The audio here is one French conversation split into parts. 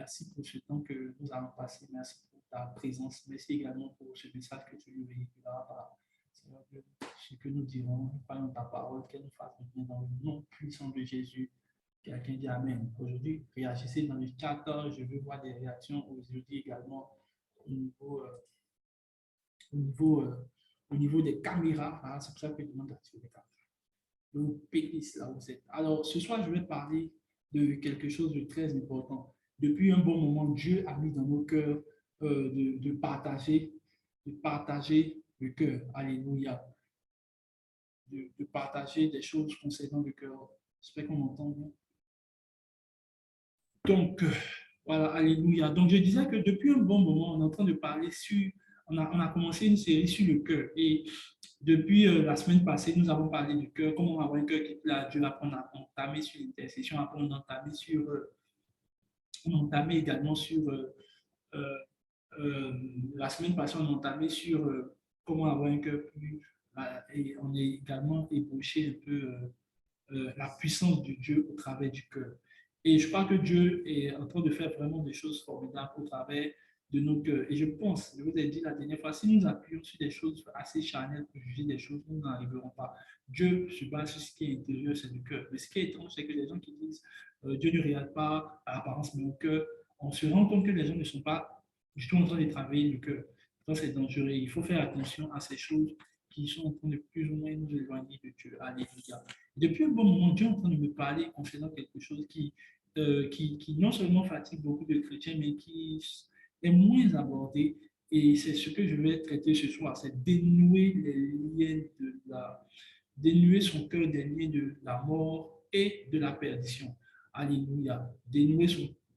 Merci pour ce temps que nous allons passer. Merci pour ta présence. Merci également pour ce message que tu nous véhiculeras par Seigneur Dieu. Ce que nous dirons, nous croyons ta parole, qu'elle nous fasse bien dans le nom puissant de Jésus. Quelqu'un dit Amen. Aujourd'hui, réagissez dans le chat. Je veux voir des réactions aujourd'hui également au niveau, au niveau, au niveau des caméras. Ah, c'est pour ça que je demande d'activer les caméras. Donc, pénis là où vous êtes. Alors, ce soir, je vais parler de quelque chose de très important. Depuis un bon moment, Dieu a mis dans nos cœurs de partager le cœur. Alléluia. De partager des choses concernant le cœur. J'espère qu'on m'entend bien. Donc, voilà, alléluia. Donc, je disais que depuis un bon moment, on est en train de parler sur, on a commencé une série sur le cœur. Et depuis la semaine passée, nous avons parlé du cœur, comment avoir un cœur qui plaît à Dieu. Après, on a entamé sur l'intercession, après, on a entamé sur, on a entamé également sur, la semaine passée, on a entamé sur comment avoir un cœur plus, et on a également ébauché un peu la puissance de Dieu au travers du cœur. Et je crois que Dieu est en train de faire vraiment des choses formidables au travers de nos cœurs. Et je pense, je vous ai dit la dernière fois, si nous appuyons sur des choses assez charnelles pour juger des choses, nous n'arriverons pas. Dieu se base sur ce qui est intérieur, c'est le cœur. Mais ce qui est étrange, c'est que les gens qui disent Dieu ne regarde pas à l'apparence, mais au cœur, on se rend compte que les gens ne sont pas du tout en train de travailler le cœur. Donc c'est dangereux. Il faut faire attention à ces choses qui sont en train de plus ou moins nous éloigner de Dieu. Alléluia. Depuis un bon moment, Dieu est en train de me parler concernant quelque chose qui non seulement fatigue beaucoup de chrétiens, mais qui est moins abordé. Et c'est ce que je vais traiter ce soir, c'est dénouer les liens dénouer son cœur des liens de la mort et de la perdition. Alléluia. Dénouer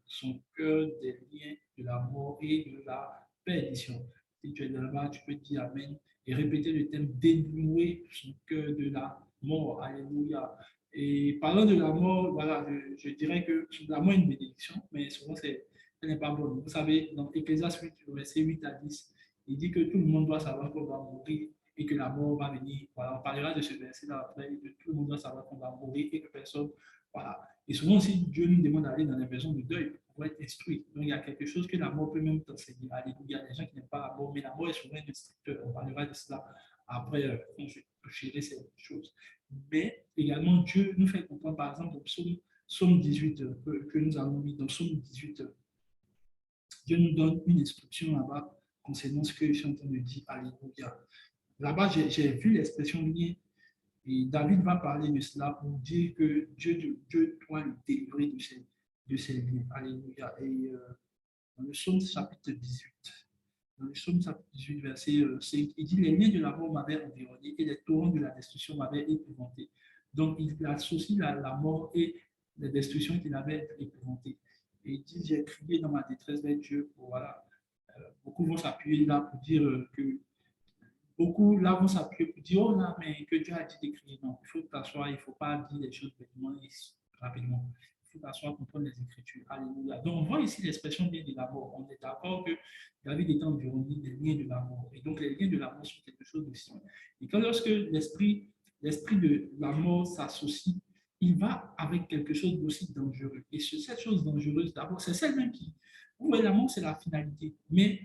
son cœur des liens de la mort et de la perdition. Si tu es là-bas, tu peux dire Amen et répéter le thème dénouer son cœur de la mort. Alléluia. Et parlant de la mort, voilà, je dirais que la mort est une bénédiction, mais souvent, elle n'est pas bonne. Vous savez, dans Ecclésiaste 8, verset 8 à 10, il dit que tout le monde doit savoir qu'on va mourir et que la mort va venir. Voilà, on parlera de ce verset-là après, que tout le monde doit savoir qu'on va mourir et que personne. Voilà. Et souvent aussi, Dieu nous demande d'aller dans les maisons de deuil pour être instruit. Donc, il y a quelque chose que la mort peut même t'enseigner. Alléluia. Il y a des gens qui n'aiment pas la mort, mais la mort est souvent un instructeur. On parlera de cela après, quand je toucherai ces choses. Mais également, Dieu nous fait comprendre, par exemple, au psaume 18, que nous avons mis dans psaume 18, Dieu nous donne une instruction là-bas concernant ce que je suis en train de dire. Alléluia. Là-bas, j'ai vu l'expression lien et David va parler de cela pour dire que Dieu doit le délivrer de ses liens. Alléluia. Et dans le psaume chapitre 18, verset 5, il dit les liens de la mort m'avaient environné et les torrents de la destruction m'avaient épouvanté. Donc, il associe la mort et la destruction qu'il avait épouvantée. Et il dit j'ai crié dans ma détresse vers Dieu. Voilà. Beaucoup vont s'appuyer là pour dire que beaucoup là vont s'appuyer pour dire, oh là, mais que Dieu a dit d'écrire. Non, il faut t'asseoir, il ne faut pas dire les choses bêtement et rapidement. Il faut t'asseoir, comprendre les Écritures. Alléluia. Donc, on voit ici l'expression lien de la mort. On est d'accord que David était environné des liens de la mort. Et donc, les liens de la mort sont quelque chose de simple. Et quand lorsque l'esprit de la mort s'associe, il va avec quelque chose d'aussi dangereux. Et cette chose dangereuse, d'abord, c'est celle-même qui. Vous voyez, la mort, c'est la finalité. Mais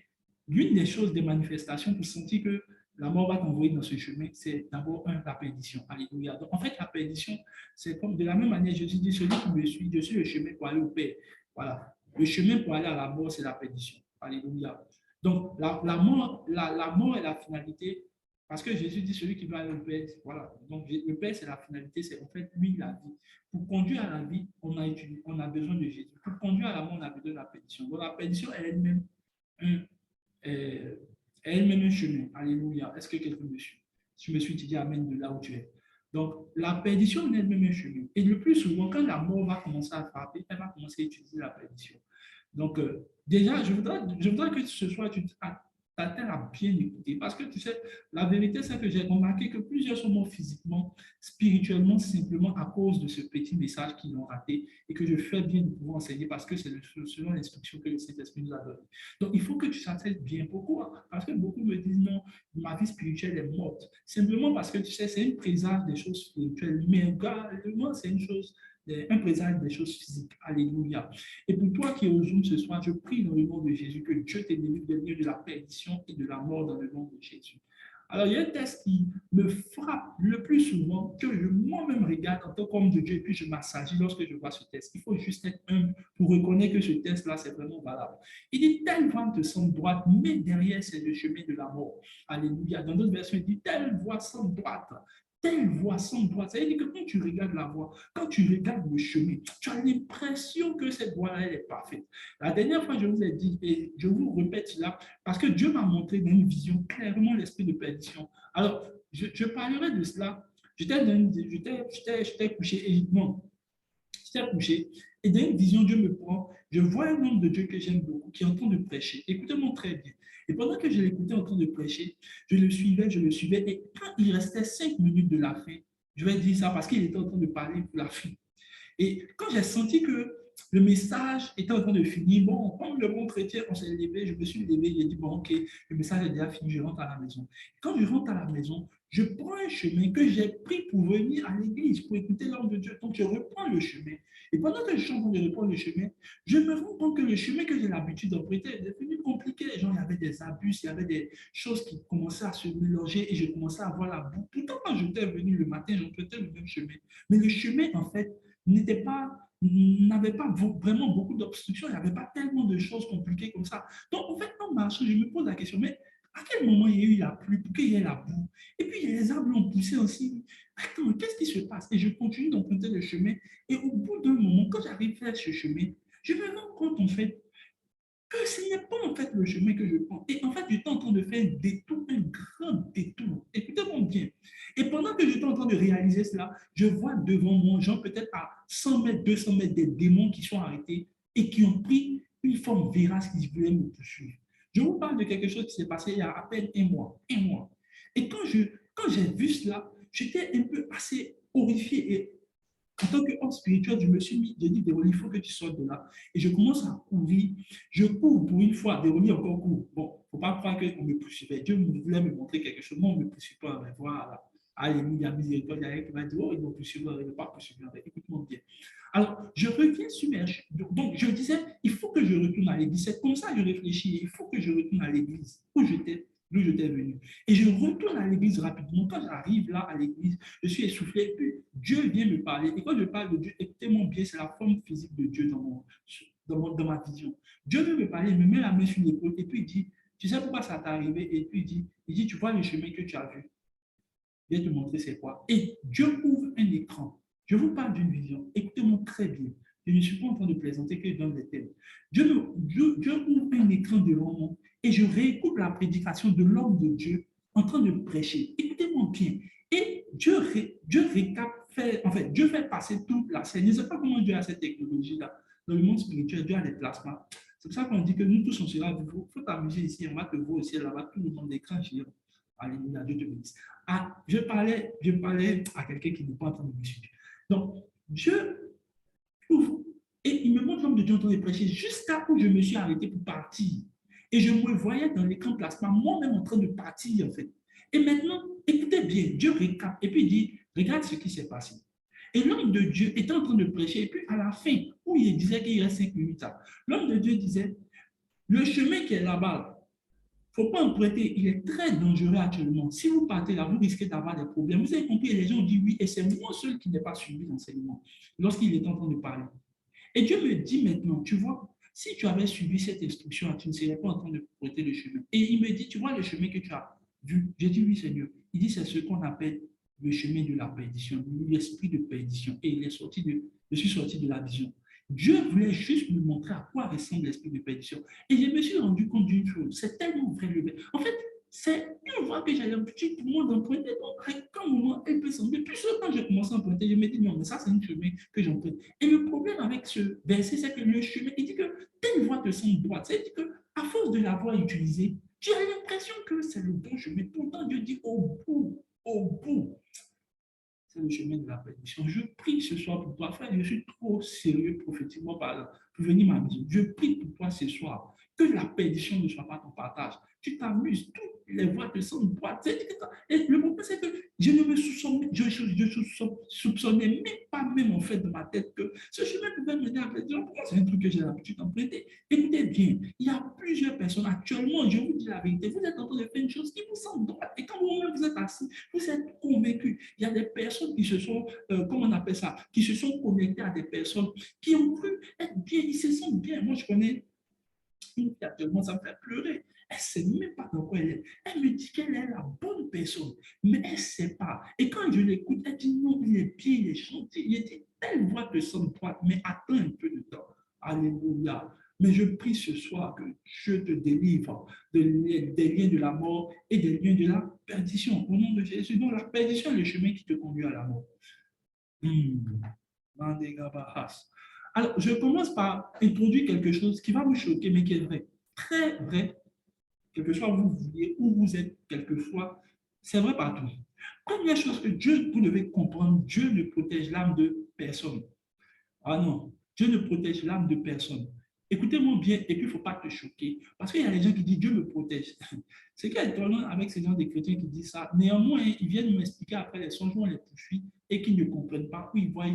l'une des choses, des manifestations pour sentir que la mort va t'envoyer dans ce chemin, c'est d'abord la perdition. Alléluia. Donc, en fait, la perdition, c'est comme de la même manière, Jésus dit, celui qui me suit, je suis le chemin pour aller au Père. Voilà. Le chemin pour aller à la mort, c'est la perdition. Alléluia. Donc, la mort est la finalité, parce que Jésus dit, celui qui va aller au Père, voilà. Donc, le Père, c'est la finalité, c'est en fait lui la vie. Pour conduire à la vie, on a besoin de Jésus. Pour conduire à la mort, on a besoin de la perdition. Donc, la perdition est elle-même elle-même un chemin. Alléluia. Est-ce que quelqu'un me suit? Si tu me suis, tu dis Amen de là où tu es. Donc, la perdition est elle-même un chemin. Et le plus souvent, quand la mort va commencer à frapper, elle va commencer à utiliser la perdition. Donc, déjà, je voudrais que ce soit tu t'attelles à bien écouter. Parce que tu sais, la vérité, c'est que j'ai remarqué que plusieurs sont morts physiquement, spirituellement, simplement à cause de ce petit message qu'ils ont raté et que je fais bien de pouvoir enseigner parce que c'est selon l'instruction que le Saint-Esprit nous a donnée. Donc, il faut que tu t'attelles bien. Pourquoi? Parce que beaucoup me disent non, ma vie spirituelle est morte. Simplement parce que tu sais, c'est une présage des choses spirituelles. Mais également, c'est une chose un présage des choses physiques. Alléluia. Et pour toi qui es au Zoom ce soir, je prie dans le nom de Jésus que Dieu te délivre de la perdition et de la mort dans le nom de Jésus. Alors, il y a un texte qui me frappe le plus souvent, que moi-même regarde en tant qu'homme de Dieu, et puis je m'assagis lorsque je vois ce texte. Il faut juste être humble pour reconnaître que ce texte-là, c'est vraiment valable. Il dit, telle voie te semble droite, mais derrière, c'est le chemin de la mort. Alléluia. Dans d'autres versions, il dit, telle voie semble droite. Telle voie semble droite. C'est-à-dire que quand tu regardes la voie, quand tu regardes le chemin, tu as l'impression que cette voie-là, elle est parfaite. La dernière fois, je vous ai dit, et je vous répète là, parce que Dieu m'a montré dans une vision clairement l'esprit de perdition. Alors, je parlerai de cela. J'étais couché et non, j'étais couché. Et dans une vision, Dieu me prend. Je vois un homme de Dieu que j'aime beaucoup qui est en train de prêcher. Écoutez-moi très bien. Et pendant que je l'écoutais en train de prêcher, je le suivais, je le suivais. Et quand il restait 5 minutes de la fin, je vais dire ça parce qu'il était en train de parler pour la fin. Et quand j'ai senti que le message était en train de finir, bon, comme le bon chrétien, on s'est levé, je me suis levé, j'ai dit, bon, ok, le message est déjà fini, je rentre à la maison. Quand je rentre à la maison, je prends un chemin que j'ai pris pour venir à l'église, pour écouter l'homme de Dieu. Donc, je reprends le chemin. Et pendant que je suis en train de reprendre le chemin, je me rends compte que le chemin que j'ai l'habitude d'emprunter est devenu compliqué. Les gens, il y avait des abus, il y avait des choses qui commençaient à se mélanger et je commençais à voir la boue. Pourtant, quand j'étais venu le matin, j'empruntais le même chemin. Mais le chemin, en fait, n'avait pas vraiment beaucoup d'obstructions, il n'y avait pas tellement de choses compliquées comme ça. Donc, en fait, en marchant, je me pose la question, mais à quel moment il y a eu la pluie pour qu'il y ait la boue? Et puis, les arbres ont poussé aussi. Attends, qu'est-ce qui se passe? Et je continue d'emprunter le chemin. Et au bout d'un moment, quand j'arrive à ce chemin, je me rends compte, en fait, que ce n'est pas en fait le chemin que je prends. Et en fait, j'étais en train de faire un détour, un grand détour. Écoutez-moi bien. Et pendant que j'étais en train de réaliser cela, je vois devant moi, genre peut-être à 100 mètres, 200 mètres, des démons qui sont arrêtés et qui ont pris une forme vérace qui voulait me poursuivre. Je vous parle de quelque chose qui s'est passé il y a à peine un mois. Un mois. Et quand j'ai vu cela, j'étais un peu assez horrifié et en tant qu'homme spirituel, je me suis mis, j'ai dit, Déronie, il faut que tu sortes de là. Et je commence à courir. Je cours pour une fois, Déronie encore court. Bon, il ne faut pas croire qu'on me poursuivait. Dieu voulait me montrer quelque chose. Moi, on ne me poursuit pas. Mais voilà. Alléluia, miséricorde. Il y a quelqu'un qui m'a dit, oh, ils m'ont poursuivi. Il ne pas poursuivre. Écoute-moi bien. Alors, je reviens sur mes... Donc, je disais, il faut que je retourne à l'église. C'est comme ça que je réfléchis. Il faut que je retourne à l'église d'où j'étais venu. Et je retourne à l'église rapidement. Quand j'arrive là à l'église, je suis essoufflé. Puis Dieu vient me parler. Et quand je parle de Dieu, écoutez-moi bien, c'est la forme physique de Dieu dans ma vision. Dieu vient me parler, il me met la main sur l'épaule et puis il dit, tu sais pourquoi ça t'est arrivé? Et puis il dit, tu vois le chemin que tu as vu. Je vais te montrer c'est quoi. Et Dieu ouvre un écran. Je vous parle d'une vision. Écoutez-moi très bien. Je ne suis pas en train de plaisanter que je donne des thèmes. Dieu ouvre un écran devant moi et je réécoute la prédication de l'homme de Dieu en train de prêcher. Écoutez-moi bien. Et Dieu fait passer toute la scène. Je ne sais pas comment Dieu a cette technologie-là. Dans le monde spirituel, Dieu a des plasmas. C'est pour ça qu'on dit que nous tous, on sera vivants. Il faut t'amuser ici, on va te voir aussi là-bas, tout le monde d'écran géant. Alléluia, Dieu te bénisse. Ah, je parlais à quelqu'un qui n'est pas en train de me suivre. Donc, Dieu ouvre et il me montre l'homme de Dieu en train de prêcher jusqu'à où je me suis arrêté pour partir. Et je me voyais dans l'écran plasma, moi-même en train de partir, en fait. Et maintenant, écoutez bien, Dieu récap et puis il dit, regarde ce qui s'est passé. Et l'homme de Dieu était en train de prêcher, et puis à la fin, où il disait qu'il reste 5 minutes, l'homme de Dieu disait, le chemin qui est là-bas, il ne faut pas emprunter, il est très dangereux actuellement. Si vous partez là, vous risquez d'avoir des problèmes. Vous avez compris, les gens ont dit oui, et c'est moi seul qui n'ai pas suivi l'enseignement lorsqu'il est en train de parler. Et Dieu me dit maintenant, tu vois, si tu avais suivi cette instruction, tu ne serais pas en train de prêter le chemin. Et il me dit, tu vois le chemin que tu as vu? J'ai dit oui, Seigneur. Il dit, c'est ce qu'on appelle le chemin de la perdition, l'esprit de perdition. Et je suis sorti de la vision. Dieu voulait juste me montrer à quoi ressemble l'esprit de perdition. Et je me suis rendu compte d'une chose, c'est tellement vrai. En fait, c'est une voie que j'ai l'habitude pour moi d'emprunter. Donc, à quel moment elle peut sembler. Puis quand je commence à emprunter, je me dis non, mais ça, c'est un chemin que j'emprunte. Et le problème avec ce verset, c'est que le chemin, il dit que telle voie te semble droite. C'est-à-dire qu'à force de l'avoir utilisé, tu as l'impression que c'est le bon chemin. Pourtant, Dieu dit au bout, c'est le chemin de la perdition. Je prie ce soir pour toi, frère, je suis trop sérieux prophétiquement parlant pour venir à ma maison. Je prie pour toi ce soir que la perdition ne soit pas ton partage. Tu t'amuses, toutes les voix te semblent droites. Et le problème, c'est que je ne me soupçonnais même pas même en fait de ma tête que ce chemin pouvait mener à la perdition. Pourquoi c'est un truc que j'ai l'habitude d'emprunter? Écoutez bien, il y a plusieurs personnes actuellement, je vous dis la vérité, vous êtes en train de faire une chose qui vous semble droite. Et quand vous êtes assis, vous êtes convaincu. Il y a des personnes qui se sont, comment on appelle ça, qui se sont connectées à des personnes qui ont cru être bien, ils se sentent bien. Moi, je connais une fille actuellement, ça me fait pleurer. Elle ne sait même pas dans quoi elle est. Elle me dit qu'elle est la bonne personne, mais elle ne sait pas. Et quand je l'écoute, elle dit non, il est bien, il est gentil. Il dit, telle voix te sonne droite, mais attends un peu de temps. Alléluia. Mais je prie ce soir que Dieu te délivre des liens de la mort et des liens de la perdition. Au nom de Jésus, donc la perdition est le chemin qui te conduit à la mort. Alors, je commence par introduire quelque chose qui va vous choquer, mais qui est vrai. Très vrai, quel que soit où vous vouliez, où vous êtes quelquefois, c'est vrai partout. Première chose que Dieu, vous devez comprendre, Dieu ne protège l'âme de personne. Ah non, Dieu ne protège l'âme de personne. Écoutez-moi bien, et puis il ne faut pas te choquer, parce qu'il y a des gens qui disent Dieu me protège. Ce qui est étonnant avec ces gens des chrétiens qui disent ça, néanmoins, ils viennent m'expliquer après les songes où on les poursuit et qu'ils ne comprennent pas, où ils voient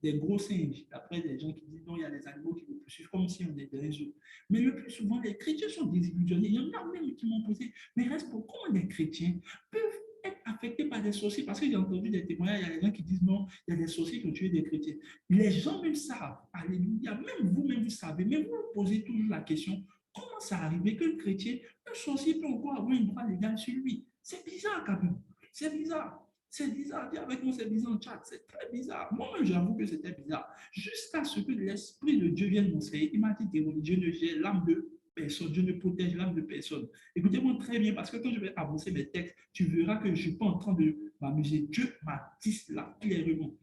des gros singes. Après, des gens qui disent non, il y a des animaux qui nous poursuivent comme si on était des eaux. Mais le plus souvent, les chrétiens sont désillusionnés. Il y en a même qui m'ont posé, mais reste pourquoi les chrétiens peuvent être affectés par des sorciers? Parce que j'ai entendu des témoignages, il y a des gens qui disent non, il y a des sorciers qui ont tué des chrétiens. Les gens même savent, alléluia, même vous savez, mais vous vous posez toujours la question, comment ça arrive qu'un chrétien, un sorcier peut encore avoir une droit légale sur lui? C'est bizarre quand même, c'est bizarre. C'est bizarre, dis avec moi, c'est bizarre en chat, c'est très bizarre. Moi-même, j'avoue que c'était bizarre. Jusqu'à ce que l'Esprit de Dieu vienne m'enseigner, il m'a dit, Dieu ne gère l'âme de personne, Dieu ne protège l'âme de personne. Écoutez-moi très bien, parce que quand je vais avancer mes textes, tu verras que je ne suis pas en train de m'amuser. Dieu m'attise là clairement.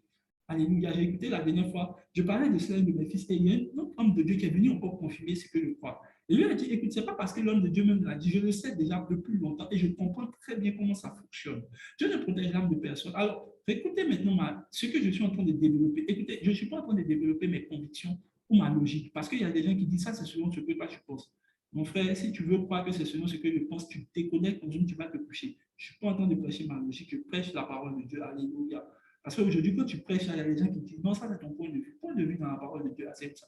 Alléluia. J'ai écouté la dernière fois, je parlais de cela de mes fils et il y a un autre homme de Dieu qui est venu encore confirmer ce que je crois. Et lui a dit, écoute, ce n'est pas parce que l'homme de Dieu même l'a dit, je le sais déjà depuis longtemps et je comprends très bien comment ça fonctionne. Dieu ne protège l'âme de personne. Alors, écoutez maintenant ce que je suis en train de développer. Écoutez, je ne suis pas en train de développer mes convictions ou ma logique parce qu'il y a des gens qui disent ça, c'est selon ce que toi tu penses. Mon frère, si tu veux croire que c'est selon ce que je pense, tu te déconnectes, tu vas te coucher. Je ne suis pas en train de prêcher ma logique, je prêche la parole de Dieu. Alléluia. Parce qu'aujourd'hui, quand tu prêches, il y a des gens qui disent non, ça c'est ton point de vue. Point de vue dans la parole de Dieu, accepte ça.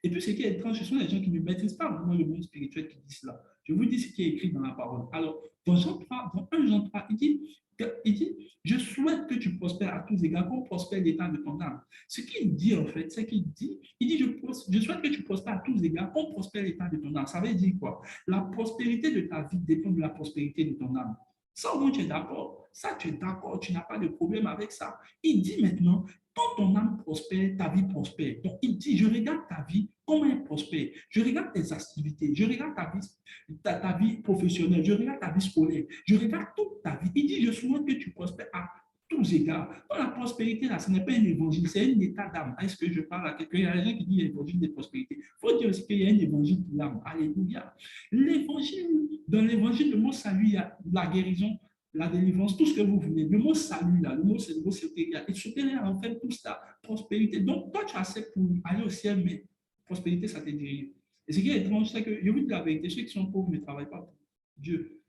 Et puis, ce qui est étrange, ce sont les gens qui ne maîtrisent pas vraiment le monde spirituel qui disent cela. Je vous dis ce qui est écrit dans la parole. Alors, dans Jean 3, dans 1 Jean 3, il dit, je souhaite que tu prospères à tous égards, qu'on prospère l'état de ton âme. Ce qu'il dit, en fait, c'est qu'il dit, je souhaite que tu prospères à tous égards, qu'on prospère l'état de ton âme. Ça veut dire quoi? La prospérité de ta vie dépend de la prospérité de ton âme. Ça, au moins, tu es d'accord. Ça, tu es d'accord, tu n'as pas de problème avec ça. Il dit maintenant, quand ton âme prospère, ta vie prospère. Donc, il dit, je regarde ta vie, comment elle prospère. Je regarde tes activités, je regarde ta vie professionnelle, je regarde ta vie scolaire, je regarde toute ta vie. Il dit, je souhaite que tu prospères à tous égards. Dans la prospérité, là, ce n'est pas un évangile, c'est un état d'âme. Est-ce que je parle à quelqu'un? Il y a des gens qui disent l'évangile de prospérité. Il faut dire aussi qu'il y a un évangile de l'âme. Alléluia. L'évangile, dans l'évangile, le mot salut, il y a la guérison, la délivrance, tout ce que vous voulez. Le mot salut, là, le mot c'est le mot sotéria. Et sotéria, en fait, tout ça, prospérité. Donc, toi, tu acceptes pour aller au ciel, mais prospérité, ça te dirige. Et ce qui est étrange, c'est que, je vous dis la vérité, ceux qui sont pauvres ne travaillent pas pour Dieu.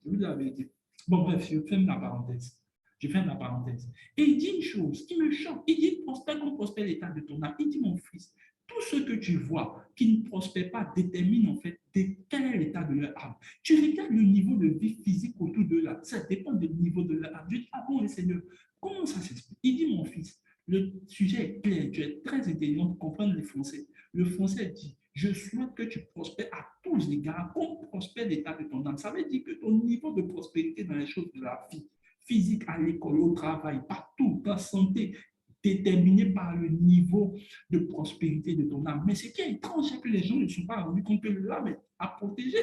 Je vous dis la vérité. Bon, bref, je ferme la parenthèse. Je ferme la parenthèse. Et il dit une chose qui me choque. Il dit, prospère comme prospère l'état de ton âme. Il dit, mon fils, tout ce que tu vois qui ne prospère pas détermine en fait quel est l'état de leur âme. Tu regardes le niveau de vie physique autour de là, ça dépend du niveau de leur âme. Je dis, ah bon, le Seigneur, comment ça s'explique? Il dit, mon fils, le sujet est clair, tu es très intelligent pour comprendre le français. Le français dit, je souhaite que tu prospères à tous égards, comme prospère l'état de ton âme. Ça veut dire que ton niveau de prospérité dans les choses de la vie, physique, à l'école, au travail, partout, dans la santé, déterminé par le niveau de prospérité de ton âme. Mais ce qui est étrange, c'est que les gens ne se sont pas rendus compte que l'âme est à protéger.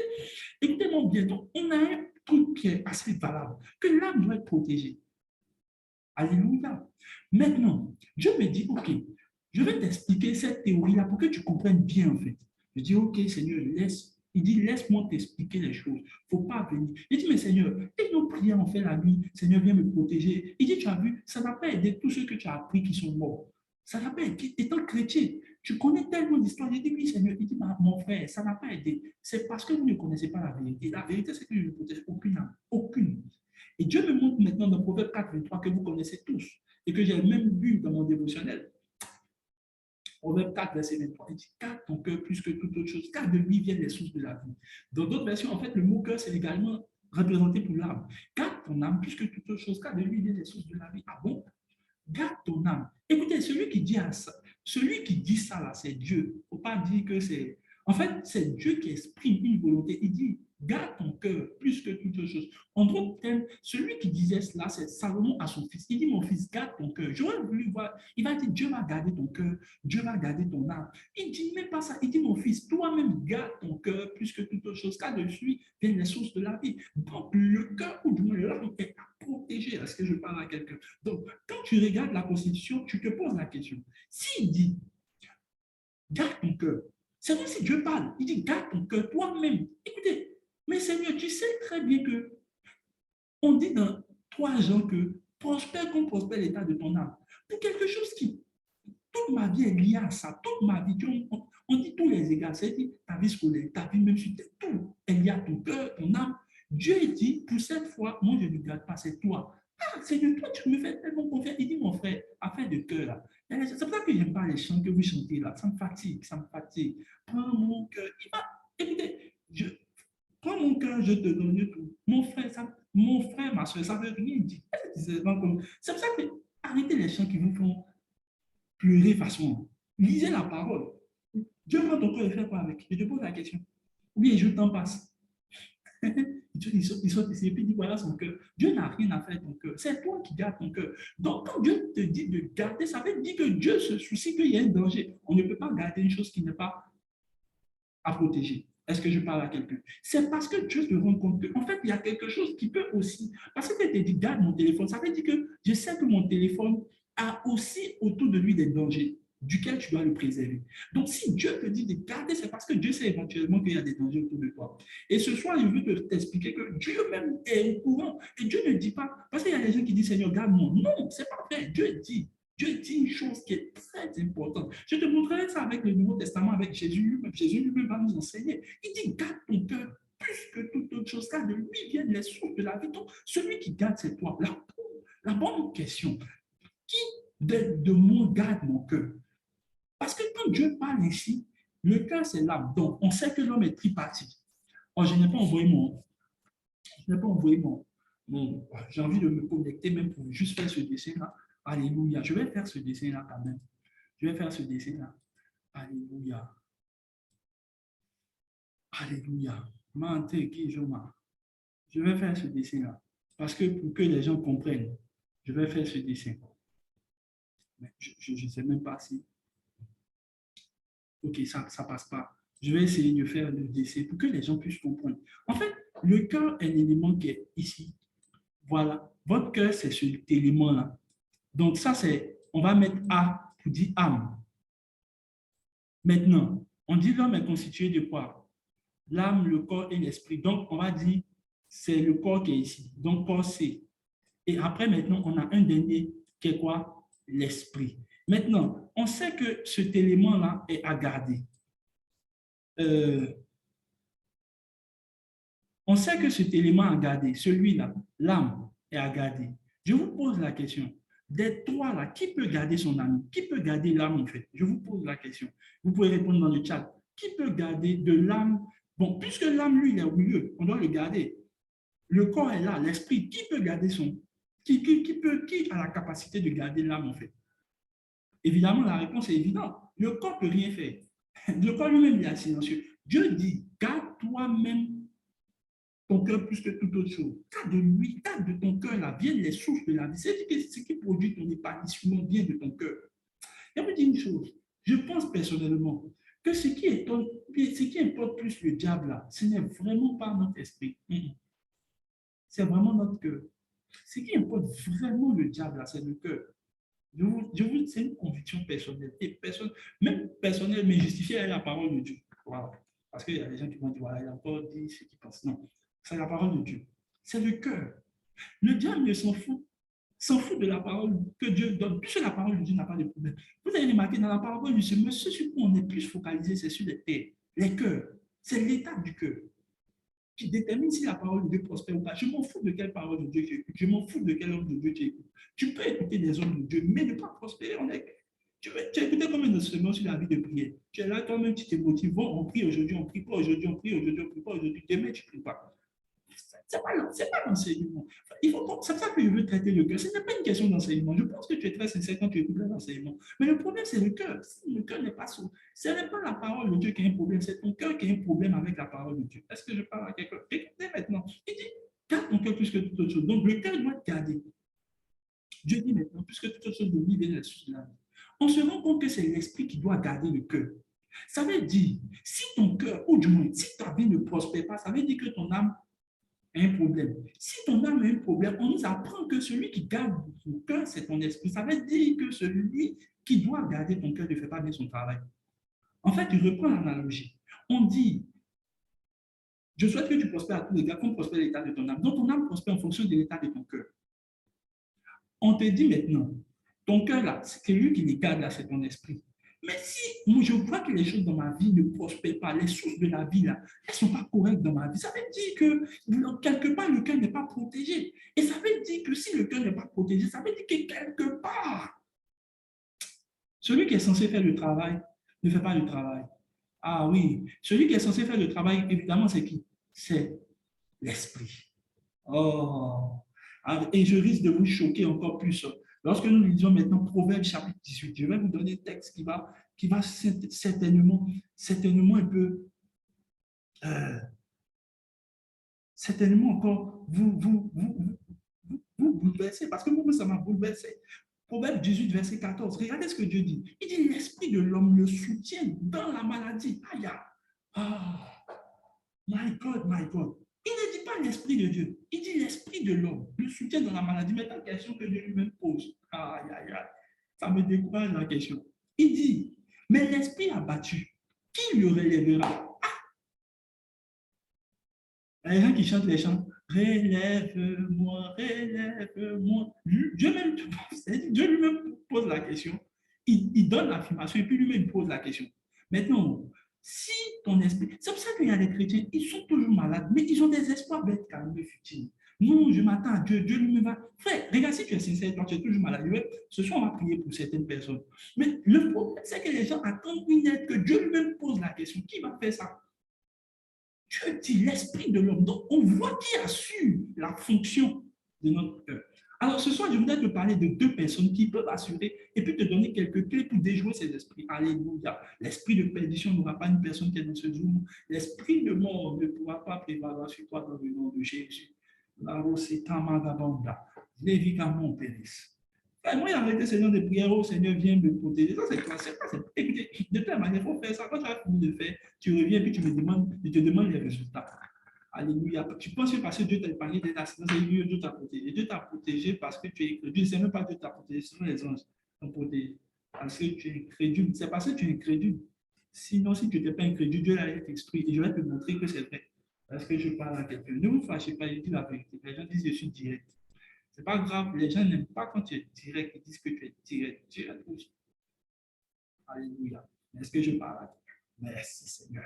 Écoutez-moi bien, donc, on a un truc qui est assez valable, que l'âme doit être protégée. Alléluia. Maintenant, Dieu me dit, OK, je vais t'expliquer cette théorie-là pour que tu comprennes bien, en fait. Je dis, OK, Seigneur, il dit, laisse-moi t'expliquer les choses. Il ne faut pas venir. Il dit, mais Seigneur, et nos prières ont fait la nuit, Seigneur, viens me protéger. Il dit, tu as vu, ça n'a pas aidé tous ceux que tu as appris qui sont morts. Ça n'a pas aidé, étant chrétien. tu connais tellement d'histoires. J'ai dit, oui, Seigneur. Il dit, mon frère, ça n'a pas aidé. C'est parce que vous ne connaissez pas la vérité. La vérité, c'est que je ne protège aucune âme. Aucune. Et Dieu me montre maintenant dans Proverbe 4, 23 que vous connaissez tous et que j'ai même vu dans mon dévotionnel. Proverbe 4, verset 23, il dit, garde ton cœur plus que toute autre chose, car de lui viennent les sources de la vie. Dans d'autres versions, en fait, le mot cœur, c'est également représenté pour l'âme. Garde ton âme plus que toute autre chose, car de lui viennent les sources de la vie. Ah bon? Garde ton âme. Écoutez, celui qui dit ça là, c'est Dieu. Il ne faut pas dire que c'est. En fait, c'est Dieu qui exprime une volonté. Il dit, garde ton cœur plus que toute autre chose. En d'autres termes, celui qui disait cela, c'est Salomon à son fils. Il dit, mon fils, garde ton cœur. J'aurais voulu voir. Il va dire, Dieu va garder ton cœur. Dieu va garder ton âme. Il dit même pas ça. Il dit, mon fils, toi-même, garde ton cœur plus que toute autre chose, car de lui viennent les sources de la vie. Donc, le cœur ou du moins l'âme est à protéger. Est-ce que je parle à quelqu'un? Donc, quand tu regardes la Constitution, tu te poses la question. S'il dit, garde ton cœur, c'est comme si Dieu parle. Il dit, garde ton cœur toi-même. Écoutez, mais Seigneur, tu sais très bien que on dit dans 3 Jean que prospère comme prospère l'état de ton âme. Pour quelque chose qui, toute ma vie est liée à ça. Toute ma vie, on dit tous les égards. C'est-à-dire ta vie scolaire, ta vie même sur tout est lié à ton cœur, ton âme. Dieu dit, pour cette fois, moi je ne garde pas, c'est toi. Ah, c'est de toi, tu me fais tellement confiance. Il dit, mon frère, affaire de cœur là. C'est pour ça que je n'aime pas les chants que vous chantez là. Ça me fatigue, ça me fatigue. Prends mon cœur. Écoutez, prends mon cœur, je te donne tout. Mon frère, ma soeur, ça ne veut rien dire. C'est pour ça que arrêtez les chants qui vous font pleurer façon. Lisez la parole. Dieu prend ton cœur et fait quoi avec? Je te pose la question. Ou bien je t'en passe. Il saute ici et puis il dit voilà son cœur. Dieu n'a rien à faire avec ton cœur. C'est toi qui gardes ton cœur. Donc, quand Dieu te dit de garder, ça veut dire que Dieu se soucie qu'il y a un danger. On ne peut pas garder une chose qui n'est pas à protéger. Est-ce que je parle à quelqu'un? C'est parce que Dieu se rend compte qu'en fait, il y a quelque chose qui peut aussi. Parce que tu te dit garde mon téléphone, ça veut dire que je sais que mon téléphone a aussi autour de lui des dangers duquel tu dois le préserver. Donc, si Dieu te dit de garder, c'est parce que Dieu sait éventuellement qu'il y a des dangers autour de toi. Et ce soir, je veux t'expliquer que Dieu même est au courant. Et Dieu ne dit pas, parce qu'il y a des gens qui disent, Seigneur, garde-moi. Non, c'est pas vrai. Dieu dit une chose qui est très importante. Je te montrerai ça avec le Nouveau Testament, avec Jésus lui-même. Jésus lui-même va nous enseigner. Il dit, garde ton cœur plus que toute autre chose, car de lui viennent les sources de la vie. Donc, celui qui garde, c'est toi. La bonne question, qui de moi garde mon cœur? Parce que quand Dieu parle ici, le cœur, c'est l'âme. Donc, on sait que l'homme est tripartite. Oh, je n'ai pas envoyé j'ai envie de me connecter même pour juste faire ce dessin-là. Alléluia. Je vais faire ce dessin-là quand même. Je vais faire ce dessin-là. Alléluia. Alléluia. Je vais faire ce dessin-là. Parce que pour que les gens comprennent, je vais faire ce dessin. Mais je ne sais même pas si. Ok, ça ne passe pas. Je vais essayer de faire le dessin pour que les gens puissent comprendre. En fait, le cœur est l'élément qui est ici. Voilà. Votre cœur, c'est cet élément-là. Donc, ça, c'est. On va mettre A pour dire âme. Maintenant, on dit l'homme est constitué de quoi? L'âme, le corps et l'esprit. Donc, on va dire c'est le corps qui est ici. Donc, corps, c'est. Et après, maintenant, on a un dernier qui est quoi? L'esprit. Maintenant, on sait que cet élément-là est à garder. On sait que cet élément à garder, celui-là, l'âme, est à garder. Je vous pose la question. Des trois là, qui peut garder son âme? Qui peut garder l'âme en fait? Je vous pose la question. Vous pouvez répondre dans le chat. Qui peut garder de l'âme? Bon, puisque l'âme, lui, il est au milieu, on doit le garder. Le corps est là, l'esprit. Qui peut garder son... Qui a la capacité de garder l'âme en fait? Évidemment, la réponse est évidente. Le corps ne peut rien faire. Le corps lui-même, il est silencieux. Dieu dit, garde toi-même ton cœur plus que toute autre chose. Car de lui, car de ton cœur là viennent les sources de la vie. C'est ce qui produit ton épanouissement vient de ton cœur. Et je vous dis une chose, je pense personnellement que ce qui importe plus le diable là, ce n'est vraiment pas notre esprit. C'est vraiment notre cœur. Ce qui importe vraiment le diable là, c'est le cœur. C'est une conviction personnelle. Et même personnelle, mais justifiée à la parole de Dieu. Voilà. Parce qu'il y a des gens qui vont dire, voilà, il a encore dit ce qu'il pense. Non, c'est la parole de Dieu. C'est le cœur. Le diable ne s'en fout. s'en fout de la parole que Dieu donne, puisque la parole de Dieu n'a pas de problème. Vous avez remarqué dans la parole du Seigneur, ce sur quoi on est plus focalisé, c'est sur les têtes, les cœurs. C'est l'état du cœur qui détermine si la parole de Dieu prospère ou pas. Je m'en fous de quelle parole de Dieu tu écoutes. Je m'en fous de quel homme de Dieu tu écoutes. Tu peux écouter des hommes de Dieu, mais ne pas prospérer. Tu as écouté combien de semaines sur la vie de prière. Tu es là, toi-même, tu te motives. Bon, on prie aujourd'hui, on prie pas aujourd'hui, on prie aujourd'hui, on prie pas aujourd'hui. Demain, tu ne pries pas. Ce n'est pas l'enseignement. C'est pour ça que je veux traiter le cœur. Ce n'est pas une question d'enseignement. Je pense que tu es très sincère quand tu écoutes l'enseignement. Mais le problème, c'est le cœur. Si le cœur n'est pas sourd, ce n'est pas la parole de Dieu qui a un problème, c'est ton cœur qui a un problème avec la parole de Dieu. Est-ce que je parle à quelqu'un? Écoutez maintenant. Il dit, garde ton cœur plus que toute autre chose. Donc, le cœur doit être gardé. Dieu dit maintenant, plus que toute autre chose de vie vient de la source de la vie. On se rend compte que c'est l'esprit qui doit garder le cœur. Ça veut dire, si ton cœur, ou du moins, si ta vie ne prospère pas, ça veut dire que ton âme un problème. Si ton âme a un problème, on nous apprend que celui qui garde ton cœur, c'est ton esprit. Ça veut dire que celui qui doit garder ton cœur ne fait pas bien son travail. En fait, tu reprends l'analogie. On dit, je souhaite que tu prospères à tous les gars, qu'on prospère l'état de ton âme. Donc, ton âme prospère en fonction de l'état de ton cœur. On te dit maintenant, ton cœur là, c'est lui qui les garde là, c'est ton esprit. Mais si moi, je vois que les choses dans ma vie ne prospèrent pas, les sources de la vie, là, elles ne sont pas correctes dans ma vie, ça veut dire que quelque part, le cœur n'est pas protégé. Et ça veut dire que si le cœur n'est pas protégé, ça veut dire que quelque part, celui qui est censé faire le travail ne fait pas le travail. Ah oui, celui qui est censé faire le travail, évidemment, c'est qui? C'est l'esprit. Oh, et je risque de vous choquer encore plus. Lorsque nous lisons maintenant Proverbes chapitre 18, je vais vous donner un texte qui va certainement un peu, certainement encore vous bouleverser, parce que moi, ça m'a bouleversé. Proverbe 18, verset 14, regardez ce que Dieu dit. Il dit, l'esprit de l'homme le soutient dans la maladie. Aïe, ah, my God, my God. Il ne dit pas l'esprit de Dieu, il dit l'esprit de l'homme, le soutien dans la maladie. Mais la question que Dieu lui-même pose, aïe, aïe, aïe, ça me décourage la question. Il dit, mais l'esprit abattu, qui le relèvera? Les gens qui chantent les chants, relève-moi, relève-moi. Dieu lui-même pose la question. Il donne l'affirmation et puis lui-même pose la question. Maintenant, si ton esprit, c'est pour ça qu'il y a des chrétiens, ils sont toujours malades, mais ils ont des espoirs bêtes, calmes, futiles. Non, je m'attends à Dieu, Dieu lui-même va. Frère, regarde, si tu es sincère, toi, tu es toujours malade. Ce soir, on va prier pour certaines personnes. Mais le problème, c'est que les gens attendent une aide, que Dieu lui-même pose la question. Qui va faire ça? Dieu dit l'esprit de l'homme. Donc, on voit qui assure la fonction de notre cœur. Alors, ce soir, je voudrais te parler de deux personnes qui peuvent assurer et puis te donner quelques clés pour déjouer ces esprits. Alléluia. L'esprit de perdition n'aura pas une personne qui est dans ce Zoom. L'esprit de mort ne pourra pas prévaloir sur toi dans le nom de Jésus. Là-haut, c'est Tamagabanda. Lévigamon Péris. Moi, il a arrêté ce genre de prière, oh Seigneur, viens me protéger. Ça, c'est quoi? Écoutez, de toute manière, il faut faire ça. Quand tu as fini de faire, tu reviens et puis tu te demandes les résultats. Alléluia. Tu penses que parce que Dieu t'a épargné des accidents, c'est Dieu t'a protégé. Dieu t'a protégé parce que tu es incrédule. Ce n'est même pas Dieu t'a protégé, ce sont les anges qui t'ont protégé. Parce que tu es incrédule. C'est parce que tu es incrédule. Sinon, si tu n'étais pas incrédule, Dieu allait t'instruire. Et je vais te montrer que c'est vrai. Parce que je parle à quelqu'un. Ne vous fâchez pas, je dis la vérité. Les gens disent que je suis direct. Ce n'est pas grave, les gens n'aiment pas quand tu es direct, ils disent que tu es direct. Direct aussi. Alléluia. Est-ce que je parle à toi? Merci Seigneur.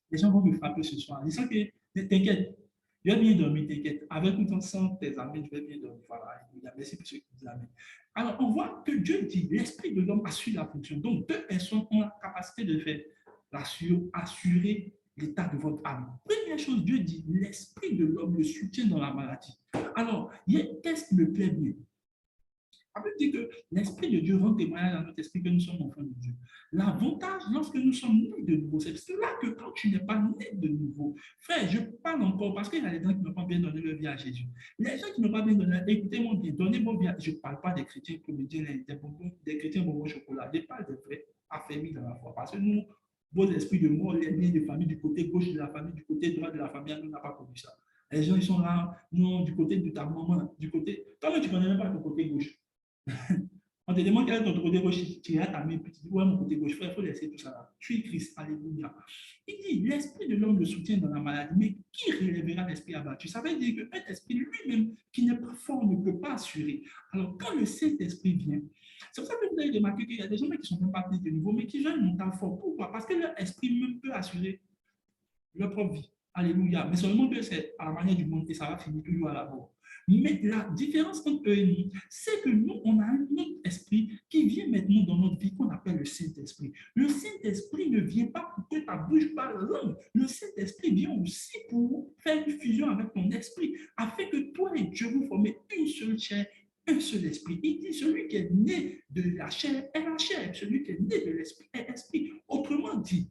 Les gens vont me frapper ce soir. Ils disent que t'inquiète, je vais bien dormir, t'inquiète. Avec ou sans tes amis, je vais bien dormir. Voilà, alléluia. Merci pour ceux qui disent amen. Alors, on voit que Dieu dit, l'esprit de l'homme assure la fonction. Donc, deux personnes ont la capacité de faire assurer l'état de votre âme. Première chose, Dieu dit, l'esprit de l'homme le soutient dans la maladie. Alors, il y a un texte qui me plaît bien. Ça veut dire que l'Esprit de Dieu rend témoignage à notre esprit que nous sommes enfants de Dieu. L'avantage, lorsque nous sommes nés de nouveau, c'est cela que quand tu n'es pas né de nouveau, frère, je parle encore parce qu'il y a des gens qui n'ont pas bien donné leur vie à Jésus. Les gens qui n'ont pas bien donné, écoutez-moi bien, donnez-moi bien. Je ne parle pas des chrétiens comédiens, des chrétiens bonbons au chocolat. Je parle des vrais affermis dans la foi. Parce que nous, vos esprits de mort, les liens de famille du côté gauche de la famille, du côté droit de la famille, nous n'a pas connu ça. Les gens, ils sont là, non, du côté de ta maman, du côté. Toi, tu ne connais même pas ton côté gauche. On te demande quel est ton côté gauche, tu as ta main, puis tu dis, ouais, mon côté gauche, frère, il faut laisser tout ça là. Tu es Christ, alléluia. Il dit, l'esprit de l'homme le soutient dans la maladie, mais qui relèvera l'esprit abattu? Ça veut dire qu'un esprit lui-même qui n'est pas fort ne peut pas assurer. Alors, quand le Saint-Esprit vient, c'est pour ça que vous avez remarqué qu'il y a des gens qui sont même pas nés de nouveau, mais qui ont un mental fort. Pourquoi? Parce que leur esprit même peut assurer leur propre vie. Alléluia. Mais seulement que c'est à la manière du monde et ça va finir toujours à la mort. Mais la différence entre eux et nous, c'est que nous, on a un autre esprit qui vient maintenant dans notre vie qu'on appelle le Saint-Esprit. Le Saint-Esprit ne vient pas pour que ta bouche parle langue. Le Saint-Esprit vient aussi pour faire une fusion avec ton esprit, afin que toi et Dieu vous formez une seule chair, un seul esprit. Il dit, celui qui est né de la chair est la chair, celui qui est né de l'esprit est l'esprit. Autrement dit,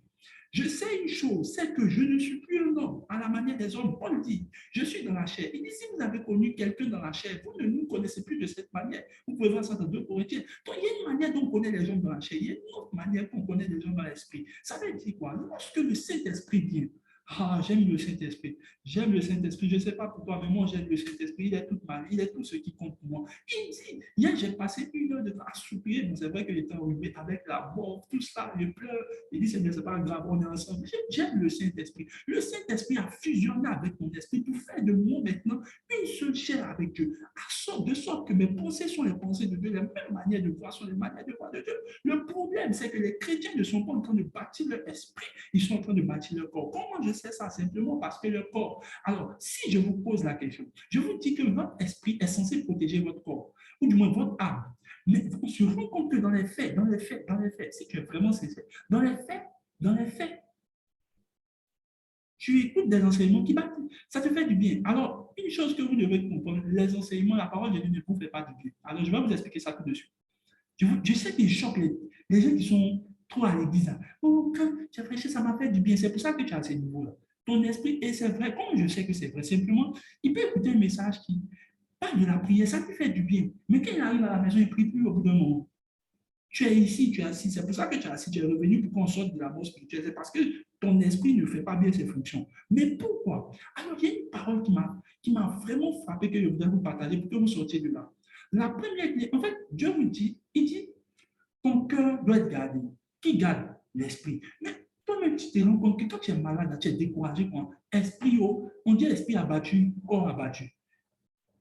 je sais une chose, c'est que je ne suis plus un homme à la manière des hommes. Paul dit, je suis dans la chair. Il dit, si vous avez connu quelqu'un dans la chair, vous ne nous connaissez plus de cette manière. Vous pouvez voir ça dans 2 Corinthiens. Donc, il y a une manière dont on connaît les gens dans la chair, il y a une autre manière qu'on connaît les gens dans l'esprit. Ça veut dire quoi? Lorsque le Saint-Esprit vient, ah, j'aime le Saint-Esprit. J'aime le Saint-Esprit. Je ne sais pas pourquoi, mais moi, j'aime le Saint-Esprit. Il est toute ma vie. Il est tout ce qui compte pour moi. Il dit, hier, j'ai passé 1 heure de temps à soupirer. Bon, c'est vrai que j'étais enrhumé avec la mort, tout ça, je pleure. Il dit, c'est pas grave, on est ensemble. J'aime le Saint-Esprit. Le Saint-Esprit a fusionné avec mon esprit pour faire de moi maintenant une seule chair avec Dieu. De sorte que mes pensées sont les pensées de Dieu, les mêmes manières de voir sont les manières de voir de Dieu. Le problème, c'est que les chrétiens ne sont pas en train de bâtir leur esprit, ils sont en train de bâtir leur corps. Comment je sais ça? Simplement parce que le corps. Alors, si je vous pose la question, je vous dis que votre esprit est censé protéger votre corps, ou du moins votre âme. Mais on se rend compte que dans les faits, si tu es vraiment sincère, dans les faits, tu écoutes des enseignements qui battent, ça te fait du bien. Alors, une chose que vous devez comprendre, les enseignements, la parole de Dieu ne vous fait pas du bien. Alors, je vais vous expliquer ça tout de suite. Je sais qu'il choque les gens qui sont trop à l'église. Oh, quand tu as prêché, ça m'a fait du bien. C'est pour ça que tu as à ce niveau-là. Ton esprit, et c'est vrai, comme je sais que c'est vrai, simplement, il peut écouter un message qui parle de la prière, ça lui fait du bien. Mais quand il arrive à la maison, il ne prie plus au bout d'un moment. Tu es ici, tu es assis. C'est pour ça que tu es assis, tu es revenu pour qu'on sorte de la mort spirituelle. C'est parce que ton esprit ne fait pas bien ses fonctions. Mais pourquoi? Alors, il y a une parole qui m'a vraiment frappé que je voudrais vous partager pour que vous sortiez de là. La première, en fait, Dieu vous dit, il dit, ton cœur doit être gardé. Qui garde? L'esprit. Mais toi-même, tu te rends compte que quand tu es malade, tu es découragé. Esprit, on dit esprit abattu, corps abattu.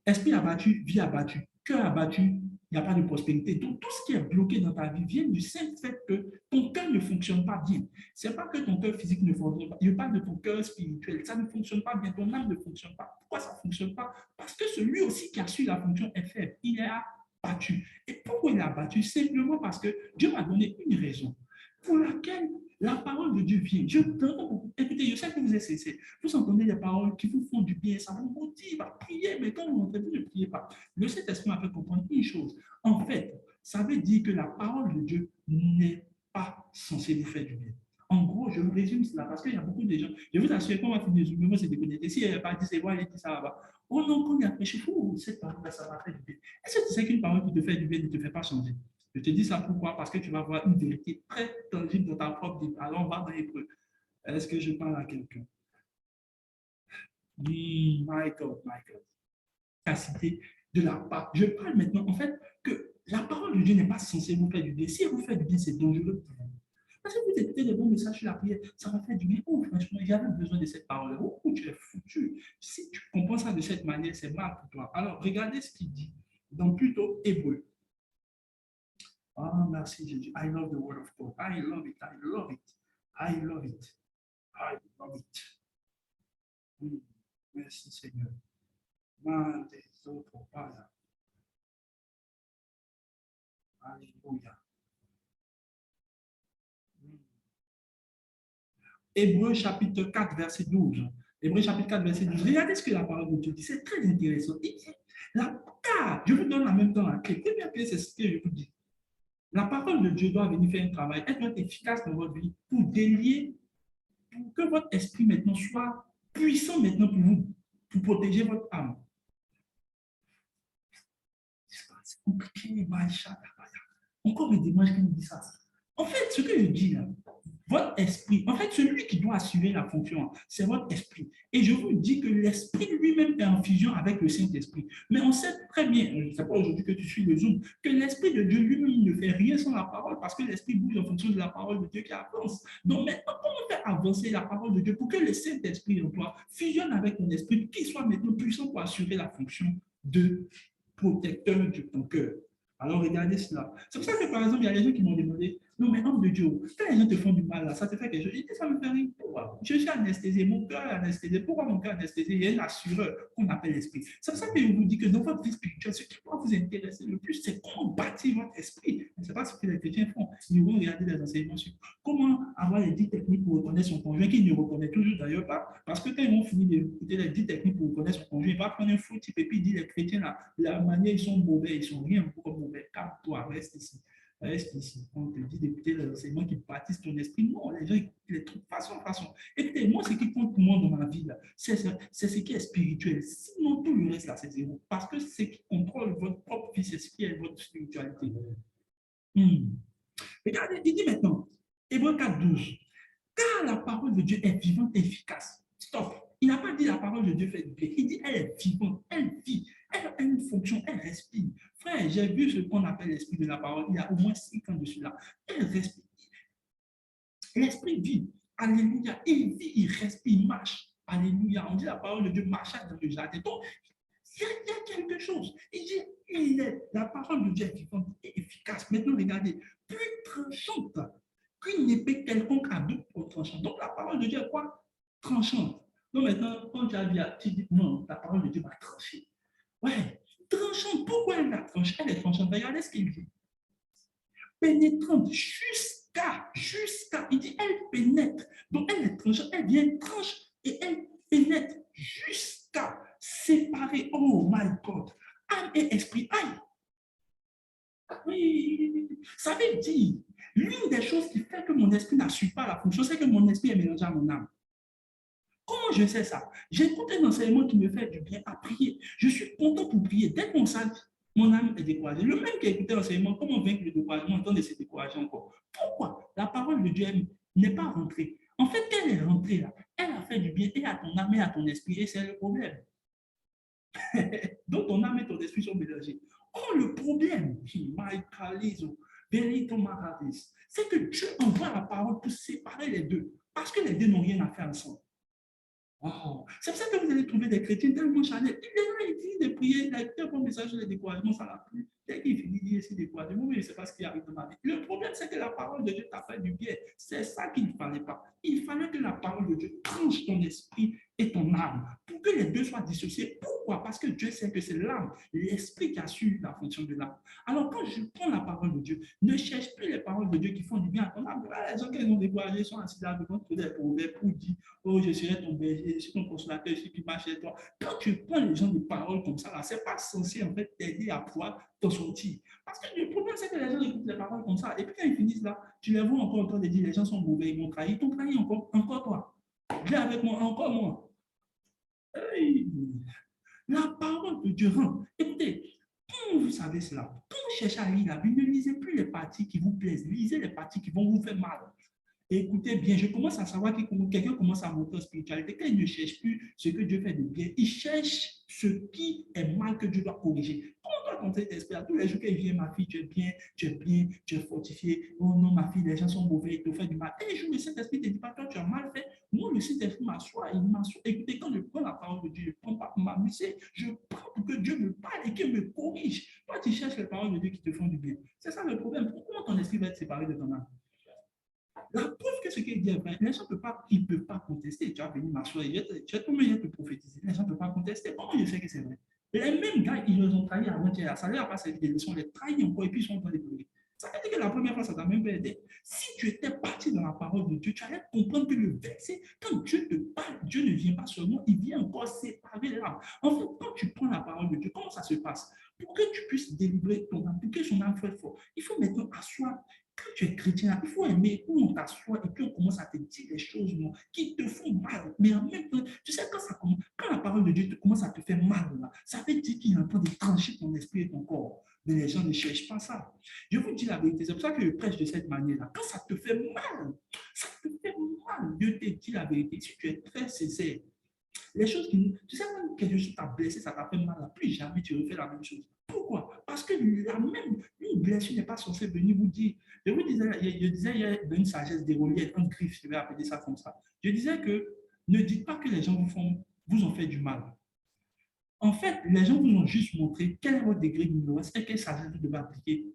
Esprit abattu, vie abattue, cœur abattu, il n'y a pas de prospérité. Donc, tout ce qui est bloqué dans ta vie vient du simple fait que ton cœur ne fonctionne pas bien. Ce n'est pas que ton cœur physique ne fonctionne pas. Je parle de ton cœur spirituel. Ça ne fonctionne pas bien. Ton âme ne fonctionne pas. Pourquoi ça ne fonctionne pas? Parce que celui aussi qui a su la fonction est faible. Il est abattu. Et pourquoi il est abattu? Simplement parce que Dieu m'a donné une raison pour laquelle la parole de Dieu vient. Écoutez, je sais que vous êtes cessés. Vous entendez des paroles qui vous font du bien, ça vous motive à prier, mais quand vous entendez, vous ne priez pas. Le Saint-Esprit m'a fait comprendre une chose. En fait, ça veut dire que la parole de Dieu n'est pas censée vous faire du bien. En gros, je vous résume cela parce qu'il y a beaucoup de gens. Je vous assure qu'on va finir le moment, c'est déconnecté. Si elle n'a pas dit c'est bon, elle dit ça là-bas. Oh non, quand il a prêché, cette parole-là, ça m'a fait du bien. Est-ce que tu sais qu'une parole qui te fait du bien ne te fait pas changer? Je te dis ça pourquoi? Parce que tu vas voir une vérité très tangible dans ta propre vie. Alors, on va dans l'hébreu. Est-ce que je parle à quelqu'un? My God, my God. Capacité de la part. Je parle maintenant, en fait, que la parole de Dieu n'est pas censée vous faire du bien. Si elle vous fait du bien, c'est dangereux pour vous. Parce que vous écoutez des bons messages sur la prière, ça va faire du bien. Oh, franchement, j'avais besoin de cette parole. Oh, tu es foutu. Si tu comprends ça de cette manière, c'est mal pour toi. Alors, regardez ce qu'il dit dans plutôt Hébreu. Oh, merci Jésus. I love the word of God. I love it. I love it. I love it. I love it. Merci Seigneur. Alléluia. Hébreu chapitre 4, verset 12. Hébreu chapitre 4, verset 12. Regardez ce que la parole de Dieu dit. C'est très intéressant. Il dit, je vous donne en même temps la clé. Première clé, c'est ce que je vous dis. La parole de Dieu doit venir faire un travail, être efficace dans votre vie pour délier, pour que votre esprit maintenant soit puissant maintenant pour vous, pour protéger votre âme. C'est compliqué, Encore le dimanche qui nous dit ça. En fait, ce que je dis là, Votre esprit, en fait, celui qui doit assurer la fonction, c'est votre esprit. Et je vous dis que l'esprit lui-même est en fusion avec le Saint-Esprit. Mais on sait très bien, je ne sais pas aujourd'hui que tu suis le Zoom, que l'esprit de Dieu lui-même ne fait rien sans la parole parce que l'esprit bouge en fonction de la parole de Dieu qui avance. Donc maintenant, comment faire avancer la parole de Dieu pour que le Saint-Esprit en toi fusionne avec ton esprit, qu'il soit maintenant puissant pour assurer la fonction de protecteur de ton cœur. Alors regardez cela. C'est pour ça que par exemple, il y a des gens qui m'ont demandé, non mais homme de Dieu, quand les gens te font du mal, là, ça te fait quelque chose. Je dis, ça me fait rien. Pourquoi? Je suis anesthésié, mon cœur est anesthésié. Pourquoi mon cœur est anesthésié? Il y a un assureur qu'on appelle l'esprit. C'est pour ça que je vous dis que dans votre vie spirituelle, ce qui doit vous intéresser le plus, c'est comment bâtir votre esprit. Ce n'est pas ce que les chrétiens font. Ils vont regarder les enseignements sur comment avoir les 10 techniques pour reconnaître son conjoint, qui ne reconnaît toujours d'ailleurs pas. Parce que quand ils vont finir d'écouter les 10 techniques pour reconnaître son conjoint, ils vont prendre un faux type et puis dire les chrétiens, là, la manière, ils sont mauvais, ils sont rien pour mauvais. Calme-toi, reste ici. Reste ici. On te dit d'écouter les enseignements qui bâtissent ton esprit. Non, les gens écoutent les trucs façon. Écoutez, moi, ce qui compte pour moi dans ma vie, c'est ce qui est spirituel. Sinon, tout le reste, là, c'est zéro. Parce que ce qui contrôle votre propre vie, c'est ce qui est votre spiritualité. Regardez, il dit maintenant, Hébreux 4:12, car la parole de Dieu est vivante et efficace. Stop. Il n'a pas dit la parole de Dieu fait du bien. Il dit elle est vivante, elle vit, elle a une fonction, elle respire. Frère, j'ai vu ce qu'on appelle l'esprit de la parole il y a au moins 5 ans de cela. Elle respire. L'esprit vit. Alléluia. Il vit, il respire, il marche. Alléluia. On dit la parole de Dieu marche dans le jardin. Donc, il y a quelque chose. Il dit, la parole de Dieu est vivante et efficace. Maintenant, regardez, plus tranchante qu'une épée quelconque à double tranchant. Donc, la parole de Dieu est quoi? Tranchante. Donc, maintenant, quand tu as dit, tu dis, non, la parole de Dieu va trancher. Ouais, tranchante. Pourquoi elle la tranche? Elle est tranchante. Regardez ce qu'il dit. Pénétrante jusqu'à, il dit, elle pénètre. Donc, elle est tranchante. Elle vient tranche et elle pénètre jusqu'à séparer. Oh my God. Âme et esprit. Aïe. Oui, ça veut dire, l'une des choses qui fait que mon esprit n'assure pas la fonction, c'est que mon esprit est mélangé à mon âme. Comment je sais ça? J'écoute un enseignement qui me fait du bien à prier. Je suis content pour prier. Dès qu'on s'en mon âme est découragée. Le même qui a écouté l'enseignement, comment vaincre le découragement, en temps de se décourager encore? Pourquoi? La parole de Dieu n'est pas rentrée. En fait, elle est rentrée là. Elle a fait du bien et à ton âme et à ton esprit, et c'est le problème. Donc, ton âme et ton esprit sont mélangés. Oh, le problème, c'est que Dieu envoie la parole pour séparer les deux, parce que les deux n'ont rien à faire ensemble. Wow. C'est pour ça que vous allez trouver des chrétiens tellement charnels. Il finit de prier, il a écouté un bon message sur le découragement, ça l'a plu. Dès qu'il finit de dire c'est découragement, mais je ne sais pas ce qui arrive dans ma vie. Le problème, c'est que la parole de Dieu t'a fait du bien. C'est ça qu'il ne fallait pas. Il fallait que la parole de Dieu tranche ton esprit et ton âme pour que les deux soient dissociés. Pourquoi? Parce que Dieu sait que c'est l'âme, l'esprit qui assure la fonction de l'âme. Alors, quand je prends la parole de Dieu, ne cherche plus les paroles de Dieu qui font du bien à ton âme. Les gens qui sont découragés sont assis là devant des proverbes pour dire oh, je serai ton berger, je suis ton consolateur, je suis qui marche chez toi. Quand tu prends les gens de paroles comme ça, ce n'est pas censé en fait t'aider à pouvoir t'en sortir. Parce que le problème, c'est que les gens écoutent les paroles comme ça. Et puis quand ils finissent là, tu les vois encore en train de dire les gens sont mauvais, ils m'ont trahi. Ils t'ont trahi encore toi. Viens avec moi, encore moi. Hey. La parole de Dieu rend. Écoutez, quand vous savez cela, quand vous cherchez à lire la Bible, ne lisez plus les parties qui vous plaisent, lisez les parties qui vont vous faire mal. Écoutez bien, je commence à savoir que quelqu'un commence à monter en spiritualité quand il ne cherche plus ce que Dieu fait de bien, il cherche ce qui est mal que Dieu doit corriger. Comment toi, ton Saint-Esprit, tous les jours qu'il vient, ma fille, tu es bien, tu es bien, tu es fortifié. Oh non, ma fille, les gens sont mauvais, ils te font du mal. Et un jour, le Saint-Esprit ne te dit pas, toi, tu as mal fait. Moi, le Saint-Esprit m'assoit, il m'assoit. Écoutez, quand je prends la parole de Dieu, je ne prends pas pour m'amuser, je prends pour que Dieu me parle et qu'il me corrige. Toi, tu cherches les paroles de Dieu qui te font du bien. C'est ça le problème. Pourquoi ton esprit va être séparé de ton âme? La preuve que ce qu'il dit est vrai, les gens ne peuvent pas contester. Tu vas venir m'asseoir, tu vas te prophétiser. Les gens ne peuvent pas contester. Comment je sais que c'est vrai? Les mêmes gars, ils les ont trahis avant-hier. Ça leur a pas servi de leçon, les trahis encore et puis ils sont en train de pleurer. Ça veut dire que la première fois, ça t'a même pas aidé. Si tu étais parti dans la parole de Dieu, tu allais comprendre que le verset, quand Dieu te parle, Dieu ne vient pas seulement, il vient encore séparer l'âme. En fait, quand tu prends la parole de Dieu, comment ça se passe? Pour que tu puisses délivrer ton âme, pour que son âme soit fort, il faut maintenant asseoir. Quand tu es chrétien, il faut aimer où on t'assoit et puis on commence à te dire des choses qui te font mal. Mais en même temps, tu sais, quand la parole de Dieu commence à te faire mal, là, ça veut dire qu'il est en train de trancher ton esprit et ton corps. Mais les gens ne cherchent pas ça. Je vous dis la vérité, c'est pour ça que je prêche de cette manière-là. Quand ça te fait mal, ça te fait mal. Dieu te dit la vérité. Si tu es très sincère, les choses qui, tu sais, même quelque chose t'a blessé, ça t'a fait mal, plus jamais tu refais la même chose. Pourquoi? Parce que la même, une blessure n'est pas censée venir vous dire. Je disais il y a une sagesse déroulée, un griffe, je vais appeler ça comme ça. Je disais que ne dites pas que les gens vous ont fait du mal. En fait, les gens vous ont juste montré quel est votre degré d'ignorance et quelle sagesse vous devez appliquer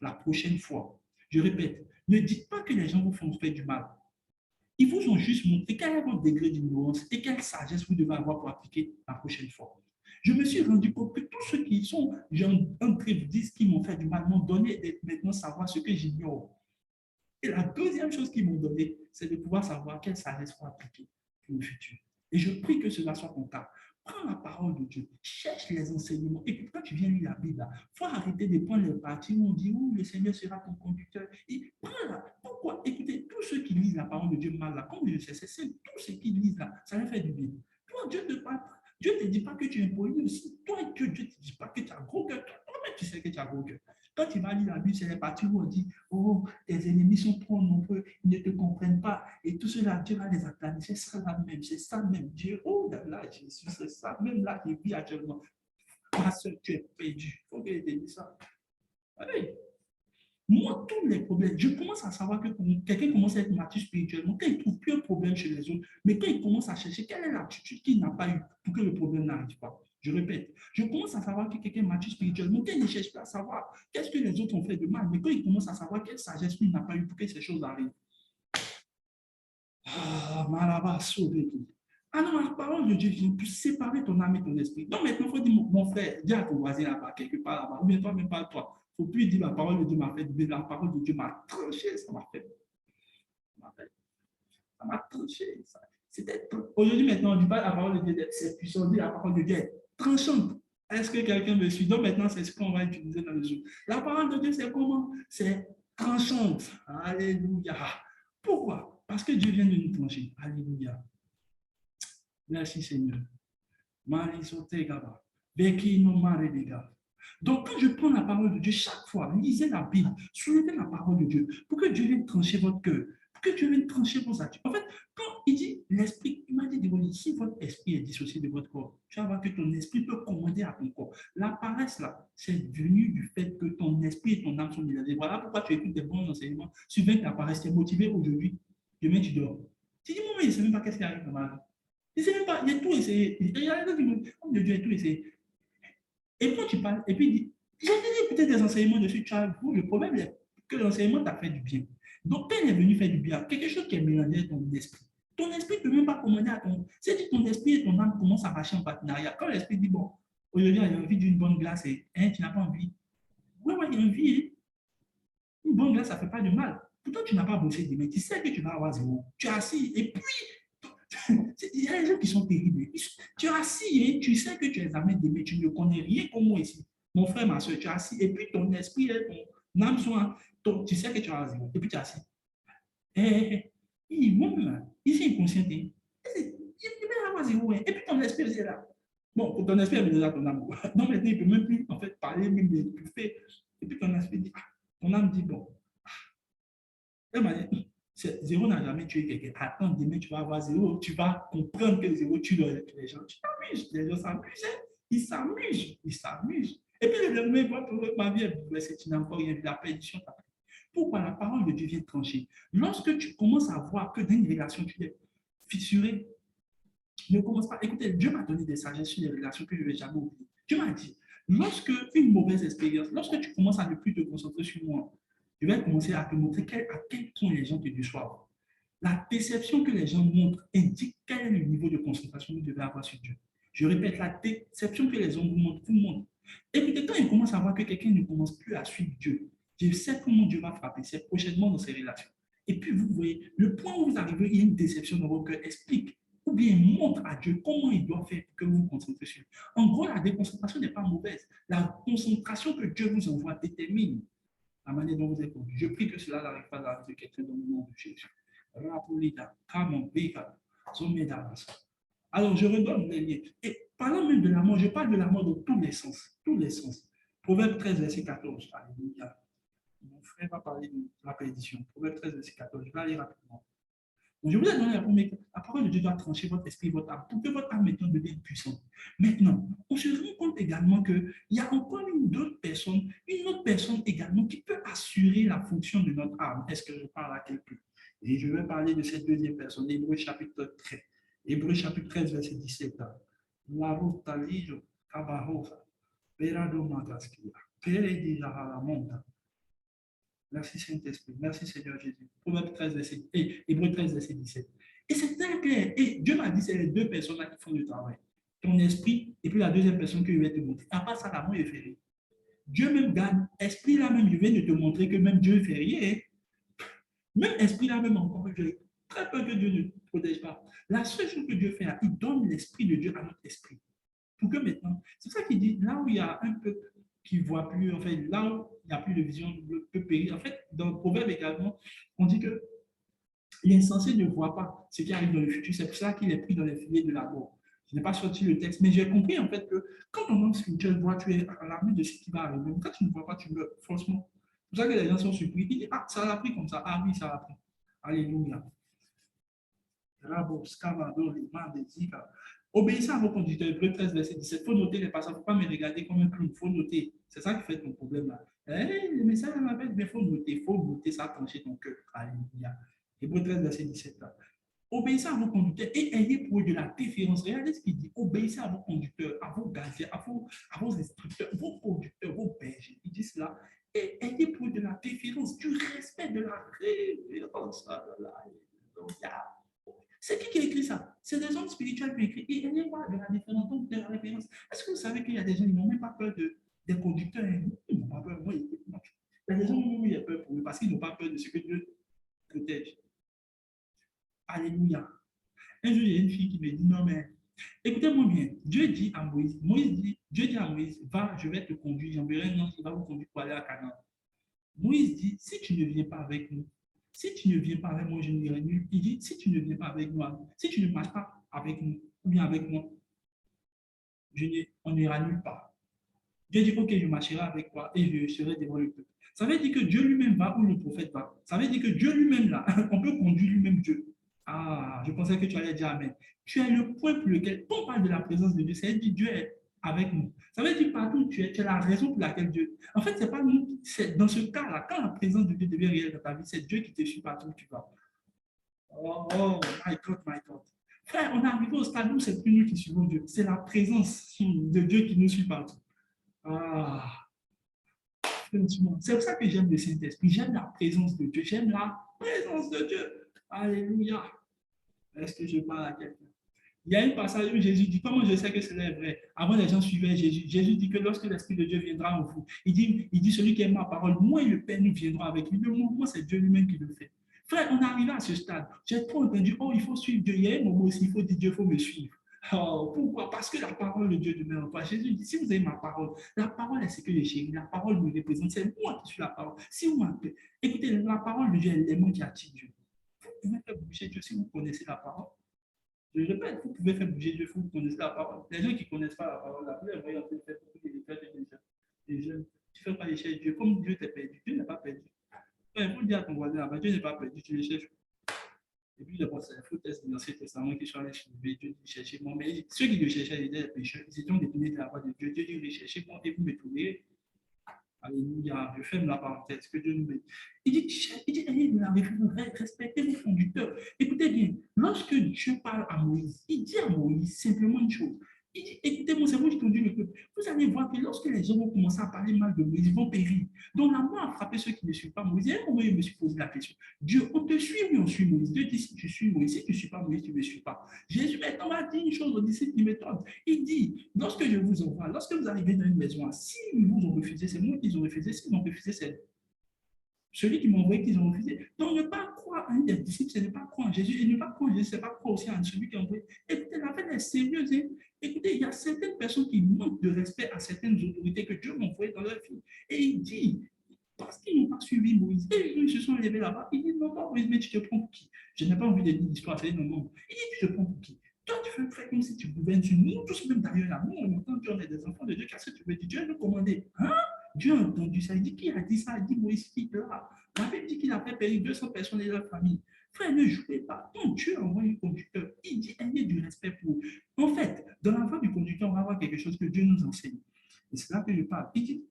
la prochaine fois. Je répète, ne dites pas que les gens vous font faire du mal. Ils vous ont juste montré quel est votre degré d'ignorance et quelle sagesse vous devez avoir pour appliquer la prochaine fois. Je me suis rendu compte que tous ceux qui sont en train de dire qu'ils m'ont fait du mal m'ont donné maintenant savoir ce que j'ignore. Et la deuxième chose qu'ils m'ont donné, c'est de pouvoir savoir quelle sagesse faut appliquer pour le futur. Et je prie que cela soit ton cas. Prends la parole de Dieu, cherche les enseignements. Et quand tu viens lire la Bible, il faut arrêter de prendre les parties où on dit où le Seigneur sera ton conducteur. Et prends-la. Pourquoi? Écoutez, tous ceux qui lisent la parole de Dieu mal, là, comme je sais, c'est tous ceux qui lisent là, ça leur fait du bien. Toi, Dieu te parle. Dieu ne te dit pas que tu es impoli aussi. Toi, Dieu ne te dit pas que tu as gros cœur. Toi-même, tu sais que tu as gros cœur. Quand tu vas lire la Bible, c'est les parties où on dit, oh, tes ennemis sont trop nombreux, ils ne te comprennent pas. Et tout cela, Dieu va les acclamer. C'est ça là même, c'est ça même. Dieu, oh là, Jésus, c'est ça même là qui vit actuellement. Parce que tu es perdu. Il faut que je te dise ça. Allez. Moi, tous les problèmes, je commence à savoir que quelqu'un commence à être mature spirituellement, quand il ne trouve plus un problème chez les autres, mais quand il commence à chercher quelle est l'attitude qu'il n'a pas eu pour que le problème n'arrive pas. Je répète, je commence à savoir que quelqu'un est mature spirituellement, quand il ne cherche pas à savoir qu'est-ce que les autres ont fait de mal, mais quand il commence à savoir quelle sagesse il n'a pas eu pour que ces choses arrivent. Ah, Malaba, sauvé tout. Ah non, la parole de Dieu vient pour séparer ton âme et ton esprit. Donc maintenant, il faut dire, mon frère, dis à ton voisin là-bas, quelque part là-bas, ou bien toi, même pas toi. Il ne faut plus dire la parole de Dieu m'a fait, mais la parole de Dieu m'a tranché, ça m'a fait. Ça m'a tranché. C'était aujourd'hui, maintenant, on dit pas la parole de Dieu, c'est puissant, on dit la parole de Dieu est tranchante. Est-ce que quelqu'un me suit? Donc maintenant, c'est ce qu'on va utiliser dans le jour. La parole de Dieu, c'est comment? C'est tranchante. Alléluia. Pourquoi? Parce que Dieu vient de nous trancher. Alléluia. Merci Seigneur. Donc, quand je prends la parole de Dieu, chaque fois, lisez la Bible, soulevez la parole de Dieu pour que Dieu vienne trancher votre cœur, pour que Dieu vienne trancher vos attitudes. En fait, quand il dit l'esprit, il m'a dit, si votre esprit est dissocié de votre corps, tu vas voir que ton esprit peut commander à ton corps. La paresse, là, c'est venu du fait que ton esprit et ton âme sont mélangés. Voilà pourquoi tu écoutes des bons enseignements. Souvent, ta paresse, tu es motivé aujourd'hui, demain, tu dors. Tu dis, moi, je ne sais même pas qu'est-ce qui arrive dans ma vie. Je ne sais même pas, il a tout essayé. Il y a des gens qui me disent, oh, Dieu a tout essayé. Et quand tu parles, et puis il dit, j'ai déjà écouté des enseignements dessus, tu as vu, le problème est que l'enseignement t'a fait du bien. Donc, quand il est venu faire du bien, quelque chose qui est mélangé avec ton esprit, ton esprit ne peut même pas commander à ton. C'est-à-dire que ton esprit et ton âme commencent à marcher en partenariat. Quand l'esprit dit, bon, aujourd'hui, il a envie d'une bonne glace, et hein, tu n'as pas envie. Oui, oui, il y a envie. Hein. Une bonne glace, ça ne fait pas de mal. Pourtant, tu n'as pas bossé demain. Tu sais que tu vas avoir zéro. Tu es assis, et puis, il y a des gens qui sont terribles. Tu es assis et tu sais que tu es examen demain, tu ne connais rien comme moi ici. Mon frère, ma soeur, tu es assis et puis ton esprit et ton âme sont. Tu sais que tu as zéro et puis tu es assis. Moi, ici, inconscient. Il va avoir zéro. Et puis ton esprit est là. Bon, pour ton esprit est déjà ton âme. Donc maintenant, il ne peut même plus en fait, parler, même de faire. Et puis ton esprit dit, ton âme dit, bon. Zéro n'a jamais tué quelqu'un. Attends, demain, tu vas avoir zéro. Tu vas comprendre que zéro tue les gens. Tu t'amuses. Les gens s'amusent. Hein? Ils s'amusent. Ils s'amusent. Et puis le lendemain, ma vie est bouleversée. Tu n'as encore rien vu. La perdition t'a pris. Pourquoi la parole de Dieu vient trancher? Lorsque tu commences à voir que dans une relation, tu es fissuré, ne commence pas. Écoutez, Dieu m'a donné des sagesses sur les relations que je ne vais jamais oublier. Dieu m'a dit, lorsque une mauvaise expérience, lorsque tu commences à ne plus te concentrer sur moi, je vais commencer à te montrer à quel point les gens te déçoivent. La perception que les gens montrent indique quel est le niveau de concentration que vous devez avoir sur Dieu. Je répète, la perception que les gens vous montrent. Écoutez, quand ils commencent à voir que quelqu'un ne commence plus à suivre Dieu, je sais comment Dieu va frapper, c'est prochainement dans ses relations. Et puis, vous voyez, le point où vous arrivez, il y a une déception dans votre cœur, explique ou bien montre à Dieu comment il doit faire pour que vous vous concentrez sur lui. En gros, la déconcentration n'est pas mauvaise. La concentration que Dieu vous envoie détermine la manière dont vous êtes conduit. Je prie que cela n'arrive pas dans la vie de quelqu'un dans le nom de Jésus. Alors, je redonne les liens. Et parlant même de la mort, je parle de la mort dans tous les sens. Tous les sens. Proverbe 13, verset 14. Alléluia. Mon frère va parler de la prédiction. Proverbe 13, verset 14. Je vais aller rapidement. Donc, je vous ai donné la parole de Dieu doit trancher votre esprit, votre âme, pour que votre âme maintenant devienne puissante. Maintenant, on se rend compte également qu'il y a encore une autre personne également qui peut assurer la fonction de notre âme. Est-ce que je parle à quelqu'un? Et je vais parler de cette deuxième personne, Hébreux chapitre 13. Hébreux chapitre 13, verset 17. La rotalijo, kabahosa, perado magaskia, peredi la monta. Merci Saint-Esprit. Merci Seigneur Jésus. Proverbe 13, verset, Hébreux 13, verset 17. Et c'est très clair. Et Dieu m'a dit, c'est les deux personnes-là qui font le travail. Ton esprit et puis la deuxième personne que je vais te montrer. À part ça, la main est fériée. Dieu même garde, esprit là même, je viens de te montrer que même Dieu est férié. Même esprit là même encore, j'ai très peur que Dieu ne protège pas. La seule chose que Dieu fait là, il donne l'esprit de Dieu à notre esprit. Pour que maintenant, c'est ça qu'il dit, là où il y a un peuple qui ne voit plus, en fait, là où il n'y a plus de vision, le peuple périt. En fait, dans le proverbe également, on dit que l'insensé ne voit pas ce qui arrive dans le futur. C'est pour ça qu'il est pris dans les filets de la mort. Je n'ai pas sorti le texte, mais j'ai compris en fait que quand ton homme spirituel voit, tu es alarmé de ce qui va arriver. Quand tu ne vois pas, tu meurs, franchement. C'est pour ça que les gens sont surpris. Ils disent, ah, ça l'a pris comme ça. Ah oui, ça l'a pris. Alléluia. Obéissez à vos conducteurs. Hébreux 13, verset 17. Il faut noter les passages. Il ne faut pas me regarder comme un clown. Il faut noter. C'est ça qui fait ton problème là. Le message m'appelle, mais il faut noter. Il faut noter ça, trancher ton cœur. Alléluia. Hébreux 13, verset 17 là. Obéissez à vos conducteurs et ayez pour eux de la déférence. Regardez ce qu'il dit. Obéissez à vos conducteurs, à vos gaziers, à vos instructeurs, vos conducteurs, vos bergers. Il dit cela. Et ayez pour eux de la déférence, du respect, de la révérence. Alléluia. C'est qui a écrit ça? C'est des hommes spirituels qui ont écrit. Et ayez quoi de la différence, donc de la référence. Est-ce que vous savez qu'il y a des gens qui n'ont même pas peur des conducteurs? Ils n'ont pas peur. Moi, il y a des gens qui ont peur pour eux parce qu'ils n'ont pas peur de ce que Dieu protège. Alléluia. Un jour, il y a une fille qui me dit, non, mais écoutez-moi bien. Dieu dit à Moïse, Dieu dit à Moïse, va, je vais te conduire, j'enverrai un ange qui va vous conduire pour aller à Canaan. Moïse dit, si tu ne viens pas avec nous, si tu ne viens pas avec moi, je n'irai nulle. Il dit, si tu ne viens pas avec moi, si tu ne marches pas avec nous, ou bien avec moi, on n'ira nulle part. Dieu dit, ok, je marcherai avec toi et je serai devant le peuple. Ça veut dire que Dieu lui-même va où le prophète va. Ça veut dire que Dieu lui-même, là, on peut conduire lui-même Dieu. Ah, je pensais que tu allais dire Amen. Tu es le point pour lequel, quand on parle de la présence de Dieu, c'est dire Dieu est avec nous. Ça veut dire partout où tu es la raison pour laquelle Dieu. En fait, c'est pas nous, c'est dans ce cas-là, quand la présence de Dieu devient réelle dans ta vie, c'est Dieu qui te suit partout où tu vas. Oh, my God, my God. Frère, on est arrivé au stade où c'est plus nous qui suivons Dieu, c'est la présence de Dieu qui nous suit partout. Ah, c'est pour ça que j'aime le Saint-Esprit, j'aime la présence de Dieu, j'aime la présence de Dieu. Alléluia. Est-ce que je parle à quelqu'un? Il y a un passage où Jésus dit, comment je sais que c'est vrai? Avant, les gens suivaient Jésus. Jésus dit que lorsque l'Esprit de Dieu viendra en vous, il dit, celui qui aime ma parole, moi et le Père, nous viendrons avec lui. Le mouvement, c'est Dieu lui-même qui le fait. Frère, on est arrivé à ce stade. J'ai trop entendu, oh, il faut suivre Dieu. Il y a un moment aussi, il faut dire, Dieu, il faut me suivre. Oh, pourquoi? Parce que la parole de Dieu demeure en toi. Jésus dit, si vous avez ma parole, la parole est ce que je chéris. La parole me représente. C'est moi qui suis la parole. Si vous m'appelez, écoutez, la parole de Dieu est l'élément qui attire Dieu. Vous pouvez faire bouger Dieu si vous connaissez la parole. Je répète, vous pouvez faire bouger Dieu, vous connaissez la parole. Les gens qui ne connaissent pas la parole, la Bible est en train de faire beaucoup des jeunes. Tu ne fais pas les chercher Dieu. Comme Dieu t'est perdu, Dieu n'est pas perdu. Il faut dire à ton voisin, Dieu n'est pas perdu, tu le cherches. Et puis, d'abord, c'est un faux test de l'Ancien Testament qui sont allés trouver Dieu dit cherchez-moi. Mais ceux qui le cherchaient, ils étaient des pécheurs. Ils étaient détournés de la voie de Dieu. Dieu dit cherchez-moi et vous me trouverez. Alléluia, je ferme la parenthèse, que Dieu nous bénisse. Il dit, respectez vos conducteurs. Écoutez bien, lorsque Dieu parle à Moïse, il dit à Moïse simplement une chose. Il dit, écoutez-moi, c'est moi qui conduis le peuple. Vous allez voir que lorsque les gens vont commencer à parler mal de Moïse, ils vont périr. Donc la mort a frappé ceux qui ne suivent pas Moïse. Et à un moment, je me suis posé la question. Dieu, on te suit ou on suit Moïse? Dieu dit, si tu suis Moïse, si tu ne suis pas Moïse, tu ne me suis pas. Jésus maintenant m'a dit une chose aux disciples qui m'étonnent. Il dit, lorsque je vous envoie, lorsque vous arrivez dans une maison, s'ils vous ont refusé, c'est moi qu'ils ont refusé. S'ils ont refusé, c'est celui qui m'a envoyé qu'ils ont refusé. Donc, ne pas croire à un des disciples, c'est ne pas croire en Jésus. Et ne pas croire en Jésus, c'est pas croire aussi en celui qui a envoyé. Écoutez, la peine est sérieuse. Hein? Écoutez, il y a certaines personnes qui manquent de respect à certaines autorités que Dieu m'a envoyées dans leur vie. Et il dit, parce qu'ils n'ont pas suivi Moïse, et ils se sont levés là-bas, il dit, non, pas Moïse, mais tu te prends pour qui? Je n'ai pas envie de dire l'histoire, c'est non, non. Il dit, tu te prends pour qui? Toi, tu fais faire comme si tu pouvais être nous tous, même d'ailleurs, là, nous, on entend qu'on est des enfants de Dieu, qu'est-ce que tu veux dire? Dieu nous commander. Hein? Dieu a entendu ça. Il dit, qui a dit ça? Il dit, Moïse qui là. La Bible dit qu'il a fait périr 200 personnes de leur famille. Frère, ne jouez pas. Ton Dieu envoie un conducteur. Il dit, ayez du respect pour eux. En fait, dans la voix du conducteur, on va voir quelque chose que Dieu nous enseigne. Et c'est là que je parle. Il dit,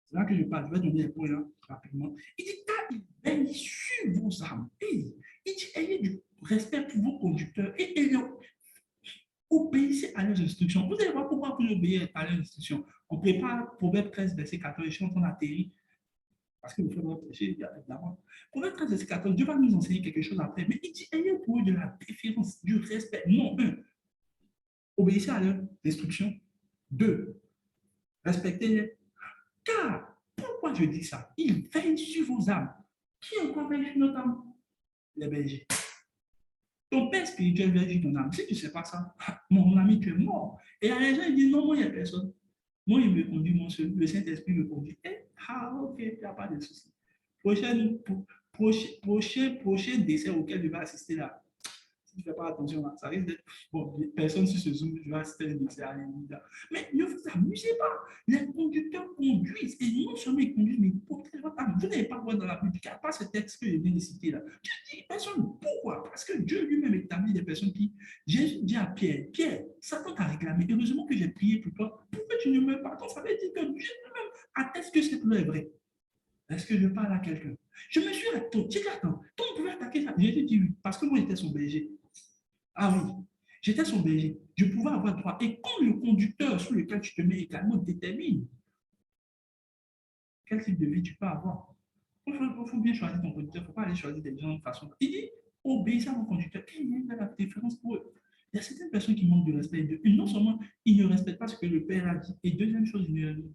c'est là que je parle. Je vais donner les points là, rapidement. Il dit, car il veille sur vos âmes. Et il dit, ayez du respect pour vos conducteurs et obéissez à leurs instructions. Vous allez voir pourquoi vous obéissez à leurs instructions. On prépare Proverbe 13, verset 14, je suis en train d'atterrir, parce que vous faites votre péché, évidemment. Proverbe 13, verset 14, Dieu va nous enseigner quelque chose après, mais il dit, ayez pour eux de la déférence, du respect. Non, obéissez à leurs instructions. Deux, respectez-les. Car, pourquoi je dis ça? Il veille sur vos âmes. Qui encore veille sur notre âme? Les bergers. Ton père spirituel veille sur ton âme. Si tu ne sais pas ça, mon ami, tu es mort. Et les gens ils disent, non, moi, il n'y a personne. Moi, il me conduit, le Saint-Esprit me conduit. Ok, il n'y a pas de souci. Prochain décès auquel je vais assister là, si tu ne fais pas attention, là, ça risque d'être. Bon, personne sur ce Zoom, je vais assister à un décès, alléluia. Mais ne vous amusez pas. Les conducteurs conduisent. Et non seulement ils conduisent, mais ils protègent votre âme. Vous n'avez pas voir dans la Bible, il n'y a pas ce texte que je viens de citer là. Dieu dit personne. Pourquoi? Parce que Dieu lui-même établit des personnes qui. Jésus dit à Pierre, Pierre, Satan t'a réclamé. Heureusement que j'ai prié pour toi. Pourquoi tu ne meurs pas? Donc, ça veut dire que Dieu lui-même atteste que cette loi est vraie. Est-ce que je parle à quelqu'un? Je me suis dit, attends, toi, on pouvait attaquer ça. Jésus dit oui, parce que moi, j'étais son berger. Ah oui, j'étais son berger. Je pouvais avoir droit. Et quand le conducteur sur lequel tu te mets également détermine quel type de vie tu peux avoir, il faut bien choisir ton conducteur. Il ne faut pas aller choisir des gens de façon. Il dit, obéissez à mon conducteur. Il y a la différence pour eux. Il y a certaines personnes qui manquent de respect. Non seulement ils ne respectent pas ce que le père a dit, et deuxième chose, ils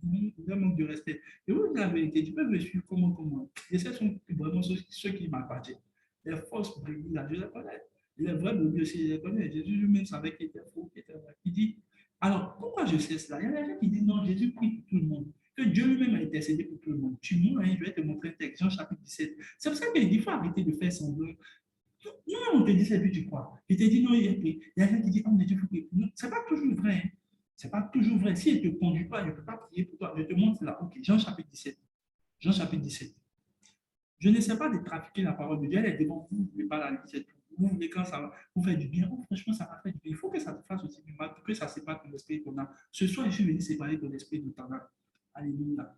manquent de respect. Et oui, la vérité, tu peux me suivre comment. Et ce sont vraiment ceux qui m'appartiennent. Les fausses brebis, là, je les connais. Les vrais brebis aussi, je les connais. Jésus lui-même savait qu'il était faux, qu'il était vrai. Il dit, alors pourquoi je sais cela? Il y a des gens qui disent non, Jésus prie pour tout le monde. Que Dieu lui-même a intercédé pour tout le monde. Tu mens, hein, je vais te montrer un texte, Jean chapitre 17. C'est pour ça qu'il dit, il faut arrêter de faire semblant. Non, on te dit, c'est lui, tu crois. Il te dit, non, il y a pris. Il y a quelqu'un qui dit, oh, mais Dieu, faut prier. Non, c'est pas toujours vrai. Hein. C'est pas toujours vrai. Si il ne te conduit pas, je ne peux pas prier pour toi. Je te montre là. Ok, Jean chapitre 17. Jean chapitre 17. Je ne sais pas de trafiquer la parole de Dieu. Elle est devant vous, vous ne voulez pas la lire. Vous voulez quand ça va vous faire du bien. Oh, franchement, ça va faire du bien. Il faut que ça te fasse aussi du mal pour que ça sépare ton esprit de ton âme. Ce soir, je suis venu séparer ton esprit de ton âme. Alléluia.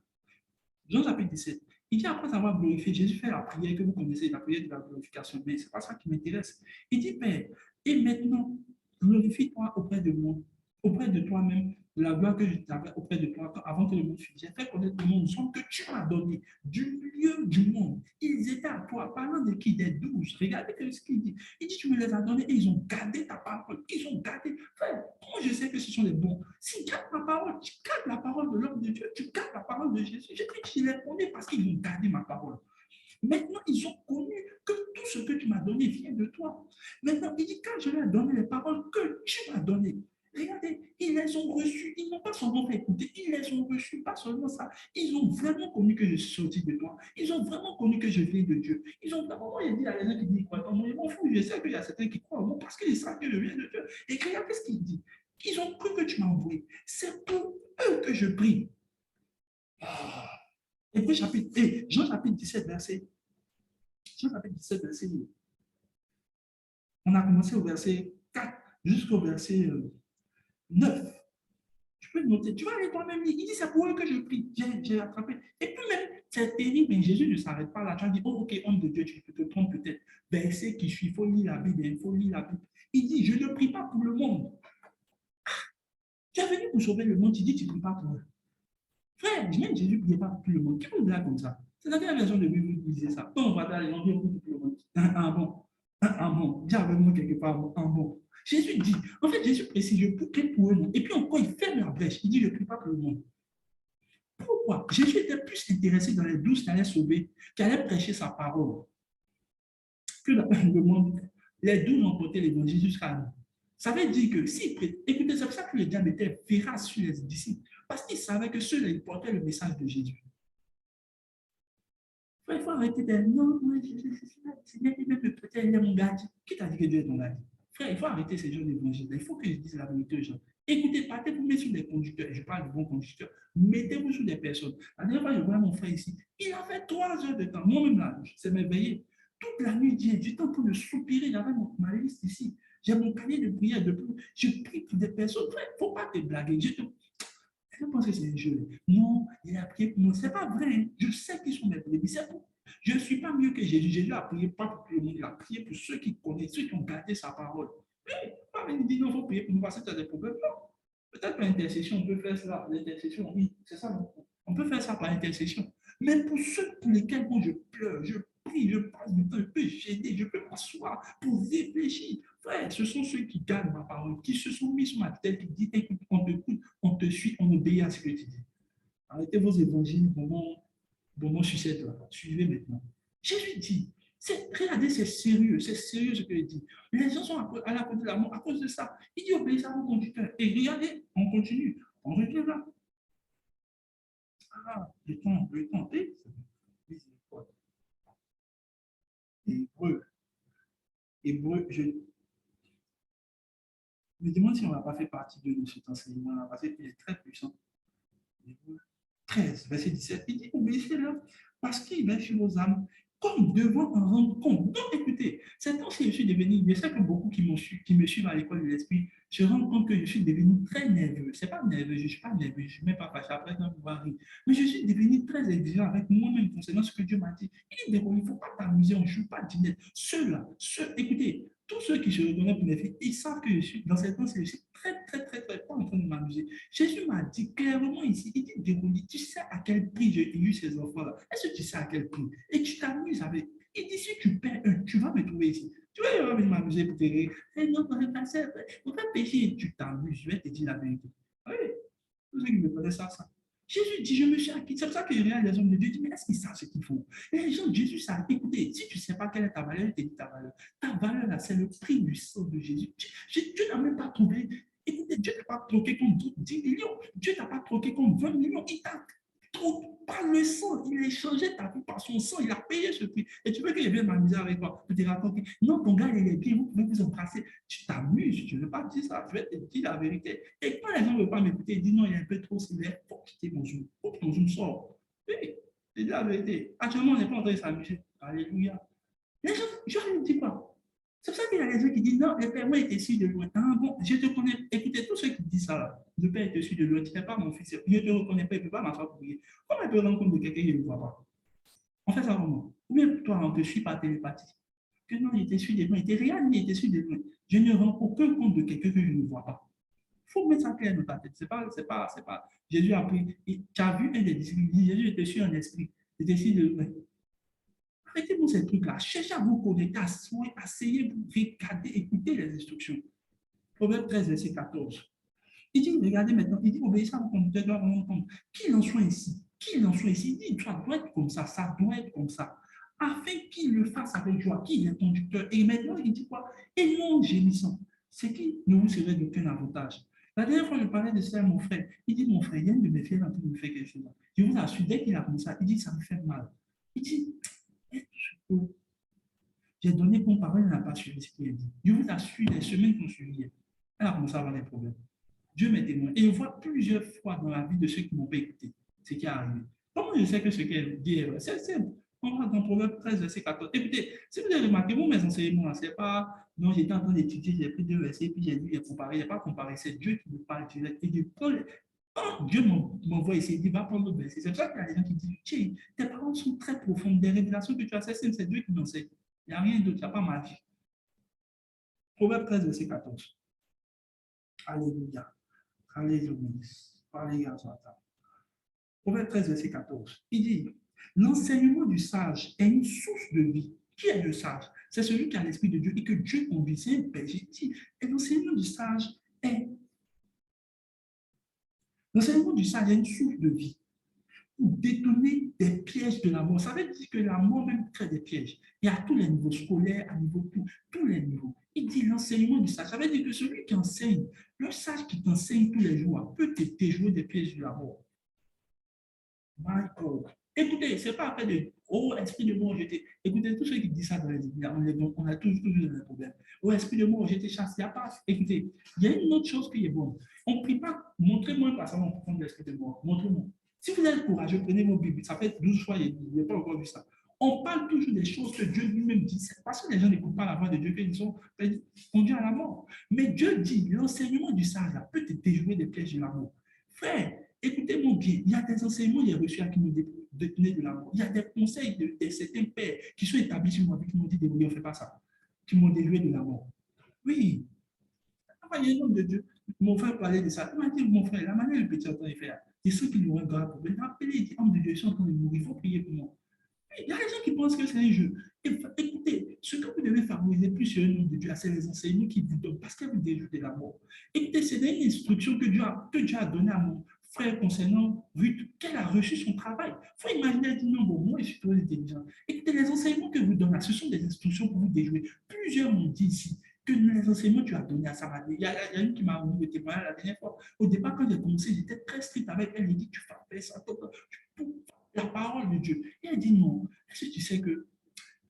Jean chapitre 17. Il dit après avoir glorifié, Jésus fait la prière que vous connaissez, la prière de la glorification, mais ce n'est pas ça qui m'intéresse. Il dit, Père, et maintenant, glorifie-toi auprès de moi, auprès de toi-même, la gloire que je t'avais auprès de toi avant que le monde fût. J'ai fait connaître le monde, son que tu m'as donné du milieu du monde. Ils étaient à toi, parlant de qui? Des 12. Regardez ce qu'il dit. Il dit, tu me les as donnés et ils ont gardé ta parole. Ils ont gardé. Frère, moi je sais que ce sont les bons. Si tu gardes ma parole, tu gardes la parole de l'homme de Dieu, tu gardes la parole de Jésus. Je dis que je les connais parce qu'ils ont gardé ma parole. Maintenant, ils ont connu que tout ce que tu m'as donné vient de toi. Maintenant, il dit, quand je leur ai donné les paroles que tu m'as données, regardez, ils les ont reçues. Ils n'ont pas seulement fait écouter, ils les ont reçues. Pas seulement ça. Ils ont vraiment connu que je suis sorti de toi. Ils ont vraiment connu que je viens de Dieu. Ils ont vraiment, il dit à les gens qui disent, ils croient en moi. Je m'en fous, je sais qu'il y a certains qui croient en moi parce qu'ils savent que je viens de Dieu. Et regardez ce qu'il dit. Ils ont cru que tu m'as envoyé. C'est pour eux que je prie. Et puis, Jean chapitre 17, verset. Jean chapitre 17, verset. On a commencé au verset 4 jusqu'au verset 9. Tu peux noter. Tu vas aller toi-même lire. Il dit, c'est pour eux que je prie. J'ai attrapé. Et puis même, c'est terrible, mais Jésus ne s'arrête pas là. Tu vas dire, oh, ok, homme de Dieu, tu te trompes peut-être. Verset qui suit, il faut lire la Bible, il faut lire la Bible. Il dit, je ne prie pas pour le monde. Tu es venu pour sauver le monde, tu dis, tu ne pries pas pour eux. Frère, même Jésus ne priait pas pour tout le monde. Qui vous blague comme ça? C'est dans quelle version de Bible vous disait ça? On va aller, on vient pour tout le monde. Un bon. Un bon. Dis avec moi quelque part, un bon. Jésus dit, en fait, Jésus précise, je prie pour eux. Et puis encore, il ferme la brèche. Il dit, je ne prie pas pour le monde. Pourquoi? Jésus était plus intéressé dans les 12 qui allaient sauver, qui allaient prêcher sa parole, que le monde. Les 12 ont porté l'évangile jusqu'à nous. Ça veut dire que si, écoutez, c'est pour ça que le diable était féroce sur les disciples, parce qu'il savait que ceux-là, ils portaient le message de Jésus. Il faut arrêter de dire, non, moi, Seigneur, même peut-être, il est mon gardien. Qui t'a dit que Dieu est ton gardien? Frère, il faut arrêter ces gens d'évangile. Il faut que je dise la vérité aux gens. Écoutez, partez vous mettre sur des conducteurs. Je parle de bons conducteurs. Mettez-vous sur des personnes. La dernière fois, je voyais mon frère ici. Il a fait 3 heures de temps. Moi-même, là, c'est m'éveillé. Toute la nuit, j'étais en train de soupirer. J'avais ma liste ici. J'ai mon cahier de prière. Je prie pour des personnes. Il ne faut pas te blaguer. Je pense que c'est un jeu. Non, il a prié pour moi. Ce n'est pas vrai. Hein. Je sais qu'ils sont mes brebis. C'est tout. Je ne suis pas mieux que Jésus. Jésus a prié pas pour tout le monde. Il a prié pour ceux qui connaissent, ceux qui ont gardé sa parole. Oui, pas venir dire non, il faut prier pour nous parce que tu as des problèmes. Non. Peut-être par intercession, on peut faire ça. L'intercession, oui, c'est ça. On peut faire ça par intercession. Mais pour ceux pour lesquels moi, je pleure, je prie, je passe du temps, je peux gêner, je peux m'asseoir pour réfléchir. Frère, ce sont ceux qui gardent ma parole, qui se sont mis sur ma tête, qui disent écoute, on te suit, on obéit à ce que tu dis. Arrêtez vos évangiles, bon sucette là. Suivez maintenant. Jésus dit, regardez, c'est sérieux ce qu'il dit. Les gens sont à la côté de la mort à cause de ça. Il dit obéissez à vos conducteurs. Et regardez, on continue. On revient là. Ah, le temps. Hébreu. Hébreu, je me demande si on n'a pas fait partie de cet enseignement-là, parce qu'il est très puissant. Hébreu 13, verset 17, il dit obéissez-leur parce qu'il est sur vos âmes, comme devant en rendre compte. Donc, écoutez, c'est tant que je suis devenu, je sais que beaucoup qui me suivent à l'école de l'esprit se rendent compte que je suis devenu très nerveux. Ce n'est pas nerveux, je ne suis pas nerveux, je ne suis même pas fâché après dans pouvoir rire. Mais je suis devenu très exigeant avec moi-même concernant ce que Dieu m'a dit. Il dit, il ne faut pas t'amuser, on ne joue pas de dîner. Ceux-là, écoutez, tous ceux qui se reconnaissent pour mes filles, ils savent que je suis, dans cette temps, je suis très, pas en train de m'amuser. Jésus m'a dit clairement ici, il dit, Dérouli, tu sais à quel prix j'ai eu ces enfants-là. Est-ce que tu sais à quel prix? Et tu t'amuses avec. Il dit, si tu perds un, tu vas me trouver ici. Tu vas venir m'amuser pour te rire. Et non, on va pécher, tu t'amuses, je vais te dire la vérité. Oui, tous ceux qui me connaissent ça. Jésus dit, je me suis acquis. C'est pour ça que les hommes de Dieu disent, mais est-ce qu'ils savent ce qu'ils font? Et les gens de Jésus savent. Écoutez, si tu ne sais pas quelle est ta valeur, il te dit ta valeur. Ta valeur, là, c'est le prix du sang de Jésus. Dieu n'a même pas trouvé. Écoutez, Dieu n'a pas troqué contre 10 millions. Dieu n'a pas troqué contre 20 millions. Il t'a troqué par le sang. Il a échangé ta vie par son sang. Il a payé ce prix. Et tu veux que je vienne m'amuser avec toi pour te raconter. Non, ton gars, il est bien. Vous pouvez vous embrasser. Tu t'amuses. Je ne veux pas dire ça. Je vais te dire la vérité. Et quand les gens ne veulent pas m'écouter, ils disent non, il est un peu trop sévère. Il faut quitter mon Zoom. Il faut que ton Zoom sorte. Oui, c'est la vérité. Actuellement, on n'est pas en train de s'amuser. Alléluia. Les gens, je leur dis quoi? C'est pour ça qu'il y a des gens qui disent non, le Père moi était su de loin. Ah bon, je te connais. Écoutez, tous ceux qui disent ça, là, le Père était su de loin, tu n'es pas mon fils. Je ne te reconnais pas, il ne peut pas m'asseoir pour prier. Comment il peut rendre compte de quelqu'un qui ne le voit pas? On fait ça comment? Ou bien toi, on te suit par télépathie. Que non, il était su de loin, il était réel, mais il était su de loin. Je ne rends aucun compte de quelqu'un que je ne vois pas. Il faut mettre ça clair dans ta tête. C'est pas. Jésus a pris. Tu as vu un des disciples, Jésus était su en esprit. Il était su de loin. Arrêtez-vous ces trucs-là. Cherchez à vous connecter, asseyez, vous regardez, écoutez les instructions. Proverbe 13, verset 14. Il dit, regardez maintenant, il dit, obéissez à vos conducteurs, doit rendre compte. Qu'il en soit ici, il dit, ça doit être comme ça doit être comme ça. Afin qu'il le fasse avec joie, qu'il est conducteur. Et maintenant, il dit quoi? Et non gémissant. C'est qui ne vous serait d'aucun avantage. La dernière fois, je parlais de ça à mon frère. Il dit, mon frère, il y a une de mes filles en train de me faire quelque chose. Je vous assure, dès qu'il a comme ça, il dit, ça me fait mal. Il dit, j'ai donné comme parole, elle n'a pas suivi ce qu'il a dit. Je vous assure, les semaines qu'on suivi, elle a commencé à avoir des problèmes. Dieu m'est témoin. Et je vois plusieurs fois dans la vie de ceux qui ne m'ont pas écouté ce qui est arrivé. Comment je sais que ce qu'elle dit est vrai? C'est simple. On va dans Proverbe 13, verset 14. Écoutez, si vous avez remarqué, vous, mes enseignements, c'est pas, non, j'étais en train d'étudier, j'ai pris 2 versets, puis j'ai lu, j'ai comparé. Il n'y a pas comparé, c'est Dieu qui me parle. Et Dieu m'envoie ici, il dit, va prendre le verset. C'est pour ça qu'il y a des gens qui disent, tiens, tes paroles sont très profondes, des révélations que tu as, c'est Dieu qui m'enseigne. Il n'y a rien d'autre, il n'y a pas magie. Proverbe 13, verset 14. Alléluia. Alléluia. Alléluia. Proverbe 13, verset 14. Il dit, l'enseignement du sage est une source de vie. Qui est le sage? C'est celui qui a l'esprit de Dieu et que Dieu conduit. C'est un berger. Et l'enseignement du sage est une source de vie pour détourner des pièges de la mort. Ça veut dire que la mort même crée des pièges. Et à tous les niveaux scolaires, à niveau tous les niveaux. Il dit l'enseignement du sage. Ça veut dire que celui qui enseigne, le sage qui t'enseigne tous les jours, peut te déjouer des pièges de la mort. My God. Écoutez, ce n'est pas après de oh, esprit de mort, jeté. Écoutez, tous ceux qui disent ça dans les églises, on a toujours des problèmes. Oh, esprit de mort, jeté chasse. Il n'y a pas. Écoutez, il y a une autre chose qui est bonne. On ne prie pas. Montrez-moi un passage en profond de l'esprit de mort. Montrez-moi. Si vous êtes courageux, prenez vos Bibles. Ça fait 12 fois, il n'y a pas encore vu ça. On parle toujours des choses que Dieu lui-même dit. C'est parce que les gens n'écoutent pas la voix de Dieu qu'ils sont conduits à la mort. Mais Dieu dit, l'enseignement du sage peut te déjouer des pièges de la mort. Frère, écoutez-moi bien, il y a des enseignements que j'ai reçus qui m'ont détourné de la mort. Il y a des conseils de certains pères qui sont établis sur ma vie qui m'ont dit, on ne fait pas ça, qui m'ont déjoué de la mort. Oui, il y a un homme de Dieu, mon frère parlait de ça. Il m'a dit, mon frère, la manière le petit entend faire, c'est ceux qui lui ont un grave problème. Appelez, il dit, homme de Dieu, je suis en train de mourir, il faut prier pour moi. Il y a des gens qui pensent que c'est un jeu. Écoutez, ce que vous devez favoriser plus sur un homme de Dieu, c'est les enseignements qu'il vous donne, parce que vous déjoue de la mort. Écoutez, c'est une instruction que Dieu a donnée à mon frère concernant Ruth, qu'elle a reçu son travail. Il faut imaginer, elle dit non, bon, moi, je suis trop intelligent. Écoutez, les enseignements que vous donnez, ce sont des instructions pour vous déjouer. Plusieurs m'ont dit ici que les enseignements que tu as donnés à Sarah, il y a une qui m'a rendu le témoignage la dernière fois. Au départ, quand j'ai commencé, j'étais très strict avec elle. Elle dit, tu vas faire ça, la parole de Dieu. Et elle dit non. Est-ce que tu sais que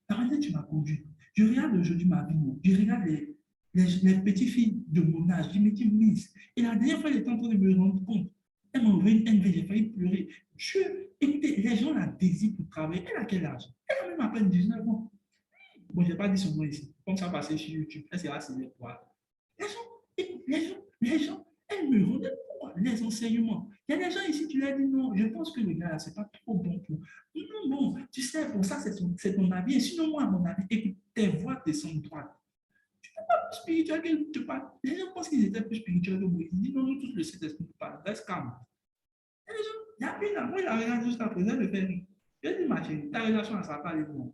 la manière tu m'as conduit, je regarde aujourd'hui ma vie, je regarde les petites filles de mon âge, je me dis, Miss. Et la dernière fois, elle était en train de me rendre compte. Elle m'a envoyé une NV, j'ai failli pleurer. Dieu, écoutez, les gens la désirent pour travailler. Elle a quel âge? Elle a même à peine 19 ans. Bon, je n'ai pas dit son nom ici. Comme ça, passer sur YouTube, elle sera signée pour elle. Les gens, les gens, elles me rendent pourquoi les enseignements. Il y a des gens ici, tu leur dis non, je pense que le gars, c'est pas trop bon pour. Non, bon, tu sais, pour ça, c'est ton avis. Et sinon, moi, à mon avis, écoute, tes voix descendent droite. Tu n'es pas plus spirituel que tu parles. Les gens pensent qu'ils étaient plus spirituels que moi. Ils disent non, nous tous, le Saint-Esprit nous parle. Reste calme. Et les gens, il y a une moi, il a regardé jusqu'à présent, le fait rire. Je dis, ma chérie, ta relation, ça parle de moi.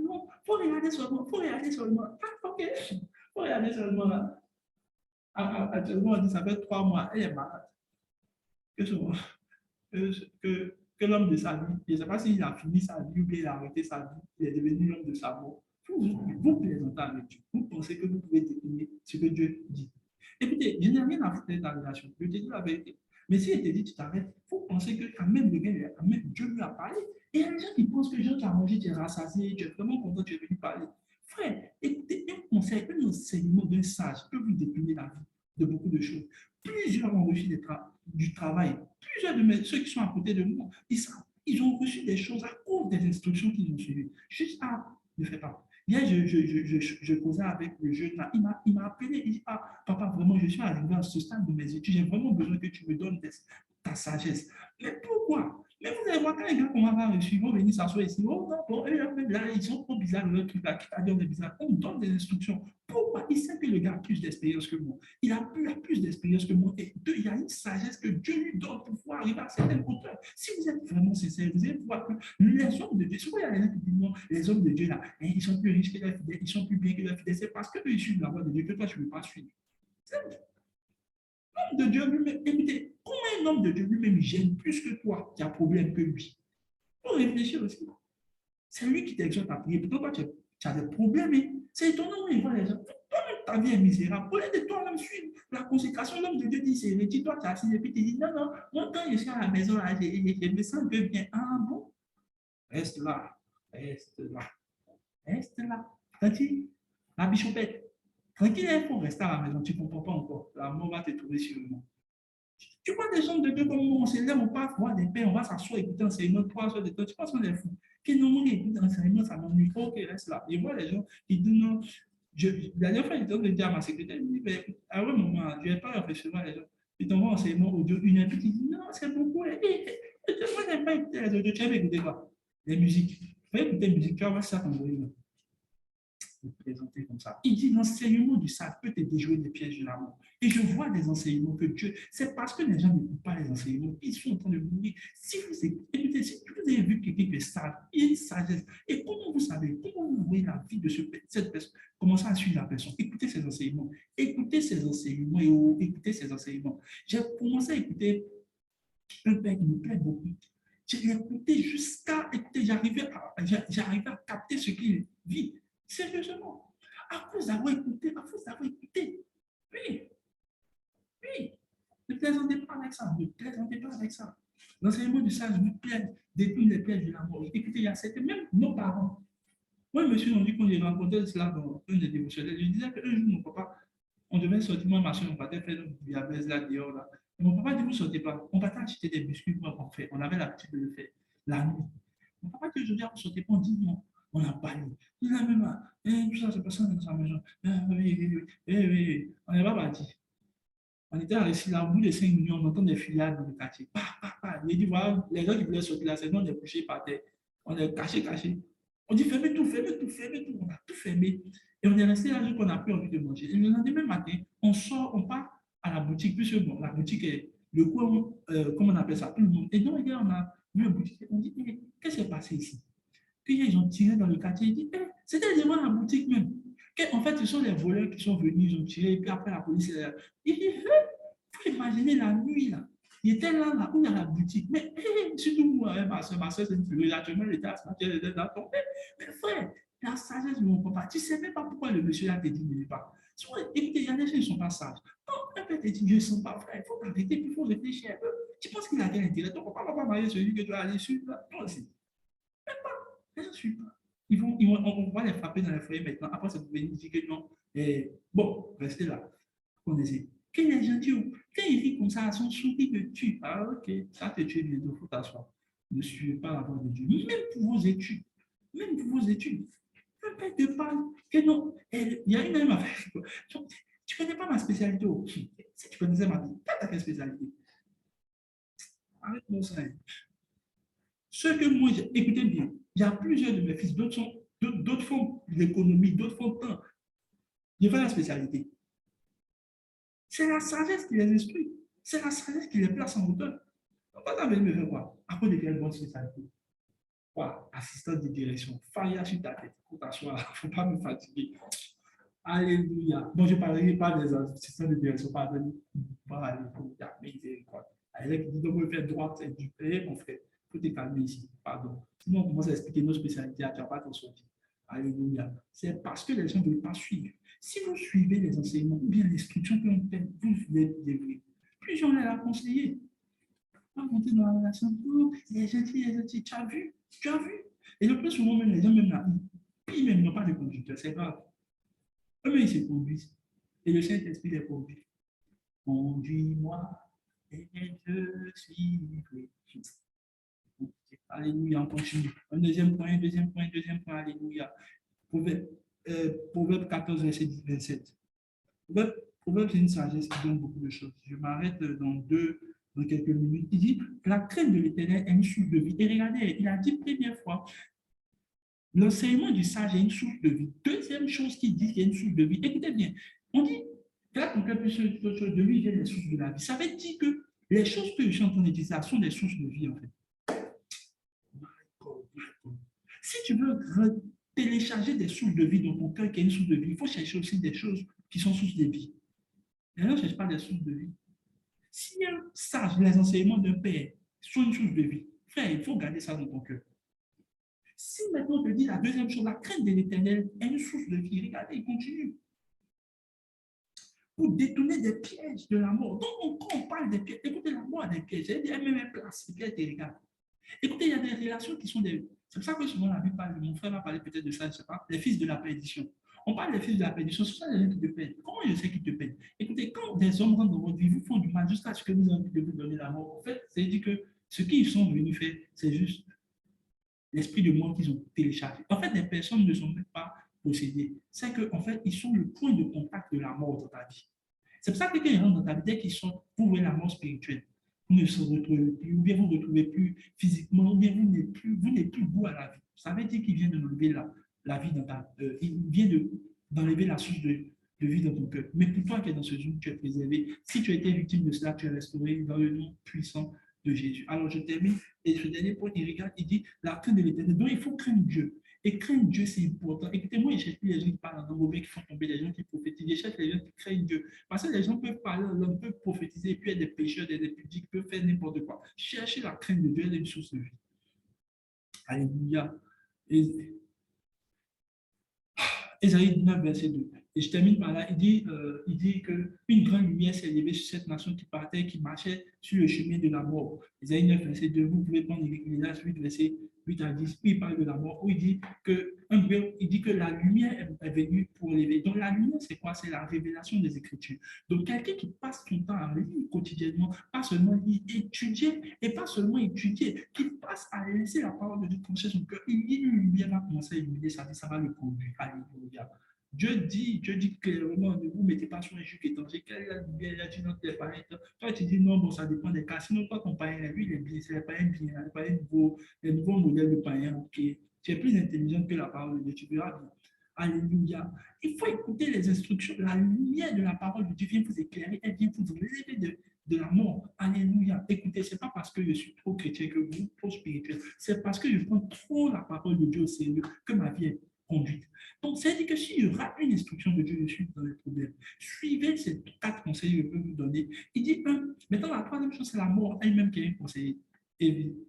Non, il faut regarder seulement, il faut regarder seulement. Ah, ok, il faut regarder seulement là. Actuellement, on dit ça fait 3 mois, elle est malade. Que, que l'homme de sa vie, je ne sais pas s'il a fini sa vie ou bien il a arrêté sa vie, il est devenu l'homme de sa mort. Vous plaisantez avec Dieu. Vous pensez que vous pouvez définir ce que Dieu dit. Écoutez, je n'ai rien à foutre de ta relation. Je te dis la vérité. Mais si elle te dit tu t'arrêtes, il faut penser que quand même, le gars, quand même, Dieu lui a parlé. Et il y a des gens qui pensent que Jean, tu as mangé, tu es rassasié, tu es vraiment content, tu es venu parler. Frère, écoutez, un conseil, un enseignement d'un sage peut vous définir la vie de beaucoup de choses. Plusieurs ont reçu du travail. Plusieurs de ceux qui sont à côté de moi, ils ont reçu des choses à cause des instructions qu'ils ont suivies. Juste, ah, ne fais pas. Hier, je causais avec le jeune là. Il m'a appelé. Il dit, ah, papa, vraiment, je suis arrivé à ce stade de mes études. J'ai vraiment besoin que tu me donnes ta sagesse. Mais pourquoi? Mais vous allez voir, quand les gars qu'on va reçu, ils vont venir s'asseoir ici. Oh non, bon, là, ils sont trop bizarres, le truc là, qui t'a dit on est bizarre. On donne des instructions. Pourquoi? Il sait que le gars a plus d'expérience que moi. Il a plus d'expérience que moi. Et deux, il y a une sagesse que Dieu lui donne pour pouvoir arriver à certaines hauteurs. Si vous êtes vraiment sincère, vous allez voir que les hommes de Dieu, souvent il y a des gens qui disent non, les hommes de Dieu là, ils sont plus riches que les fidèles, ils sont plus bien que les fidèles. C'est parce que ils suivent la voie de Dieu que toi, tu ne veux pas suivre. L'homme de Dieu lui-même, écoutez, comment un homme de Dieu lui-même gêne plus que toi qui a problème que lui? Il faut réfléchir aussi. C'est lui qui t'exhorte à prier. Pourtant, toi, tu as des problèmes. Hein. C'est étonnant, il voit les gens. Toi-même, ta vie est misérable. Au lieu de toi-même suivre la consécration, l'homme de Dieu dit, c'est dit, toi, tu as assis et puis tu dis, non, non, moi, quand je suis à la maison, là, je me sens un peu bien. Ah bon? Reste là. Reste là. Reste là. Tranquille. La bichopette. Tranquille, il faut rester à la maison. Tu ne comprends pas encore. La mort va te trouver sur le monde. Tu vois des gens de Dieu comme nous, on se lève, on passe voir des pères, on va s'asseoir, écouter enseignement, 3 heures de temps. Tu penses qu'on est fou? Que non, écoute l'enseignement, ça m'ennuie. Ok, reste là. Et vois les gens qui disent non. La dernière fois, j'étais en train de dire à ma secrétaire, je me dis, mais à un moment, je n'ai pas réfléchi à les gens. Ils t'envoient enseignement audio, une heure, puis tu dis, non, c'est beaucoup. Moi, je n'aime pas écouter les audios. Tu vas écouter quoi? Les musiques. Tu vas écouter la musique, tu vas voir ça comme présenter comme ça. Il dit l'enseignement du sage peut te déjouer des pièges de l'amour. Et je vois des enseignements que Dieu, c'est parce que les gens n'écoutent pas les enseignements, ils sont en train de mourir. Si vous écoutez, si vous avez vu quelqu'un qui est sage, il y a une sagesse. Et comment vous savez, comment vous voyez la vie de cette personne, commencez à suivre la personne, écoutez ses enseignements, écoutez ses enseignements. J'ai commencé à écouter un père qui me plaît beaucoup. J'ai écouté jusqu'à écouter, j'arrivais à capter ce qu'il vit. Sérieusement. À cause d'avoir écouté, à cause d'avoir écouté. Oui, oui. Ne plaisantez pas avec ça. Ne plaisantez pas avec ça. L'enseignement du sage vous plaît. détourne les pièges de la mort. Écoutez, il y a certains, même nos parents. Moi, monsieur, on dit qu'on j'ai rencontré cela dans un des dévotionnels. Je disais qu'un jour, mon papa, on devait sortir, moi, ma soeur, on partait faire notre bouillabaisse là dehors. Là. Et mon papa dit, vous ne sortez pas. On partait acheter des biscuits pour en fait. On avait l'habitude de le faire la nuit. Mon papa dit, aujourd'hui, vous ne sortez pas. On dit non. On n'a pas lu. Il a même, tout ça, c'est passé dans sa maison. Oui, oui, oui, oui, oui. On n'est pas parti. On était resté là, au bout de 5 minutes, on entend des fuyards dans le quartier. Pa, pa, pa. Il dit, voilà, les gens qui voulaient sortir là, c'est nous, on est couchés par terre. On est cachés, cachés. On dit, fermez tout, fermez tout, fermez tout. On a tout fermé. Et on est resté là jusqu'à qu'on n'a plus envie de manger. Et le lendemain matin, on sort, on part à la boutique, puisque bon, la boutique est le coin, comment on appelle ça, tout le monde. Et donc, on a vu la boutique, on dit, hey, qu'est-ce qui s'est passé ici? Puis ils ont tiré dans le quartier, ils disent, hey, c'était devant la boutique même. En fait, ce sont les voleurs qui sont venus, ils ont tiré, et puis après la police, il dit, faut imaginer la nuit, là. Il était là, là, où il y a la boutique. Mais surtout moi, ma soeur, c'est une figure. Actuellement, elle était à ce matin, elle était dans ton père. Mais frère, la sagesse de mon papa, tu ne sais même pas pourquoi le monsieur a te dit ne pas. Écoutez, il y a des gens qui ne sont pas sages. Quand un père te dit je ne sens pas, frère, il faut t'arrêter, il faut réfléchir un peu. Tu penses qu'il a quel intérêt? Ton papa va pas marier celui que tu as allé suivre, toi aussi. Même pas. Les gens ne suivent pas. On va les frapper dans les foyers maintenant. Après, ça vous dire que non. Et, bon, restez là. On essaie. Quand les gens disent, quand ils vivent comme ça, son souris te tue. Ah, ok, ça te tue bientôt, il faut t'asseoir. Ne suivez pas la voie de Dieu. Même pour vos études. Même pour vos études. Un père te parle que non. Il y a une même affaire. Tu ne connais pas ma spécialité. Si tu connaissais ma vie, t'as quelle spécialité? Arrête-moi ça. Ce que moi, écoutez bien, il y a plusieurs de mes fils, d'autres font l'économie, d'autres font temps. Je fais la spécialité. C'est la sagesse qui les instruit. C'est la sagesse qui les place en hauteur. On va pas venir me faire quoi? Après de quelle bonne spécialité? Quoi? Assistant de direction. Faria sur ta tête. Faut t'asseoir. Il ne faut pas me fatiguer. Alléluia. Bon, je ne parlerai pas des assistants de direction. Pardon. Pas alléluia. Mais il quoi? Elle qui dit donc, on faire droit, c'est du père, mon frère. Il faut te calmer ici. Pardon. Sinon, on commence à expliquer nos spécialités. Tu ne vas pas t'en sortir. Alléluia. C'est parce que les gens ne veulent pas suivre. Si vous suivez les enseignements ou bien l'instruction que l'on fait, vous devez. Plus j'en ai à conseiller. Pas monter dans la relation. Oh, les gentils, tu as vu? Tu as vu? Et le plus souvent, même les gens, même là, puis même, ils n'ont pas de conducteur, c'est grave. Eux-mêmes, ils se conduisent. Et le Saint-Esprit les conduit. Conduis-moi et je suivrai. Alléluia, on continue. Un deuxième point, alléluia. Proverbe 14, verset 27. Proverbe, c'est une sagesse qui donne beaucoup de choses. Je m'arrête dans quelques minutes. Il dit, la crainte de l'Éternel est une source de vie. Et regardez, il a dit première fois, l'enseignement du sage est une source de vie. Deuxième chose qu'il dit qu'il y a une source de vie. Écoutez bien, on dit, là, pour quelque chose de vie vient des sources de la vie. Ça veut dire que les choses que je suis en train de dire, ça sont des sources de vie, en fait. Si tu veux télécharger des sources de vie dans ton cœur qui est une source de vie, il faut chercher aussi des choses qui sont sources de vie. Et là, je ne cherche pas des sources de vie. Si un sage, les enseignements d'un père sont une source de vie, frère, il faut garder ça dans ton cœur. Si maintenant on te dit la deuxième chose, la crainte de l'Éternel est une source de vie, regardez, il continue. Pour détourner des pièges de la mort. Donc, quand on parle des pièges, écoutez, la mort a des pièges. Elle dit, elle met place, les pièges te regardent. Écoutez, il y a des relations qui sont des. C'est pour ça que souvent la Bible parle, mon frère va parler peut-être de ça, je ne sais pas, les fils de la perdition. On parle des fils de la perdition, ce sont les gens qui te payent. Comment je sais qu'ils te payent? Écoutez, quand des hommes rentrent dans votre vie, vous font du mal jusqu'à ce que vous ayez envie de vous donner la mort. En fait, c'est dit que ce qu'ils sont venus faire, c'est juste l'esprit de mort qu'ils ont téléchargé. En fait, les personnes ne sont même pas possédées. C'est qu'en fait, ils sont le point de contact de la mort dans ta vie. C'est pour ça que quand ils rentrent dans ta vie, dès qu'ils sont, vous voyez la mort spirituelle. Vous ne se retrouvez plus, ou bien vous ne retrouvez plus physiquement, ou bien vous n'êtes plus beau à la vie. Ça veut dire qu'il vient de enlever la vie dans ta il vient d'enlever la source de vie dans ton cœur. Mais pour toi qui es dans ce jour, tu es préservé. Si tu as été victime de cela, tu es restauré dans le nom puissant de Jésus. Alors je termine, et ce dernier point, il regarde, il dit la crainte de l'Éternel. Donc il faut craindre Dieu. Et craindre Dieu, c'est important. Écoutez-moi, je ne cherche plus les gens qui parlent en mauvais, qui font tomber les gens qui prophétisent. Je cherche les gens qui craignent Dieu. Parce que les gens peuvent parler, l'homme peut prophétiser, et puis être des pécheurs, des pudiques, peuvent faire n'importe quoi. Chercher la crainte de Dieu, elle est une source de vie. Alléluia. Ésaïe 9, verset 2. Et je termine par là. Il dit qu'une grande lumière s'est levée sur cette nation qui partait, qui marchait sur le chemin de la mort. Isaïe 9, verset 2, vous pouvez prendre l'Église 8, verset 8 à 10. Puis il parle de la mort, où il dit que la lumière est venue pour l'éveil. Donc la lumière, c'est quoi? C'est la révélation des Écritures. Donc quelqu'un qui passe son temps à lire quotidiennement, pas seulement étudier, et pas seulement étudier, qui passe à laisser la parole de Dieu trancher son cœur, il lit une lumière, va commencer à illuminer sa vie, ça va le conduire. Alléluia. Dieu dit clairement, ne vous mettez pas sur un juge étranger. Quelle est la lumière? Il a dit non, tu es païen. Toi, tu dis non, bon, ça dépend des cas. Sinon, toi, ton païen, lui, il est bien, c'est les païens bien, les nouveaux modèles de païen, ok. Tu es plus intelligent que la parole de Dieu, tu verras bien. Alléluia. Il faut écouter les instructions. La lumière de la parole de Dieu vient vous éclairer, elle vient vous lever de la mort. Alléluia. Écoutez, ce n'est pas parce que je suis trop chrétien que vous, trop spirituel. C'est parce que je prends trop la parole de Dieu au sérieux que ma vie est conduite. Donc, ça veut dire que s'il y aura une instruction de Dieu, je suis dans le problème. Suivez ces 4 conseils que je peux vous donner. Il dit, maintenant, la troisième chose, c'est la mort elle-même qui est un conseiller.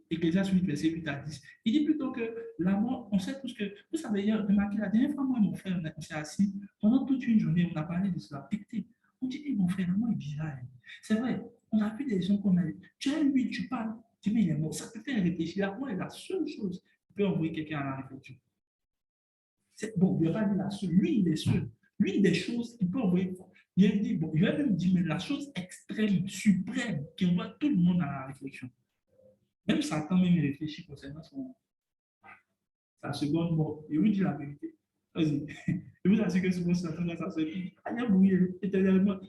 Ecclésiaste 8, verset 8 à 10. Il dit plutôt que la mort, on sait tous que, vous savez, remarquez, la dernière fois, moi, mon frère, on s'est assis, pendant toute une journée, on a parlé de cela. Écoutez, on dit, mon frère, la mort est bizarre. C'est vrai, on a vu des gens qu'on a dit, tiens, lui, tu parles, tu dis, mais il est mort. Ça te fait réfléchir. La mort est la seule chose qui peut envoyer quelqu'un à la réflexion. Bon, il n'y a pas dit la seule, lui, il est seul. Lui, des choses qu'il peut envoyer. Il dit, bon, il a même dit, mais la chose extrême, suprême, qui envoie tout le monde à la réflexion. Même Satan, même, il réfléchit concernant sa seconde mort. Il vous dit la vérité. Vas-y. Je vous assure que souvent, Satan, ça se dit, il a bouillé éternellement.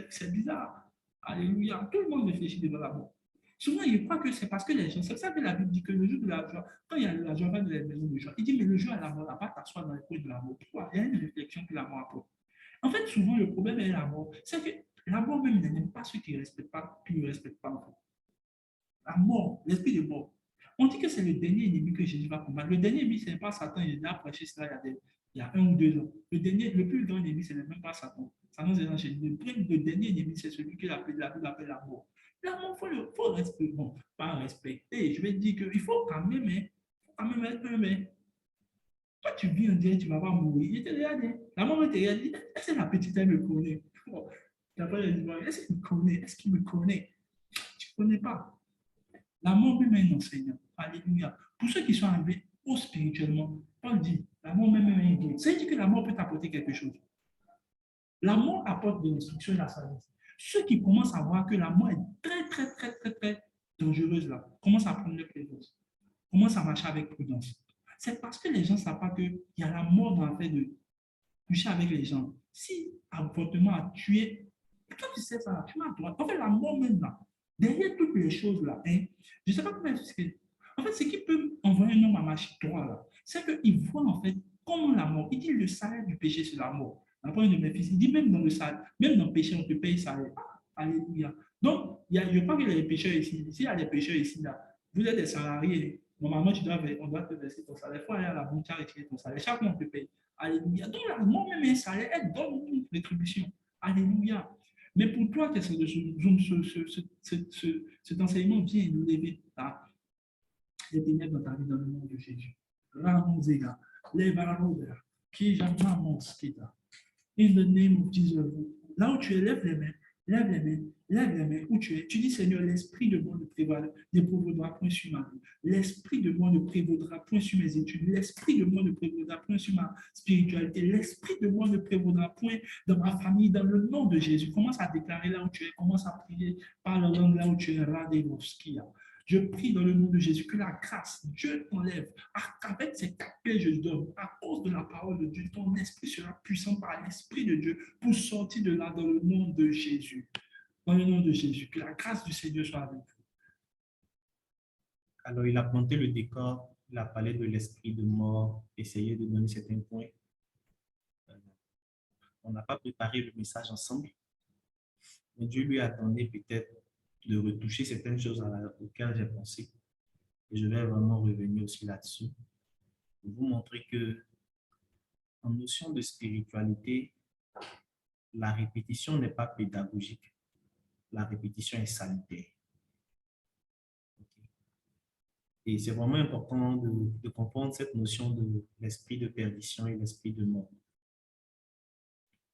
C'est bizarre. Alléluia. Tout le monde réfléchit devant la mort. Souvent, il croit que c'est parce que les gens, c'est ça que la Bible dit que le jour de la joie, quand il y a la joie, va de la maison de joie, il dit, mais le jour à la mort, là, va t'asseoir dans le coin de la mort. Pourquoi? Il y a une réflexion que la mort apporte. En fait, souvent, le problème est la mort. C'est que la mort même n'aime pas ceux qui ne respectent pas, qui ne respectent pas. En fait. La mort, l'esprit de mort. On dit que c'est le dernier ennemi que Jésus va combattre. Le dernier ennemi, ce n'est pas Satan. Il a prêché cela il y a 1 ou 2 ans. Le plus grand ennemi, ce n'est même pas Satan. Le dernier ennemi, c'est celui que la Bible appelle la mort. La mort, il faut respecter. Bon, pas respecter. Je vais dire qu'il faut quand même être un mais. Toi, tu vis, on dirait que tu ne vas pas mourir. Il te regarde. La mort te regarde. Est-ce que la petite, elle me connaît? Bon, est-ce qu'il me connaît? Est-ce qu'il me connaît? Tu ne connais pas. La mort même est un enseignant. Alléluia. Pour ceux qui sont arrivés haut spirituellement, Paul dit, la mort même est un guide. Ça veut dire que la mort peut t'apporter quelque chose. La mort apporte de l'instruction et la sagesse. Ceux qui commencent à voir que la mort est très, très, très, très, très dangereuse là, commencent à prendre leur présence, commencent à marcher avec prudence. C'est parce que les gens ne savent pas qu'il y a la mort dans le fait de toucher avec les gens. Si avortement a tué, quand tu sais ça, tu m'as droit. En fait, la mort même là, derrière toutes les choses là, hein, je ne sais pas comment expliquer. En fait, ce qui peut envoyer un homme à marcher droit là, c'est qu'il voit en fait comment la mort. Il dit le salaire du péché, c'est la mort. Après, de mes fils, il dit même dans le salaire, même dans le péché, on te paye salaire. Alléluia. Donc, je ne veux pas qu'il y ait des pécheurs ici. S'il y a des pécheurs ici, là, vous êtes des salariés. Normalement, on doit te verser ton salaire. Il faut aller à la banque, tu as retiré ton salaire. Chaque mois, on te paye. Alléluia. Donc, la mort même un salaire, elle donne une rétribution. Alléluia. Mais pour toi, cet enseignement vient nous lever les ténèbres dans ta vie dans le nom de Jésus. Ramosega, Levaroda, Kijamamos Kita. In the name of Jesus. Là où tu es, lève les mains, lève les mains, lève les mains. Où tu es, tu dis Seigneur, l'esprit de moi ne prévaudra point sur ma vie. L'esprit de moi ne prévaudra point sur mes études. L'esprit de moi ne prévaudra point sur ma spiritualité. L'esprit de moi ne prévaudra point dans ma famille, dans le nom de Jésus. Commence à déclarer là où tu es, commence à prier par le langue là où tu es, Radevoskia. Je prie dans le nom de Jésus que la grâce, Dieu t'enlève. Avec ces 4 que je donne, à cause de la parole de Dieu, ton esprit sera puissant par l'esprit de Dieu pour sortir de là dans le nom de Jésus. Dans le nom de Jésus, que la grâce du Seigneur soit avec vous. Alors, il a planté le décor, il a parlé de l'esprit de mort, essayé de donner certains points. On n'a pas préparé le message ensemble, mais Dieu lui a donné peut-être de retoucher certaines choses auxquelles j'ai pensé. Et je vais vraiment revenir aussi là-dessus pour vous montrer que, en notion de spiritualité, la répétition n'est pas pédagogique. La répétition est salutaire. Et c'est vraiment important de comprendre cette notion de l'esprit de perdition et l'esprit de mort.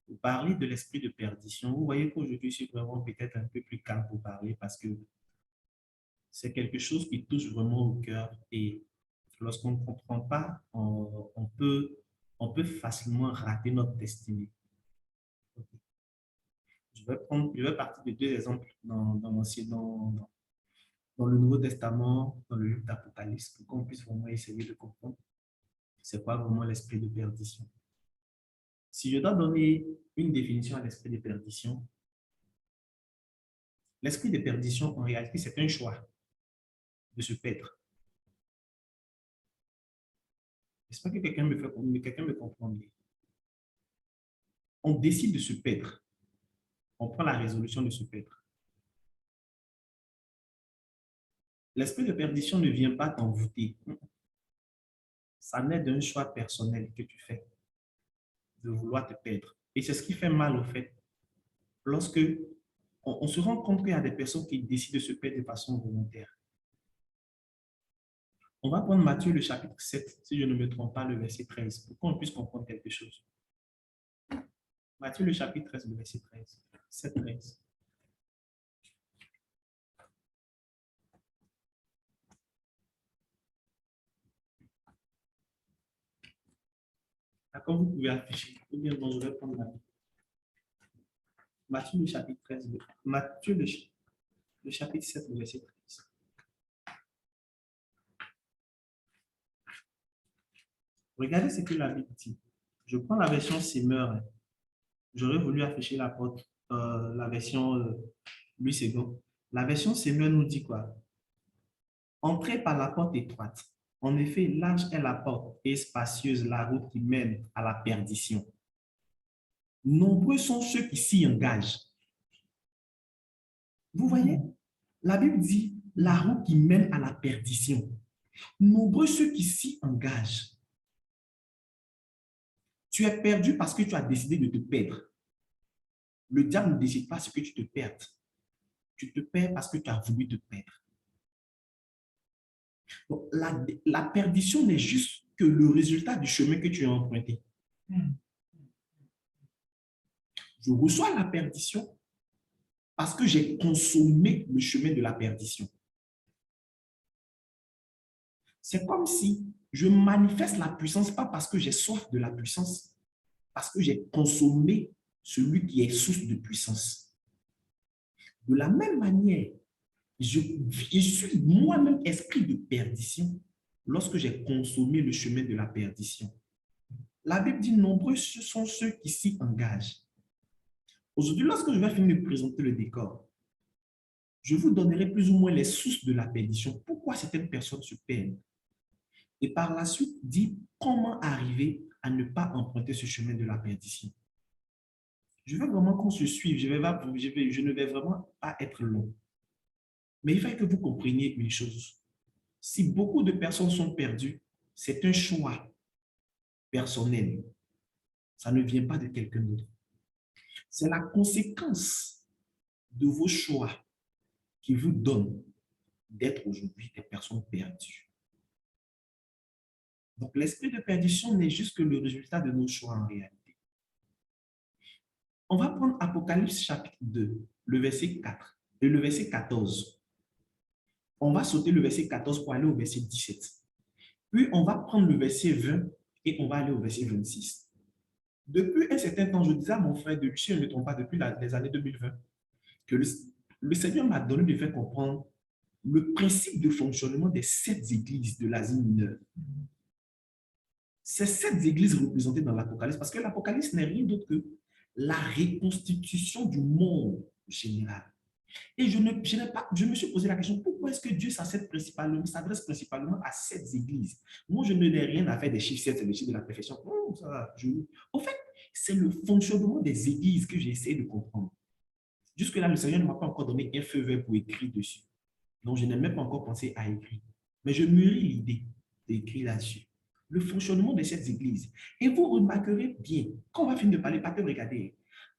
Vous parlez de l'esprit de perdition. Vous voyez qu'aujourd'hui, je suis vraiment peut-être un peu plus calme pour parler parce que c'est quelque chose qui touche vraiment au cœur et lorsqu'on ne comprend pas, on peut facilement rater notre destinée. Je vais partir de deux exemples dans le Nouveau Testament, dans le livre d'Apocalypse, pour qu'on puisse vraiment essayer de comprendre c'est quoi vraiment l'esprit de perdition. Si je dois donner une définition à l'esprit de perdition, l'esprit de perdition, en réalité, c'est un choix de se perdre. J'espère que quelqu'un me comprend bien. On décide de se perdre. On prend la résolution de se perdre. L'esprit de perdition ne vient pas t'envoûter. Ça naît d'un choix personnel que tu fais de vouloir te perdre. Et c'est ce qui fait mal au fait. Lorsque on se rend compte qu'il y a des personnes qui décident de se perdre de façon volontaire. On va prendre Matthieu le chapitre 7, si je ne me trompe pas, le verset 13, pour qu'on puisse comprendre quelque chose. Matthieu le chapitre 13, le verset 13. 7, 13. D'accord, vous pouvez afficher. Ou bien, bon, je vais prendre Matthieu le chapitre 13. Matthieu le chapitre 7, le verset 13. Regardez ce que la Bible dit. Je prends la version Semeur. J'aurais voulu afficher la version Louis II. La version Semeur nous dit quoi? Entrez par la porte étroite. En effet, large est la porte et spacieuse la route qui mène à la perdition. Nombreux sont ceux qui s'y engagent. Vous voyez, la Bible dit la route qui mène à la perdition. Nombreux ceux qui s'y engagent. Tu es perdu parce que tu as décidé de te perdre. Le diable ne décide pas ce que tu te perds. Tu te perds parce que tu as voulu te perdre. Donc, la perdition n'est juste que le résultat du chemin que tu as emprunté. Je reçois la perdition parce que j'ai consommé le chemin de la perdition. C'est comme si je manifeste la puissance, pas parce que j'ai soif de la puissance, parce que j'ai consommé celui qui est source de puissance. De la même manière, je suis moi-même esprit de perdition lorsque j'ai consommé le chemin de la perdition. La Bible dit nombreux ce sont ceux qui s'y engagent. Aujourd'hui, lorsque je vais finir de présenter le décor, je vous donnerai plus ou moins les sources de la perdition. Pourquoi certaines personnes se perdent? Et par la suite, dit comment arriver à ne pas emprunter ce chemin de la perdition. Je veux vraiment qu'on se suive. Je ne vais vraiment pas être long. Mais il faut que vous compreniez une chose. Si beaucoup de personnes sont perdues, c'est un choix personnel. Ça ne vient pas de quelqu'un d'autre. C'est la conséquence de vos choix qui vous donne d'être aujourd'hui des personnes perdues. Donc, l'esprit de perdition n'est juste que le résultat de nos choix en réalité. On va prendre Apocalypse chapitre 2, le verset 4 et le verset 14. On va sauter le verset 14 pour aller au verset 17. Puis, on va prendre le verset 20 et on va aller au verset 26. Depuis un certain temps, je disais à mon frère, si je ne me trompe pas, depuis les années 2020, que le Seigneur m'a donné de faire comprendre le principe de fonctionnement des 7 églises de l'Asie mineure. Ces 7 églises représentées dans l'Apocalypse, parce que l'Apocalypse n'est rien d'autre que la reconstitution du monde général. Et je me suis posé la question, pourquoi est-ce que Dieu s'adresse principalement à 7 églises? Moi, je n'ai rien à faire des chiffres 7, c'est le chiffre de la perfection. En fait, c'est le fonctionnement des églises que j'ai essayé de comprendre. Jusque-là, le Seigneur ne m'a pas encore donné un feu vert pour écrire dessus. Donc, je n'ai même pas encore pensé à écrire. Mais je mûris l'idée d'écrire là-dessus. Le fonctionnement de cette église. Et vous remarquerez bien, quand on va finir de parler, pas que regardez,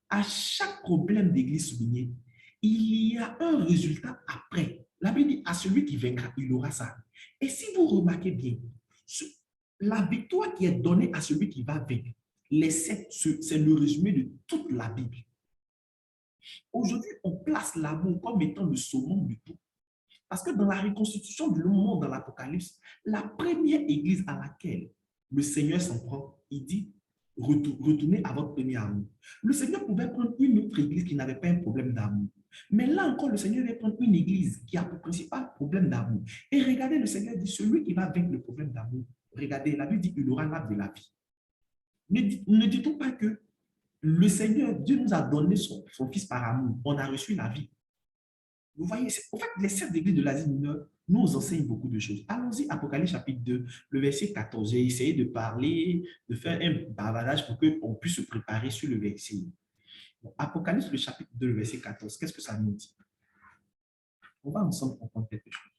à chaque problème d'église souligné, il y a un résultat après. La Bible dit, à celui qui vaincra, il aura ça. Et si vous remarquez bien, la victoire qui est donnée à celui qui va vaincre, les 7, c'est le résumé de toute la Bible. Aujourd'hui, on place l'amour comme étant le summum du tout. Parce que dans la reconstitution du monde dans l'Apocalypse, la première église à laquelle le Seigneur s'en prend, il dit, retournez à votre premier amour. Le Seigneur pouvait prendre une autre église qui n'avait pas un problème d'amour. Mais là encore, le Seigneur va prendre une église qui a pour principal problème d'amour. Et regardez, le Seigneur dit, celui qui va vaincre le problème d'amour, regardez, la Bible dit, il aura l'arbre de la vie. Ne dit-on pas que le Seigneur, Dieu nous a donné son Fils par amour. On a reçu la vie. Vous voyez, en fait, les 7 églises de l'Asie mineure nous enseignent beaucoup de choses. Allons-y, Apocalypse chapitre 2, le verset 14. J'ai essayé de parler, de faire un bavardage pour qu'on puisse se préparer sur le verset. Bon, Apocalypse, le chapitre 2, le verset 14, qu'est-ce que ça nous dit? On va ensemble comprendre quelque chose.